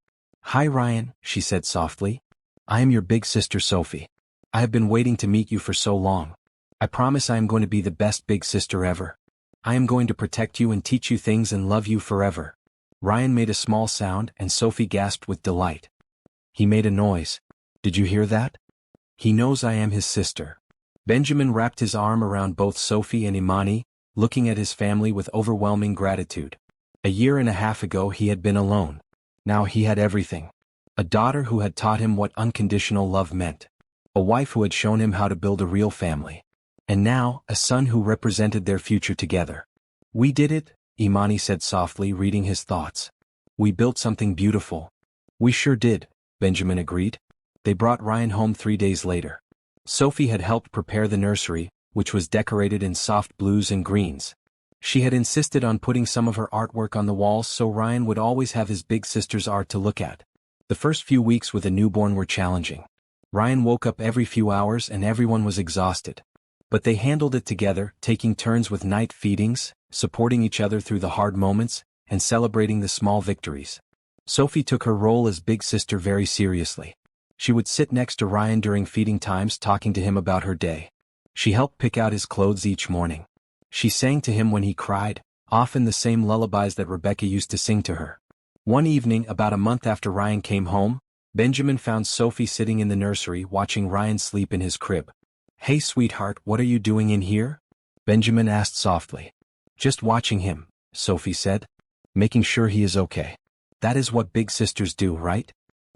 "Hi Ryan," she said softly. "I am your big sister Sophie. I have been waiting to meet you for so long. I promise I am going to be the best big sister ever. I am going to protect you and teach you things and love you forever." Ryan made a small sound and Sophie gasped with delight. He made a noise. "Did you hear that? He knows I am his sister." Benjamin wrapped his arm around both Sophie and Imani, looking at his family with overwhelming gratitude. A year and a half ago he had been alone. Now he had everything. A daughter who had taught him what unconditional love meant. A wife who had shown him how to build a real family. And now, a son who represented their future together. "We did it," Imani said softly, reading his thoughts. "We built something beautiful." "We sure did," Benjamin agreed. They brought Ryan home 3 days later. Sophie had helped prepare the nursery, which was decorated in soft blues and greens. She had insisted on putting some of her artwork on the walls so Ryan would always have his big sister's art to look at. The first few weeks with a newborn were challenging. Ryan woke up every few hours and everyone was exhausted. But they handled it together, taking turns with night feedings, supporting each other through the hard moments, and celebrating the small victories. Sophie took her role as big sister very seriously. She would sit next to Ryan during feeding times talking to him about her day. She helped pick out his clothes each morning. She sang to him when he cried, often the same lullabies that Rebecca used to sing to her. One evening, about a month after Ryan came home, Benjamin found Sophie sitting in the nursery watching Ryan sleep in his crib. "Hey sweetheart, what are you doing in here?" Benjamin asked softly. "Just watching him," Sophie said. "Making sure he is okay. That is what big sisters do, right?"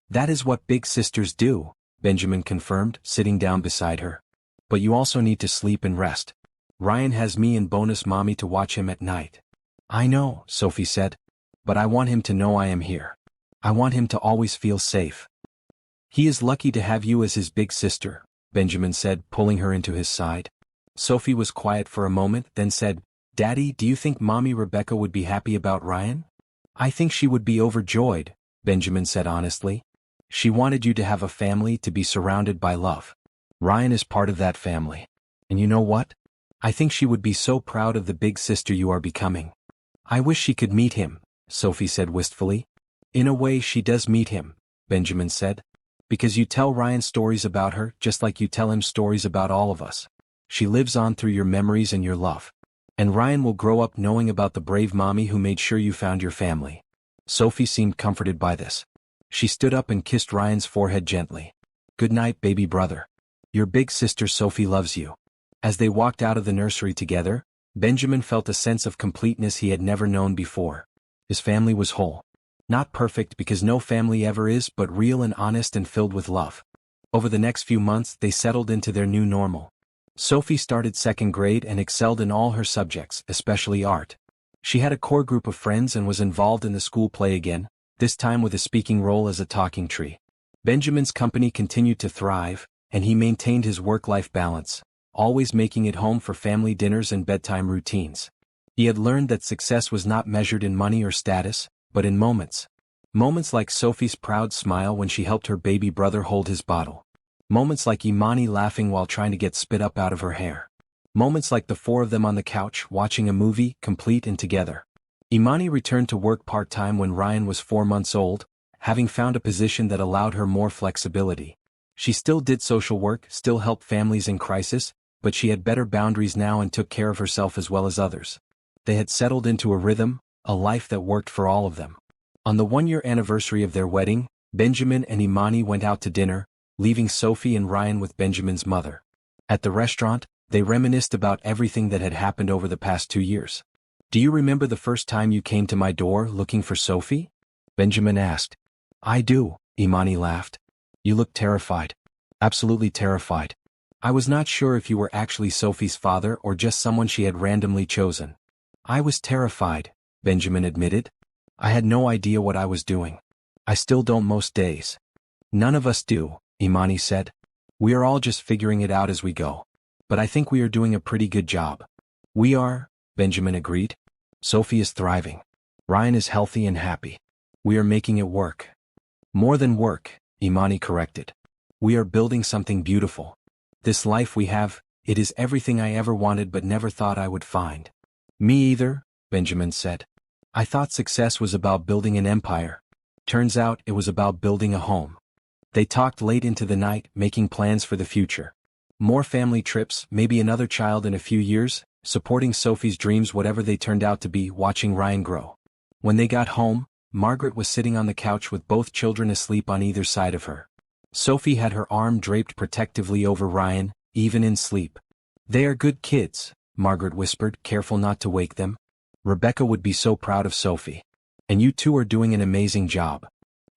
"That is what big sisters do," Benjamin confirmed, sitting down beside her. "But you also need to sleep and rest. Ryan has me and bonus mommy to watch him at night." "I know," Sophie said. "But I want him to know I am here. I want him to always feel safe." "He is lucky to have you as his big sister," Benjamin said, pulling her into his side. Sophie was quiet for a moment, then said, "Daddy, do you think Mommy Rebecca would be happy about Ryan?" "I think she would be overjoyed," Benjamin said honestly. "She wanted you to have a family, to be surrounded by love. Ryan is part of that family. And you know what? I think she would be so proud of the big sister you are becoming." "I wish she could meet him," Sophie said wistfully. "In a way she does meet him," Benjamin said. "Because you tell Ryan stories about her just like you tell him stories about all of us. She lives on through your memories and your love. And Ryan will grow up knowing about the brave mommy who made sure you found your family." Sophie seemed comforted by this. She stood up and kissed Ryan's forehead gently. "Good night, baby brother. Your big sister Sophie loves you." As they walked out of the nursery together, Benjamin felt a sense of completeness he had never known before. His family was whole. Not perfect because no family ever is, but real and honest and filled with love. Over the next few months they settled into their new normal. Sophie started 2nd grade and excelled in all her subjects, especially art. She had a core group of friends and was involved in the school play again, this time with a speaking role as a talking tree. Benjamin's company continued to thrive, and he maintained his work-life balance, always making it home for family dinners and bedtime routines. He had learned that success was not measured in money or status, but in moments. Moments like Sophie's proud smile when she helped her baby brother hold his bottle. Moments like Imani laughing while trying to get spit up out of her hair. Moments like the 4 of them on the couch watching a movie, complete and together. Imani returned to work part-time when Ryan was 4 months old, having found a position that allowed her more flexibility. She still did social work, still helped families in crisis, but she had better boundaries now and took care of herself as well as others. They had settled into a rhythm, a life that worked for all of them. On the 1-year anniversary of their wedding, Benjamin and Imani went out to dinner, leaving Sophie and Ryan with Benjamin's mother. At the restaurant, they reminisced about everything that had happened over the past 2 years. "Do you remember the first time you came to my door looking for Sophie?" Benjamin asked. "I do," Imani laughed. "You looked terrified. Absolutely terrified. I was not sure if you were actually Sophie's father or just someone she had randomly chosen." "I was terrified," Benjamin admitted. "I had no idea what I was doing. I still don't most days." "None of us do," Imani said. "We are all just figuring it out as we go. But I think we are doing a pretty good job." "We are," Benjamin agreed. "Sophie is thriving. Ryan is healthy and happy. We are making it work." "More than work," Imani corrected. "We are building something beautiful. This life we have, it is everything I ever wanted but never thought I would find." "Me either," Benjamin said. "I thought success was about building an empire. Turns out it was about building a home." They talked late into the night, making plans for the future. More family trips, maybe another child in a few years, supporting Sophie's dreams whatever they turned out to be, watching Ryan grow. When they got home, Margaret was sitting on the couch with both children asleep on either side of her. Sophie had her arm draped protectively over Ryan, even in sleep. "They are good kids," Margaret whispered, careful not to wake them. "Rebecca would be so proud of Sophie. And you two are doing an amazing job."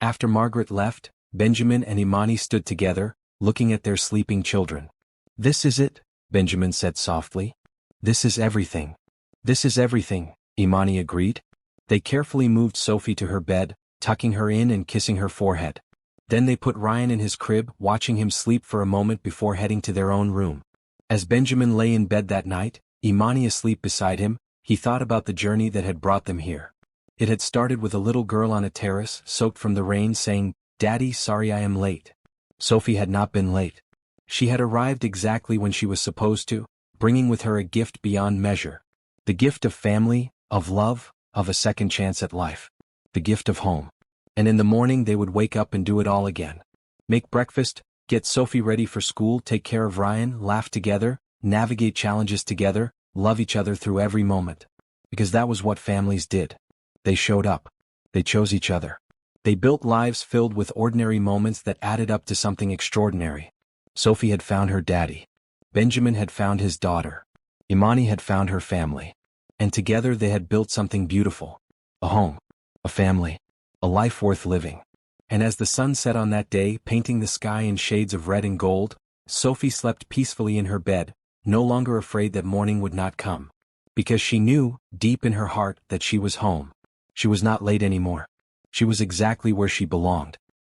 After Margaret left, Benjamin and Imani stood together, looking at their sleeping children. "This is it," Benjamin said softly. "This is everything." "This is everything," Imani agreed. They carefully moved Sophie to her bed, tucking her in and kissing her forehead. Then they put Ryan in his crib, watching him sleep for a moment before heading to their own room. As Benjamin lay in bed that night, Imani asleep beside him, he thought about the journey that had brought them here. It had started with a little girl on a terrace, soaked from the rain, saying, "Daddy, sorry I am late." Sophie had not been late. She had arrived exactly when she was supposed to, bringing with her a gift beyond measure. The gift of family, of love, of a second chance at life. The gift of home. And in the morning they would wake up and do it all again. Make breakfast, get Sophie ready for school, take care of Ryan, laugh together, navigate challenges together, love each other through every moment. Because that was what families did. They showed up. They chose each other. They built lives filled with ordinary moments that added up to something extraordinary. Sophie had found her daddy. Benjamin had found his daughter. Imani had found her family. And together they had built something beautiful. A home. A family. A life worth living. And as the sun set on that day, painting the sky in shades of red and gold, Sophie slept peacefully in her bed, no longer afraid that morning would not come. Because she knew, deep in her heart, that she was home. She was not late anymore. She was exactly where she belonged.